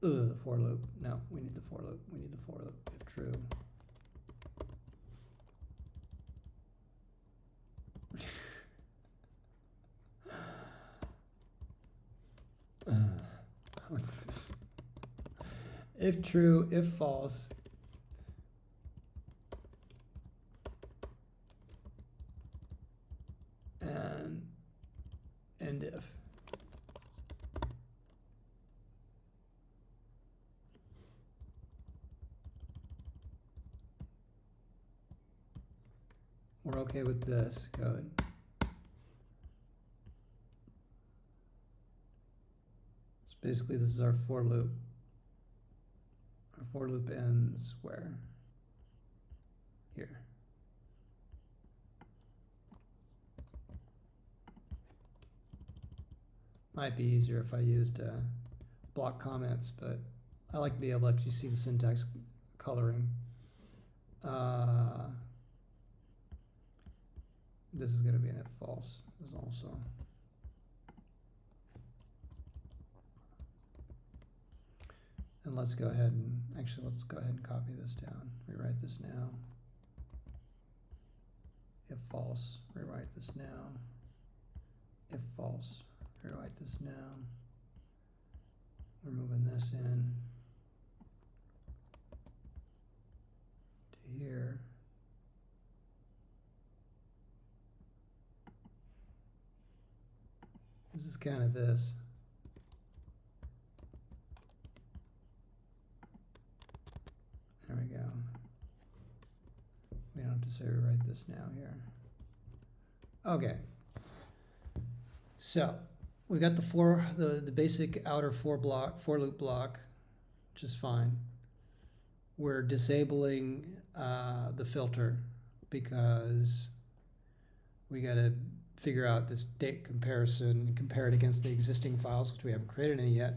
For loop. No, we need the for loop. We need the for loop if true. What's this? If true, if false. And if. We're okay with this code. So basically this is our for loop. Our for loop ends where? Here. Might be easier if I used block comments, but I like to be able to actually see the syntax coloring. This is going to be an if false as also. And let's go ahead and copy this down. Rewrite this now. If false, rewrite this now. If false, rewrite this now. We're moving this in to here. This is kind of this. There we go. We don't have to say rewrite this now here. Okay. So we got the basic outer for loop block, which is fine. We're disabling the filter because we got to figure out this date comparison and compare it against the existing files, which we haven't created any yet.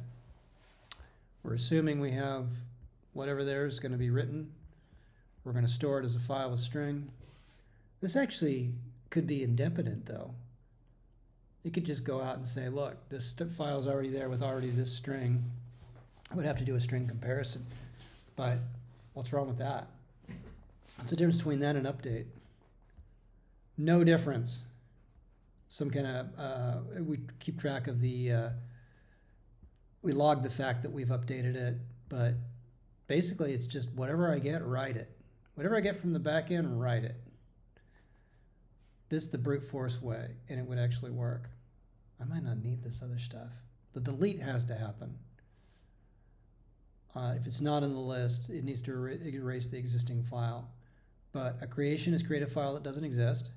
We're assuming we have whatever there is going to be written. We're going to store it as a file with string. This actually could be independent though. It could just go out and say, look, this file's already there with already this string. I would have to do a string comparison, but what's wrong with that? What's the difference between that and update? No difference. Some kind of, we keep track of the, we log the fact that we've updated it, but basically it's just whatever I get, write it. Whatever I get from the back end, write it. This is the brute force way, and it would actually work. I might not need this other stuff. The delete has to happen. If it's not in the list, it needs to erase the existing file. But a creation is create a file that doesn't exist.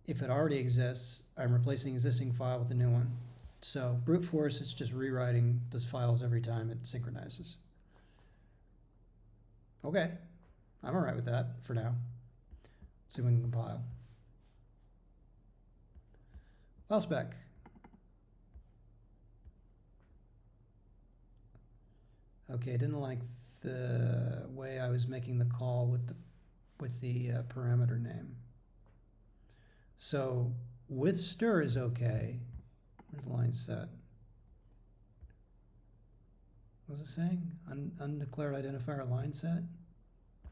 If it already exists, I'm replacing the existing file with a new one. So brute force is just rewriting those files every time it synchronizes. Okay, I'm all right with that for now. Let's see if we can compile. File spec. Okay, I didn't like the way I was making the call with the parameter name. So with stir is okay. Where's the line set? What was it saying? Undeclared identifier line set?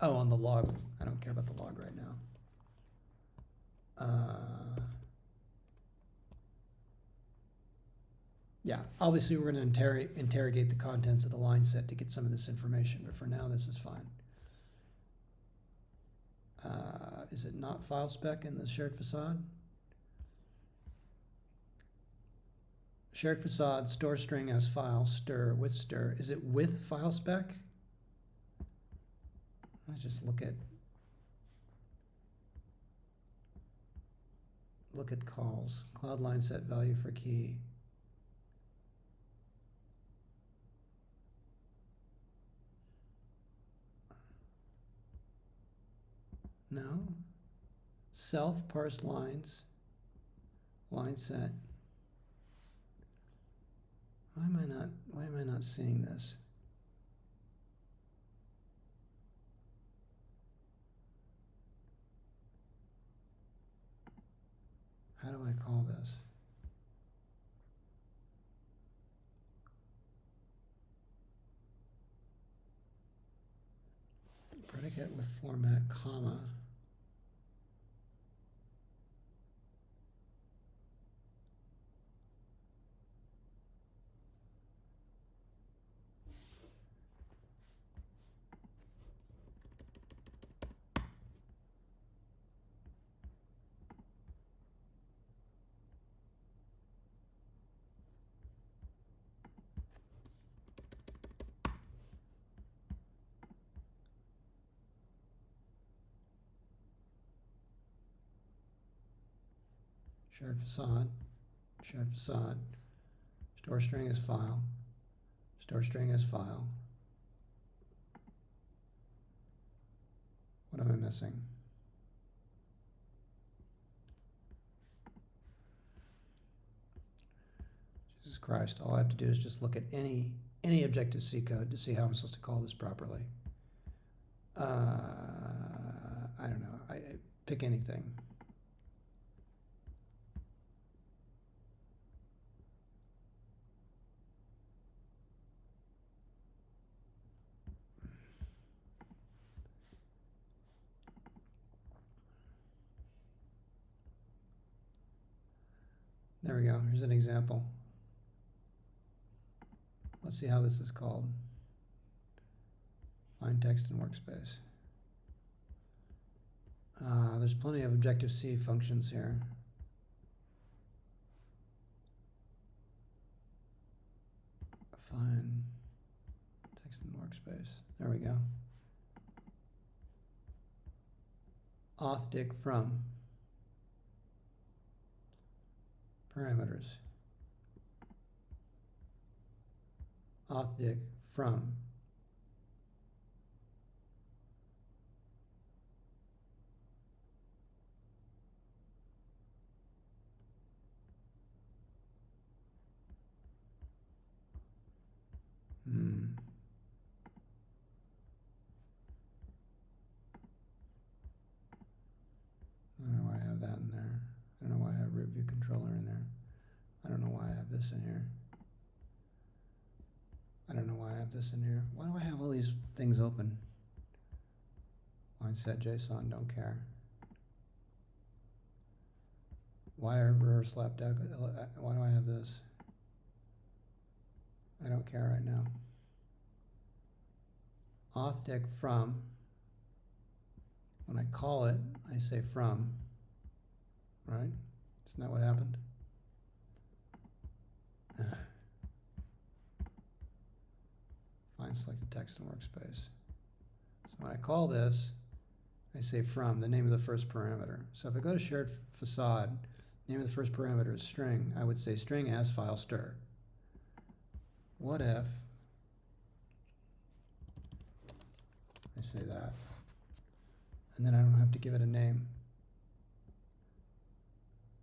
Oh, on the log. I don't care about the log right now. Yeah, obviously we're going to interrogate the contents of the line set to get some of this information, but for now this is fine. Is it not file spec in the shared facade? Shared facade, store string as file, stir, with stir. Is it with file spec? Let's just look at calls. Cloud line set value for key. No. Self parsed lines. Line set. Why am I not seeing this? How do I call this? Predicate with format, comma. Shared facade, store string is file, store string is file. What am I missing? Jesus Christ, all I have to do is just look at any Objective-C code to see how I'm supposed to call this properly. I don't know, I pick anything. There we go, here's an example. Let's see how this is called. Find text in workspace. There's plenty of Objective-C functions here. Find text in workspace. There we go. Auth dig from. Parameters. Auth dig from. I don't know why I have that in there. I don't know why I have root view controller in there. this in here? I don't know why I have this in here. Why do I have all these things open? Line set JSON, don't care. Why reverse lap deck? Why do I have this? I don't care right now. Auth deck from. When I call it, I say from. Right? Isn't that what happened? Find selected text in workspace. So when I call this, I say from, the name of the first parameter. So if I go to shared facade, name of the first parameter is string, I would say string as file stir. What if I say that? And then I don't have to give it a name.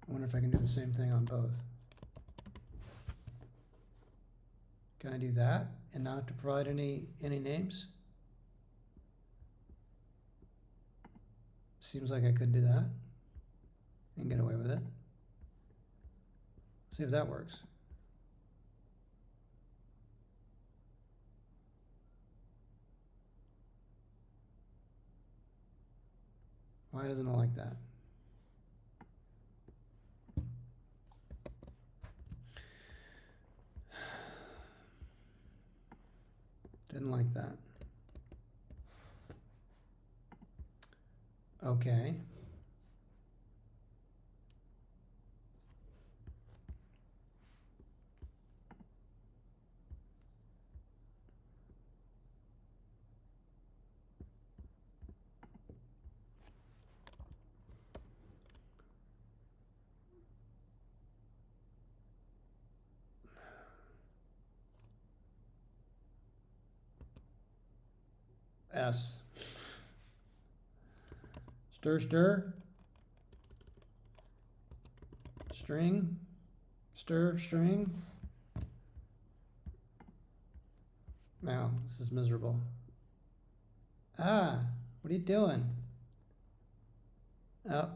I wonder if I can do the same thing on both. Can I do that and not have to provide any names? Seems like I could do that and get away with it. See if that works. Why doesn't it like that? Didn't like that. Okay. S. Stir, stir. String. Stir, string. Wow, this is miserable. Ah, what are you doing? Oh,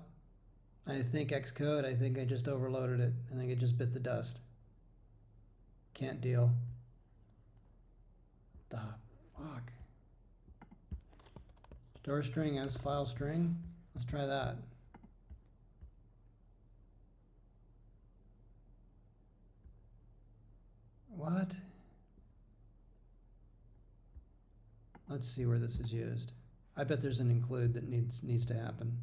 I think Xcode, I think I just overloaded it. I think it just bit the dust. Can't deal. The fuck? Store string as file string. Let's try that. What? Let's see where this is used. I bet there's an include that needs to happen.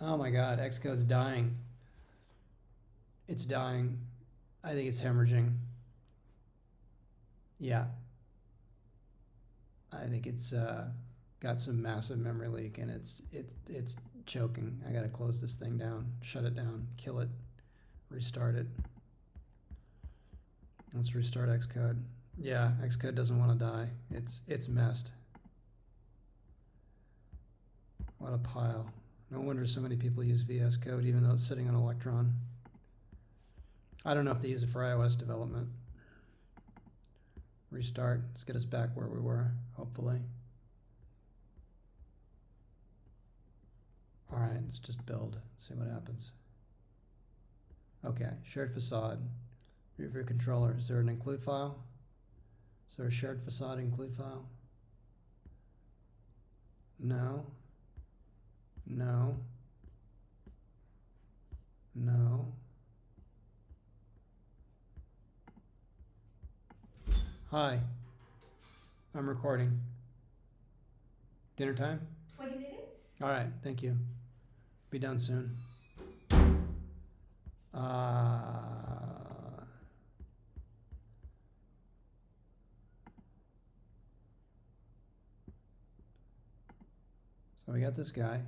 Oh my God, Xcode's dying. It's dying. I think it's hemorrhaging. Yeah. I think it's got some massive memory leak and it's choking. I gotta close this thing down, shut it down, kill it, restart it. Let's restart Xcode. Yeah, Xcode doesn't want to die. It's messed. What a pile. No wonder so many people use VS Code even though it's sitting on Electron. I don't know if they use it for iOS development. Restart. Let's get us back where we were, hopefully. All right, let's just build, see what happens. Okay, shared facade. Review controller. Is there an include file? Is there a shared facade include file? No. No. No. Hi. I'm recording. Dinner time? 20 minutes? All right, thank you. Be done soon. So we got this guy.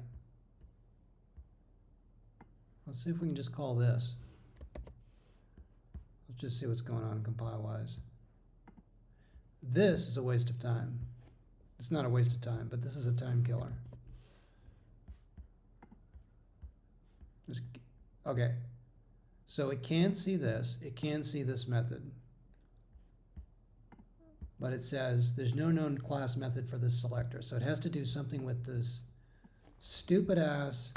Let's see if we can just call this. Let's just see what's going on compile-wise. This is a waste of time. It's not a waste of time, but this is a time killer. Okay, so it can see this. It can see this method. but it says there's no known class method for this selector. So it has to do something with this stupid ass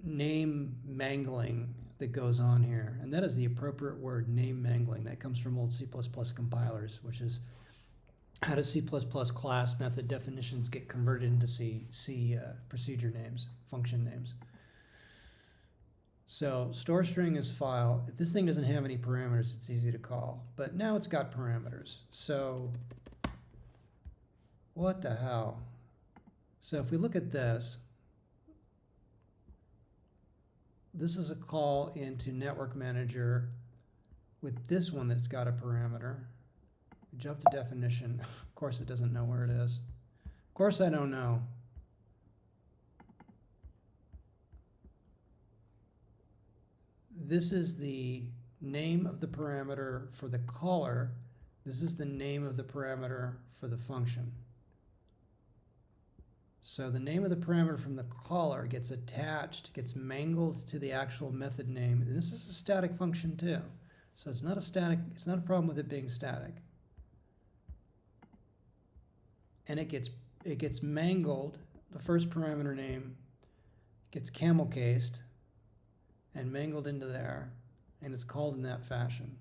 name mangling that goes on here. And that is the appropriate word, name mangling. That comes from old C++ compilers, which is how does C++ class method definitions get converted into C procedure names, function names. So store string is file. If this thing doesn't have any parameters, it's easy to call. But now it's got parameters. So what the hell? So if we look at this, this is a call into network manager with this one that's got a parameter. We jump to definition. Of course it doesn't know where it is. Of course I don't know. This is the name of the parameter for the caller. This is the name of the parameter for the function. So the name of the parameter from the caller gets attached, gets mangled to the actual method name. And this is a static function too. So it's not a problem with it being static. And it gets mangled. The first parameter name gets camel cased and mangled into there, and it's called in that fashion.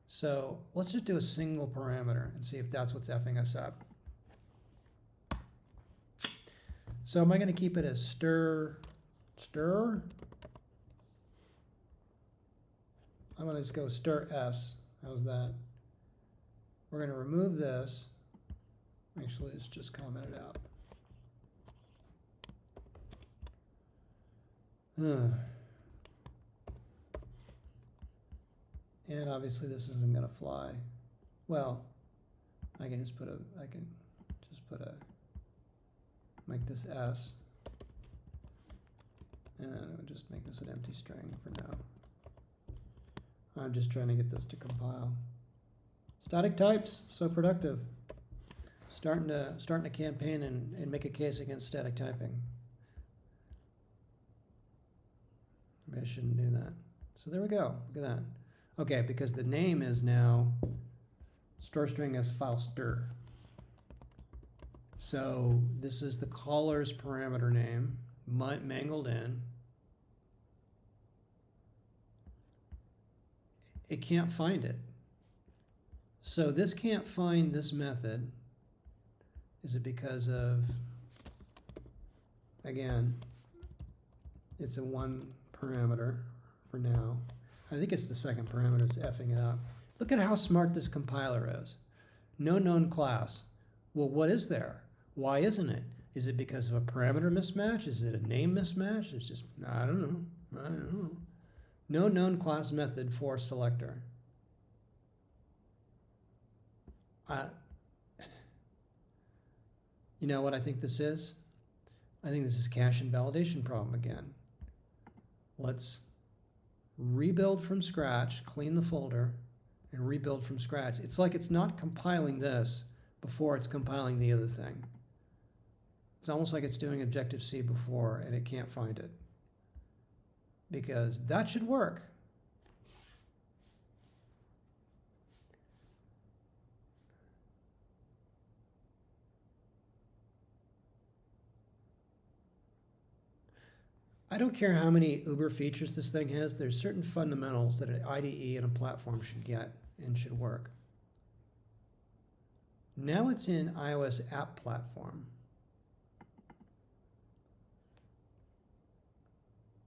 So let's just do a single parameter and see if that's what's effing us up. So am I going to keep it as stir? I'm going to just go stir s. How's that? We're going to remove this. Actually, let's just comment it out. And obviously this isn't going to fly. Well, I can just put make this s, and I'll just make this an empty string for now. I'm just trying to get this to compile. Static types, so productive. Starting a campaign and make a case against static typing. Maybe I shouldn't do that. So there we go. Look at that. Okay, because the name is now store string as file stir. So this is the caller's parameter name, mangled in. It can't find it. So this can't find this method. Is it because of, again, it's a one parameter for now. I think it's the second parameter that's effing it up. Look at how smart this compiler is. No known class. Well, what is there? Why isn't it? Is it because of a parameter mismatch? Is it a name mismatch? It's just, I don't know. No known class method for selector. You know what I think this is? I think this is cache invalidation problem again. Let's rebuild from scratch, clean the folder, and rebuild from scratch. It's like it's not compiling this before it's compiling the other thing. It's almost like it's doing Objective-C before and it can't find it. Because that should work. I don't care how many uber features this thing has, there's certain fundamentals that an IDE and a platform should get and should work. Now it's in iOS app platform.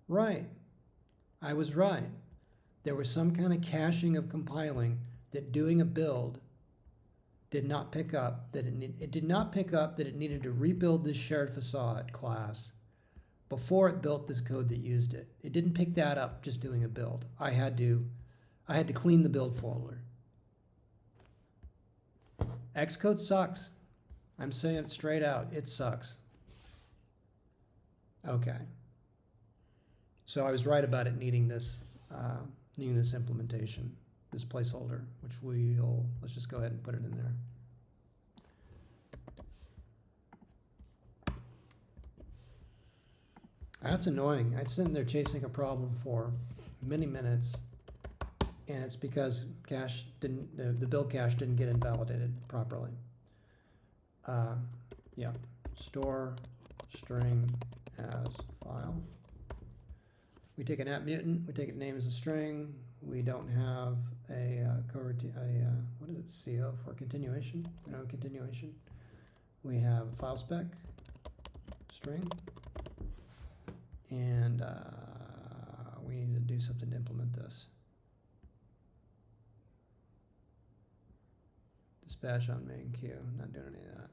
Right. I was right. There was some kind of caching of compiling that doing a build did not pick up that it did not pick up that it needed to rebuild this shared facade class before it built this code that used it. It didn't pick that up just doing a build. I had to clean the build folder. Xcode sucks. I'm saying it straight out. It sucks. Okay. So I was right about it needing this implementation, this placeholder, which let's just go ahead and put it in there. That's annoying. I'd sitting there chasing a problem for many minutes, and it's because cache didn't, the build cache didn't get invalidated properly. Yeah, store string as file. We take an app mutant, we take its name as a string. We don't have a what is it, CO for continuation? We don't have continuation. We have a file spec string, and we need to do something to implement this. Dispatch on main queue, not doing any of that.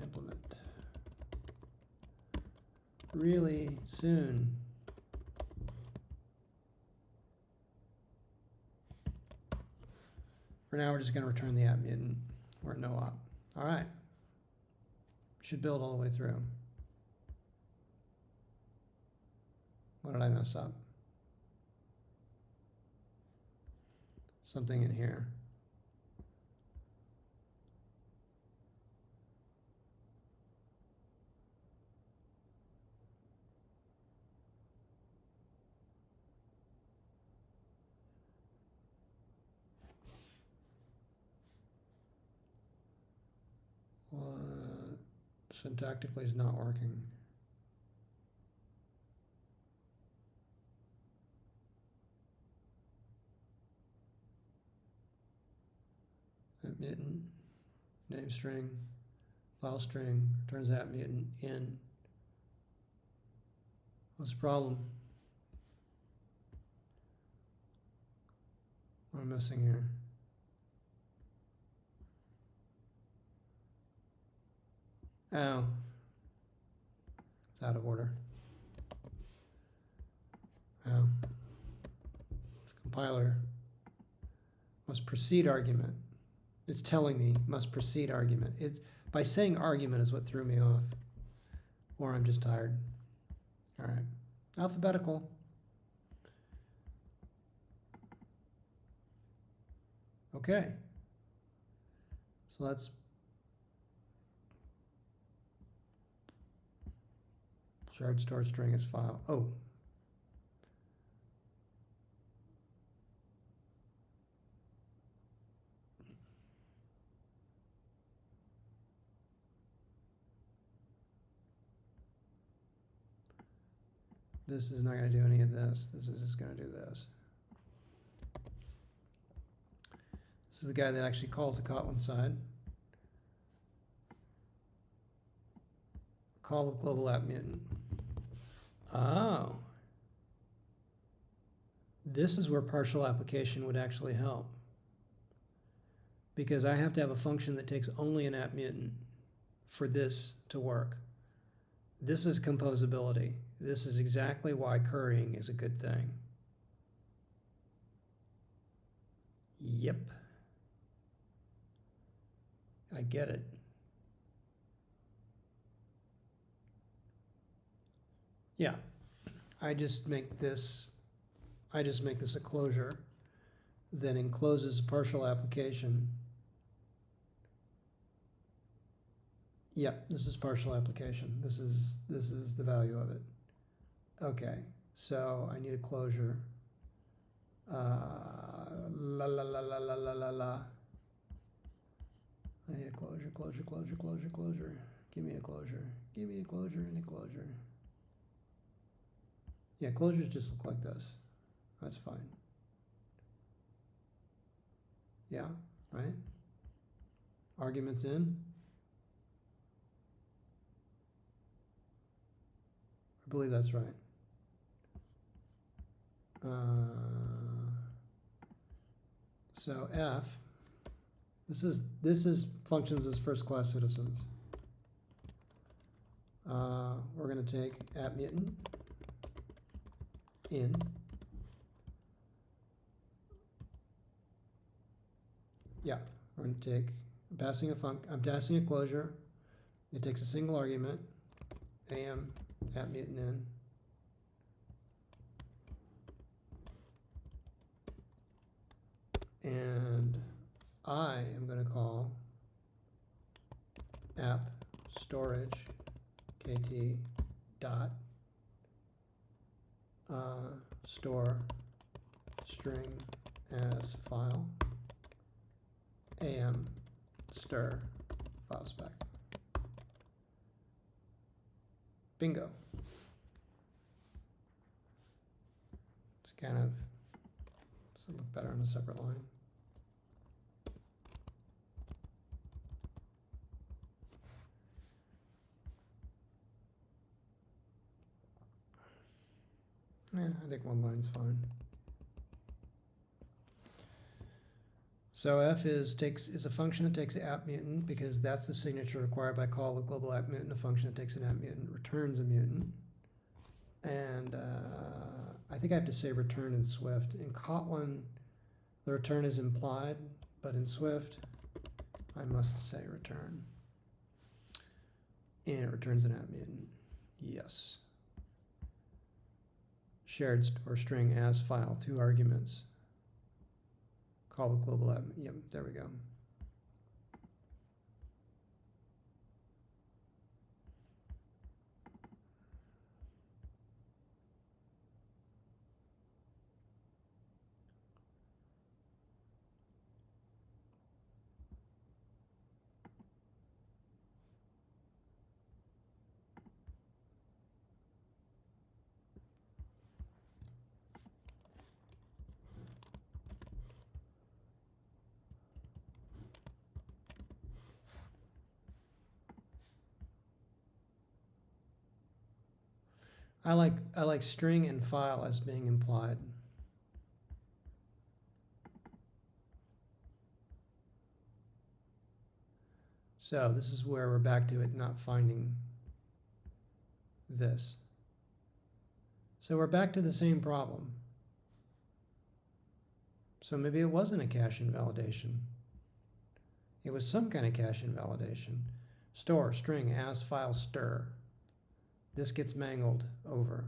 Implement really soon. For now, we're just going to return the app mutant. We're at no op. All right. Should build all the way through. What did I mess up? Something in here. Syntactically is not working. App mutant, name string, file string, returns app mutant in. What's the problem? What am I missing here? Oh, it's out of order. Oh, it's compiler. Must precede argument. It's telling me must precede argument. It's by saying argument is what threw me off. Or I'm just tired. All right, alphabetical. Okay. So let's shard store string as file. Oh. This is not going to do any of this. This is just going to do this. This is the guy that actually calls the Kotlin side. Call with global app mutant. Oh. This is where partial application would actually help. Because I have to have a function that takes only an app mutant for this to work. This is composability. This is exactly why currying is a good thing. Yep. I get it. Yeah. I just make this a closure that encloses a partial application. Yeah, this is partial application. This is the value of it. Okay, so I need a closure. La la la la la la la la. I need a closure, closure, closure, closure, closure. Give me a closure. Give me a closure and a closure. Yeah, closures just look like this. That's fine. Yeah, right? Arguments in. I believe that's right. So F, this is functions as first class citizens. We're going to take app mutant in. Yeah, we're going to take, I'm passing a closure. It takes a single argument, am app mutant in. And I am going to call app storage kt dot store string as file am stir file spec. Bingo. It's kind of, does it look better on a separate line? Yeah, I think one line's fine. So f is a function that takes app mutant because that's the signature required by call with global app mutant. A function that takes an app mutant returns a mutant. And I think I have to say return in Swift. In Kotlin, the return is implied, but in Swift, I must say return. And it returns an app mutant. Yes. Shared or string as file, 2 arguments. Call with global app. Yep, there we go. I like string and file as being implied. So this is where we're back to it not finding this. So we're back to the same problem. So maybe it wasn't a cache invalidation. It was some kind of cache invalidation. Store string as file stir. This gets mangled over.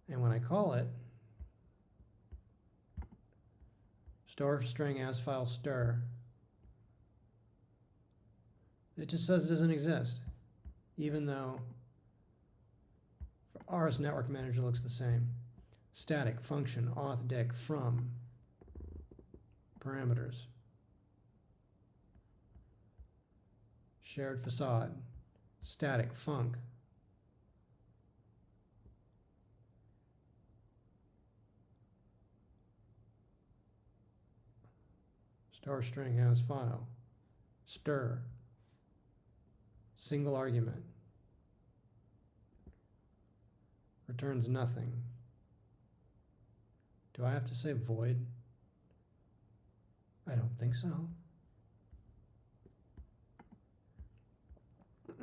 And when I call it, store string as file stir, it just says it doesn't exist, even though Rs network manager looks the same. Static function auth dict from parameters. Shared facade. Static func. Store string as file. Stir. Single argument. Returns nothing. Do I have to say void? I don't think so.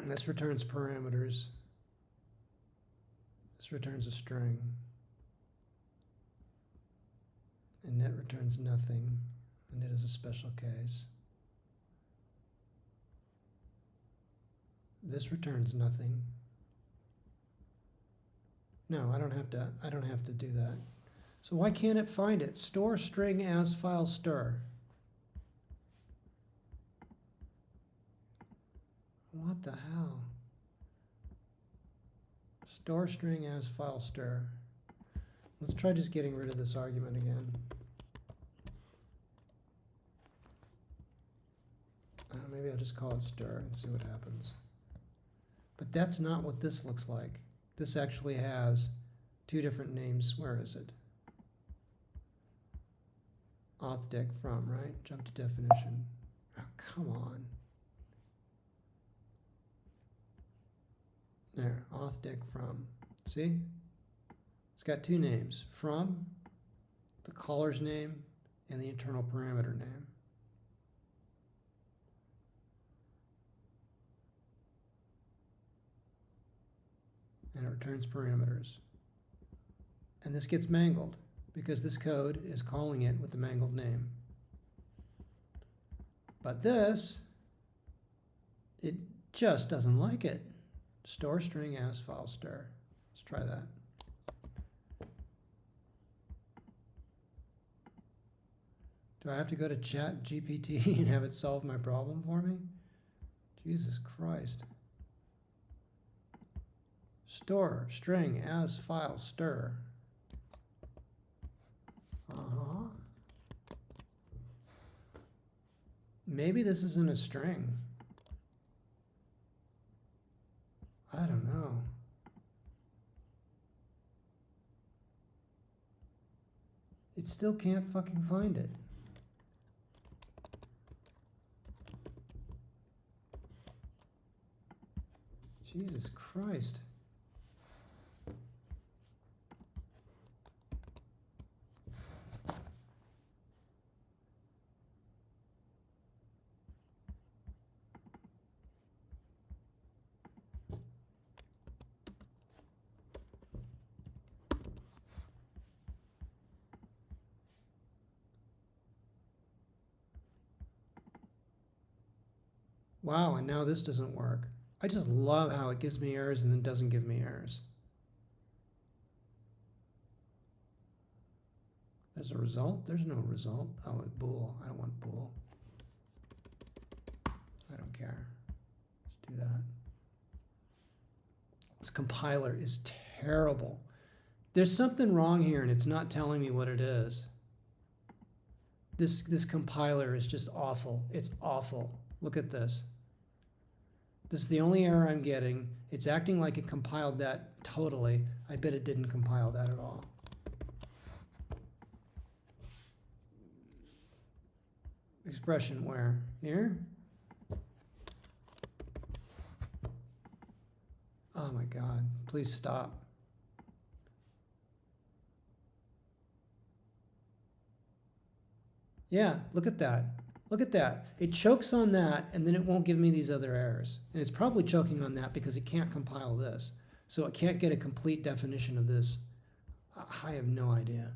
This returns parameters. This returns a string. And net returns nothing. And it is a special case. This returns nothing. No, I don't have to do that. So why can't it find it? Store string as file stir. What the hell? Store string as file stir. Let's try just getting rid of this argument again. Maybe I'll just call it stir and see what happens. But that's not what this looks like. This actually has 2 different names. Where is it? Auth dict from, right? Jump to definition. Oh, come on. There, auth dict from. See? It's got 2 names. From, the caller's name, and the internal parameter name. And it returns parameters. And this gets mangled because this code is calling it with the mangled name. But this, it just doesn't like it. Store string as file stir. Let's try that. Do I have to go to Chat GPT and have it solve my problem for me? Jesus Christ. Store string as file stir. Uh-huh. Maybe this isn't a string. I don't know. It still can't fucking find it. Jesus Christ. Wow, and now this doesn't work. I just love how it gives me errors and then doesn't give me errors. There's a result? There's no result. Oh, it's bool. I don't want bool. I don't care. Let's do that. This compiler is terrible. There's something wrong here and it's not telling me what it is. This compiler is just awful. It's awful. Look at this. This is the only error I'm getting. It's acting like it compiled that totally. I bet it didn't compile that at all. Expression where? Here? Oh my God, please stop. Yeah, look at that. Look at that. It chokes on that, and then it won't give me these other errors. And it's probably choking on that because it can't compile this. So it can't get a complete definition of this. I have no idea.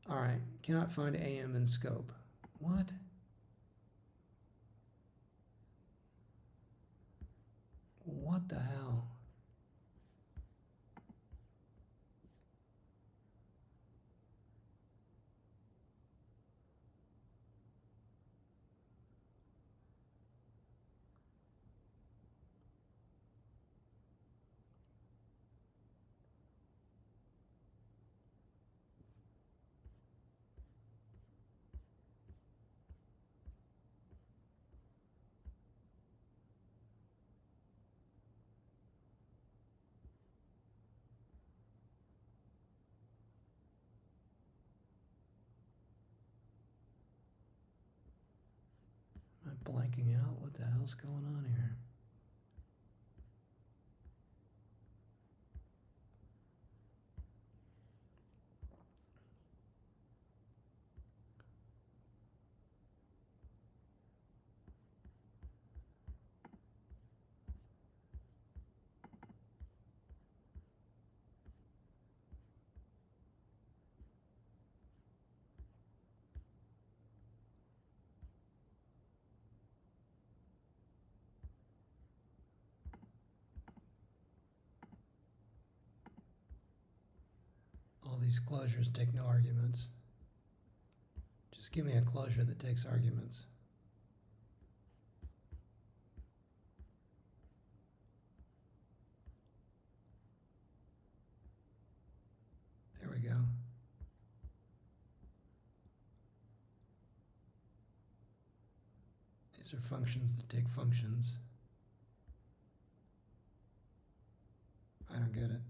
All right, cannot find AM in scope. What? What the hell? I'm blanking out. What the hell's going on here? All these closures take no arguments. Just give me a closure that takes arguments. There we go. These are functions that take functions. I don't get it.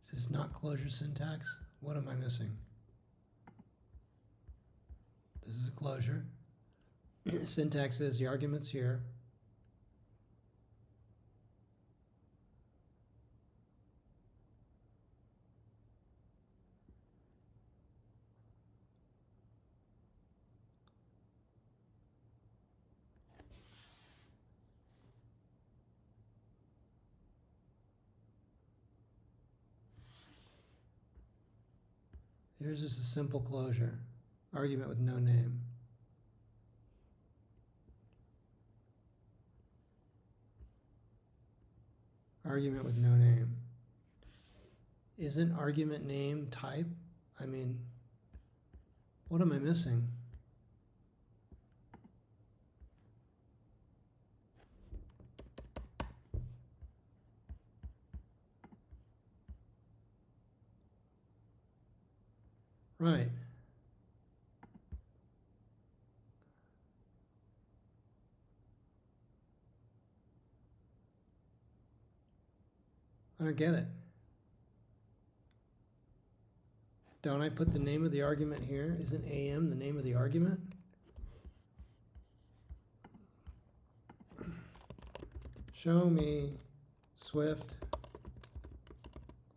Is this not closure syntax? What am I missing? This is a closure. Syntax is the argument's here. Here's just a simple closure. Argument with no name. Argument with no name. Isn't argument name type? I mean, what am I missing? Right. I don't get it. Don't I put the name of the argument here? Isn't AM the name of the argument? Show me Swift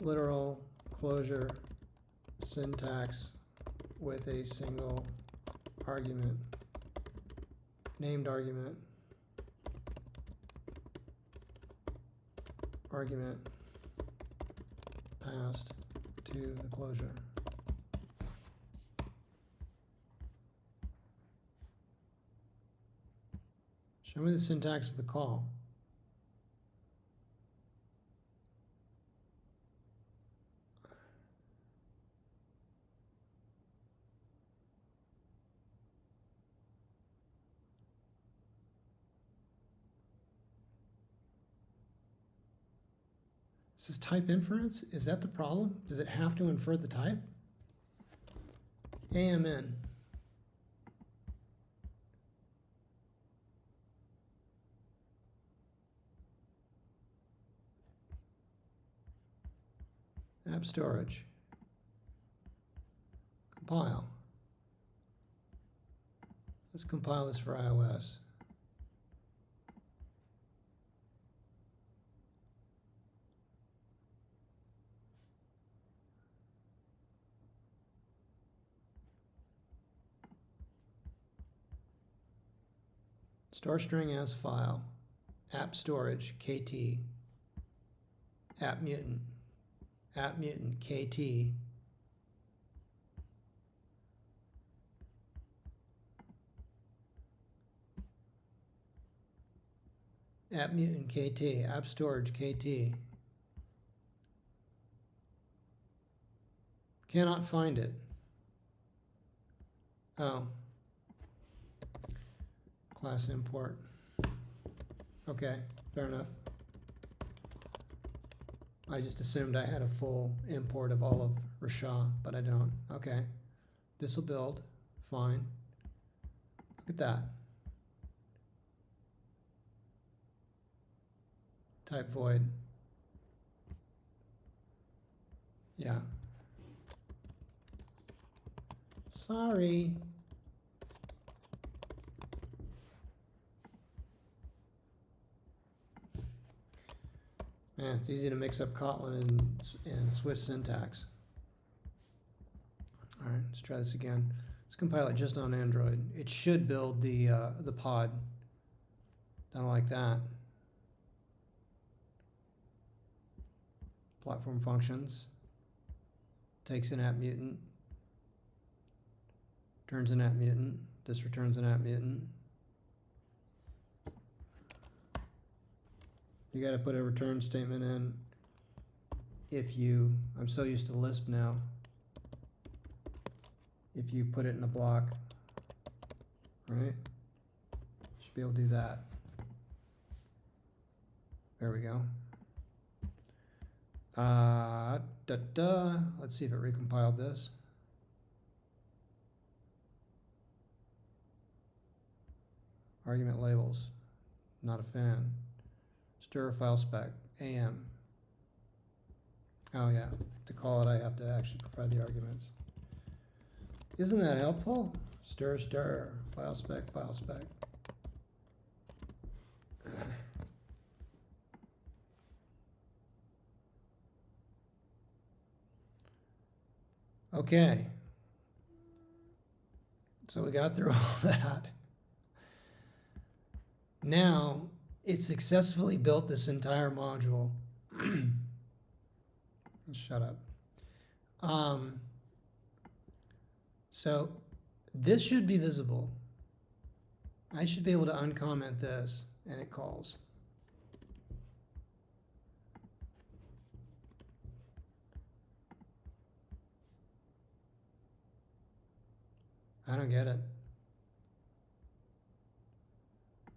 literal closure syntax with a single argument, named argument, passed to the closure. Show me the syntax of the call. This is type inference? Is that the problem? Does it have to infer the type? AMN. App storage. Compile. Let's compile this for iOS. Store string as file, app storage, KT, app mutant, KT, app mutant, KT, app storage, KT. Cannot find it. Oh. Class import. Okay, fair enough. I just assumed I had a full import of all of Rasha, but I don't. Okay, this will build. Fine. Look at that. Type void. Yeah. Sorry. Man, it's easy to mix up Kotlin and Swift syntax. All right, let's try this again. Let's compile it just on Android. It should build the pod. Don't like that. Platform functions. Takes an app mutant. Turns an app mutant. This returns an app mutant. You got to put a return statement in if you, I'm so used to Lisp now, if you put it in a block, right? Should be able to do that. There we go. Let's see if it recompiled this. Argument labels, not a fan. Stir file spec, AM. Oh yeah, to call it I have to actually provide the arguments. Isn't that helpful? Stir, file spec. Okay. So we got through all that. Now, it successfully built this entire module. Shut up. So this should be visible. I should be able to uncomment this, and it calls. I don't get it.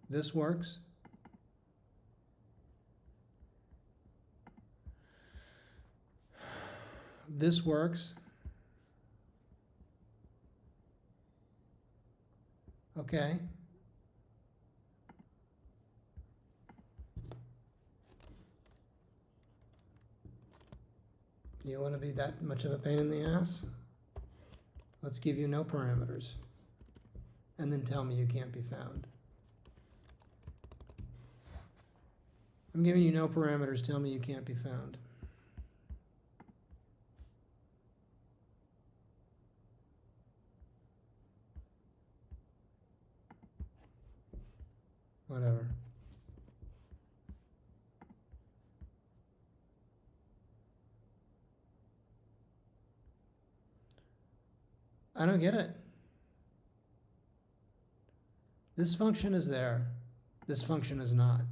This works. This works. Okay. You want to be that much of a pain in the ass? Let's give you no parameters. And then tell me you can't be found. I'm giving you no parameters, tell me you can't be found. Whatever. I don't get it. This function is there. This function is not.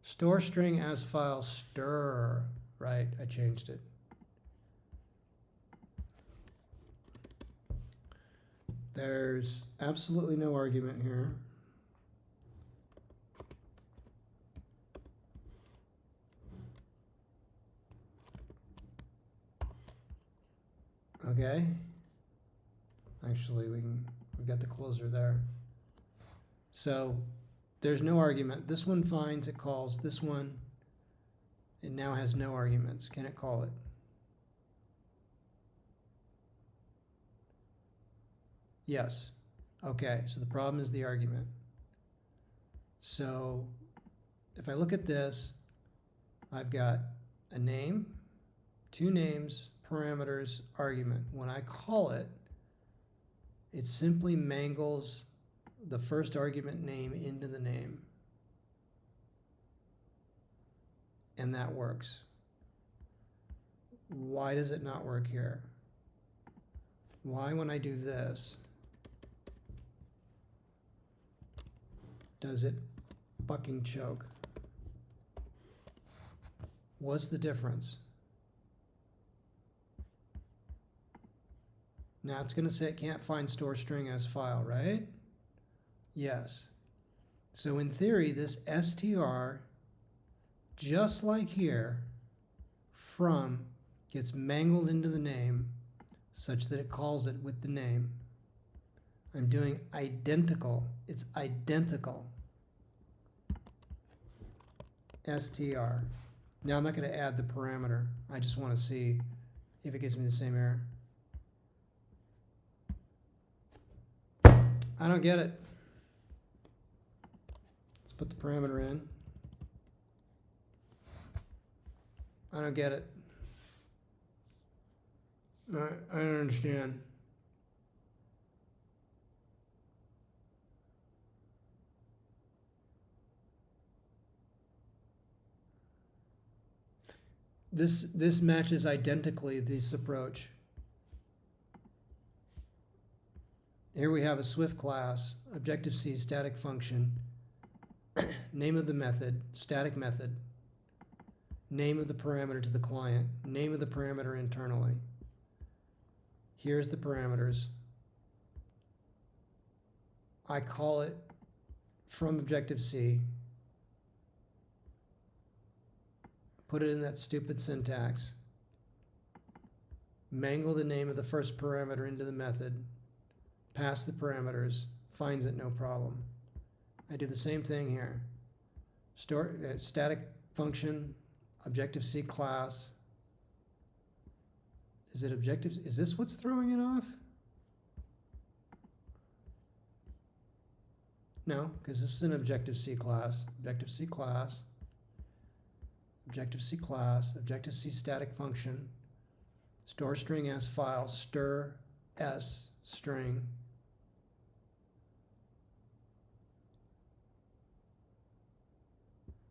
Store string as file stir. Right, I changed it. There's absolutely no argument here. Okay. Actually, we've got the closer there. So there's no argument. This one finds, it calls. This one, it now has no arguments. Can it call it? Yes. Okay, so the problem is the argument. So if I look at this, I've got a name, two names, parameters, argument. When I call it, it simply mangles the first argument name into the name. And that works. Why does it not work here? Why, when I do this, does it fucking choke? What's the difference? Now it's going to say it can't find store string as file, right? Yes. So in theory, this str, just like here, from gets mangled into the name such that it calls it with the name. I'm doing identical. It's identical. str. Now I'm not going to add the parameter. I just want to see if it gives me the same error. I don't get it. Let's put the parameter in. I don't get it. I don't understand. This matches identically this approach. Here we have a Swift class, Objective-C static function, name of the method, static method, name of the parameter to the client, name of the parameter internally. Here's the parameters. I call it from Objective-C, put it in that stupid syntax, mangle the name of the first parameter into the method, pass the parameters, finds it no problem. I do the same thing here. Store static function, Objective-C class. Is it Objective? Is this what's throwing it off? No, because this is an Objective-C class. Objective-C class. Objective-C class. Objective-C static function. Store string as file. Stir s string.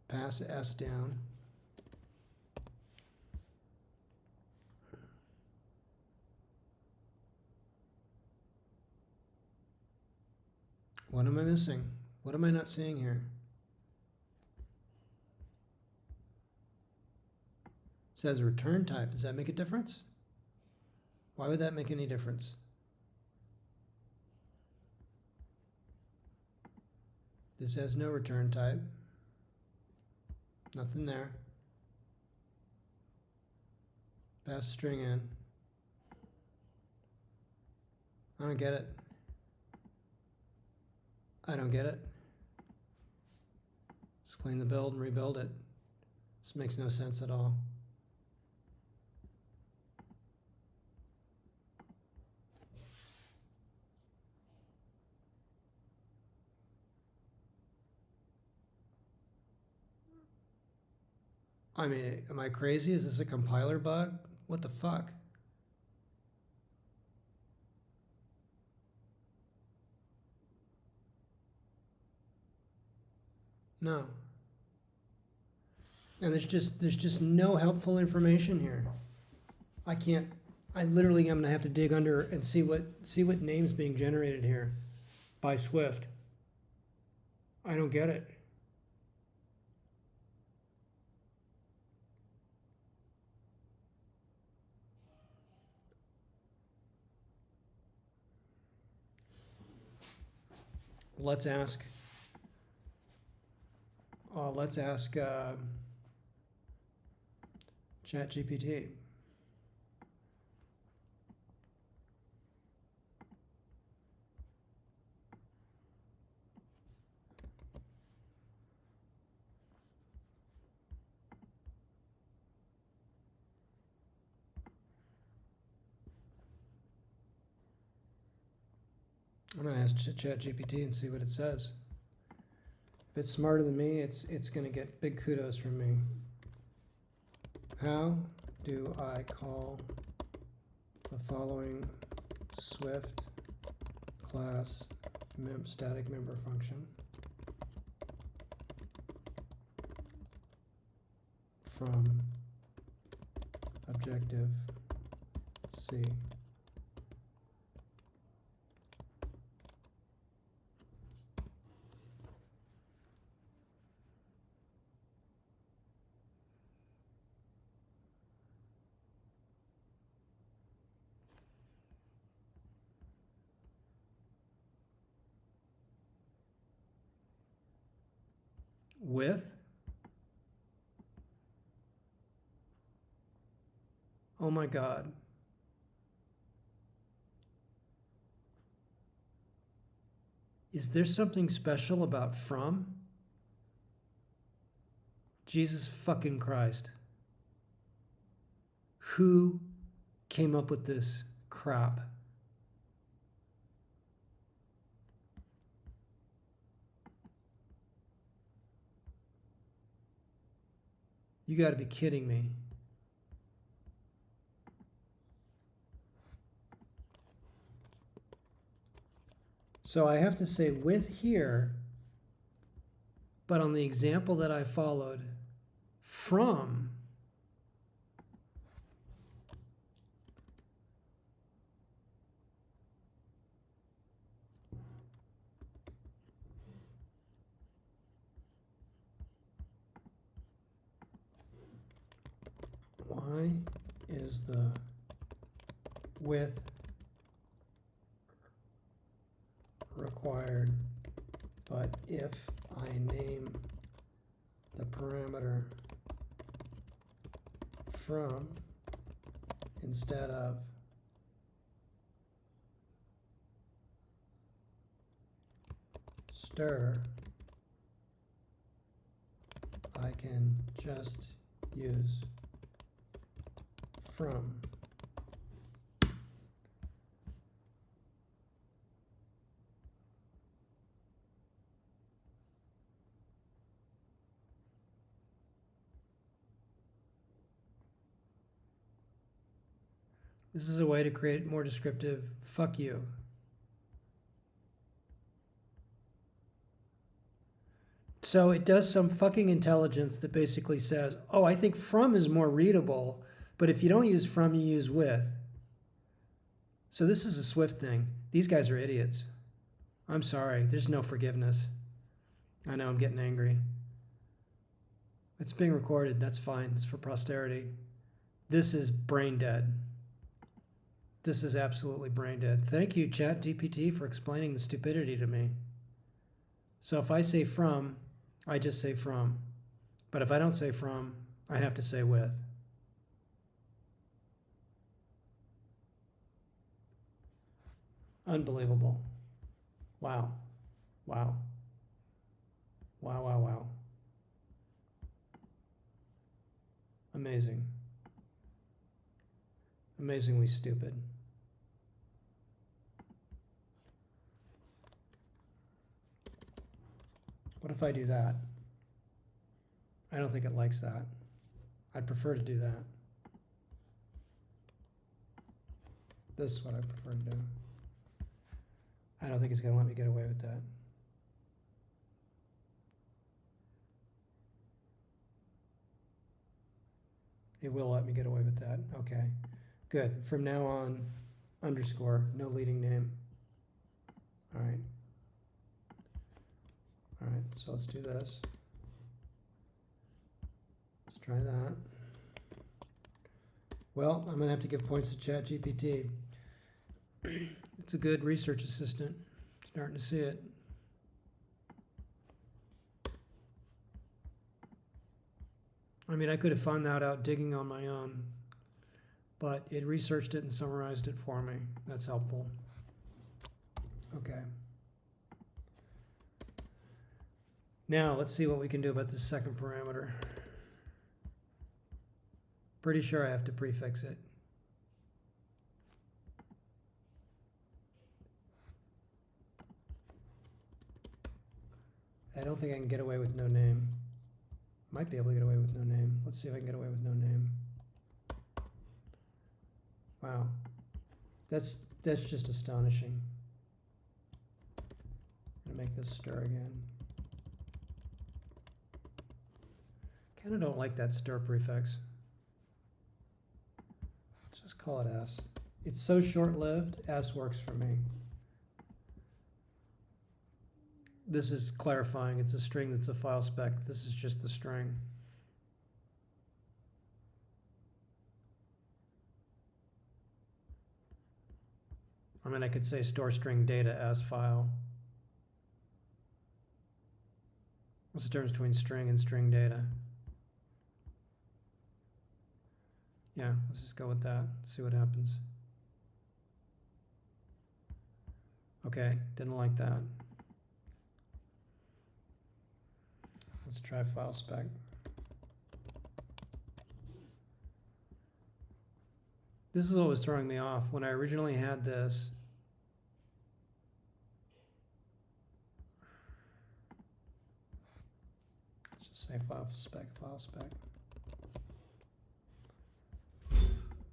Pass s down. What am I missing? What am I not seeing here? says return type. Does that make a difference? Why would that make any difference? This has no return type. Nothing there. Pass string in. I don't get it. I don't get it. Let's clean the build and rebuild it. This makes no sense at all. I mean, am I crazy? Is this a compiler bug? What the fuck? No. And there's just no helpful information here. I literally am gonna have to dig under and see what name's being generated here by Swift. I don't get it. Let's ask ChatGPT. I'm gonna ask ChatGPT and see what it says. If it's smarter than me, it's gonna get big kudos from me. How do I call the following Swift class static member function from Objective C? With? Oh my God. Is there something special about from? Jesus fucking Christ. Who came up with this crap? You got to be kidding me. So I have to say with here, but on the example that I followed, from, why is the with required, but if I name the parameter from instead of stir, I can just use from. This is a way to create more descriptive fuck you. So it does some fucking intelligence that basically says, oh, I think from is more readable, but if you don't use from, you use with. So this is a Swift thing. These guys are idiots. I'm sorry. There's no forgiveness. I know I'm getting angry. It's being recorded. That's fine. It's for posterity. This is brain dead. This is absolutely brain dead. Thank you, ChatGPT, for explaining the stupidity to me. So if I say from, I just say from. But if I don't say from, I have to say with. Unbelievable. Wow. Wow. Wow, wow, wow. Amazing. Amazingly stupid. What if I do that? I don't think it likes that. I'd prefer to do that. This is what I prefer to do. I don't think it's going to let me get away with that. It will let me get away with that. Okay, good. From now on, underscore, no leading name. All right. All right, so let's do this. Let's try that. Well, I'm going to have to give points to ChatGPT. It's a good research assistant. Starting to see it. I mean, I could have found that out digging on my own, but it researched it and summarized it for me. That's helpful. Okay. Now, let's see what we can do about this second parameter. Pretty sure I have to prefix it. I don't think I can get away with no name. Might be able to get away with no name. Let's see if I can get away with no name. Wow. That's just astonishing. I'm gonna make this stir again. Kinda don't like that stir prefix. Let's just call it S. It's so short-lived, S works for me. This is clarifying. It's a string that's a file spec. This is just the string. I mean, I could say store string data as file. What's the difference between string and string data? Yeah, let's just go with that. See what happens. Okay, didn't like that. Let's try file spec. This is what was throwing me off. When I originally had this, let's just say file spec, file spec.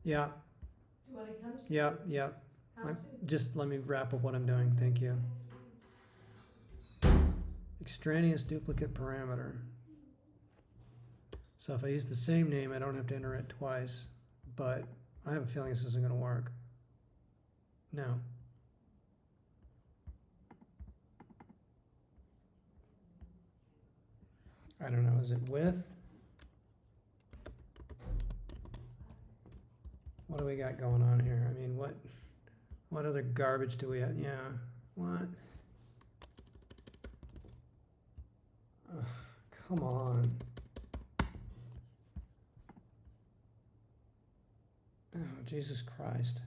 Yeah. Do you want to come soon? Yeah. How soon? Just let me wrap up what I'm doing. Thank you. Extraneous duplicate parameter. So if I use the same name, I don't have to enter it twice, but I have a feeling this isn't going to work. No. I don't know. Is it with? What do we got going on here? I mean, what other garbage do we have? Yeah. What? Come on. Oh, Jesus Christ.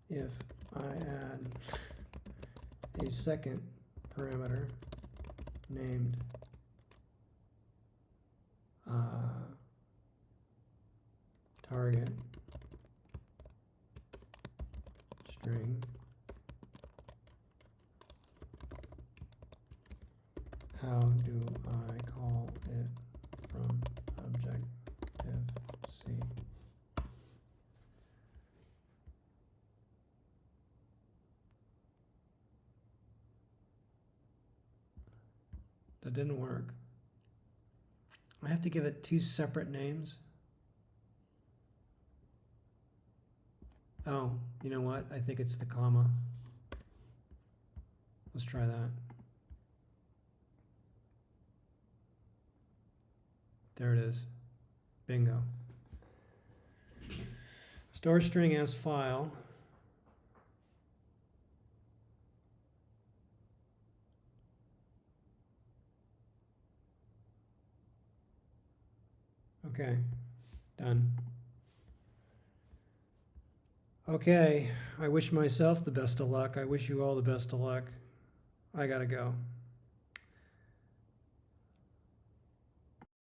If I add a second parameter named target string, how do I call it from Objective-C? That didn't work. I have to give it two separate names. Oh, you know what? I think it's the comma. Let's try that. There it is. Bingo. Store string as file. Okay, done. Okay, I wish myself the best of luck. I wish you all the best of luck. I gotta go.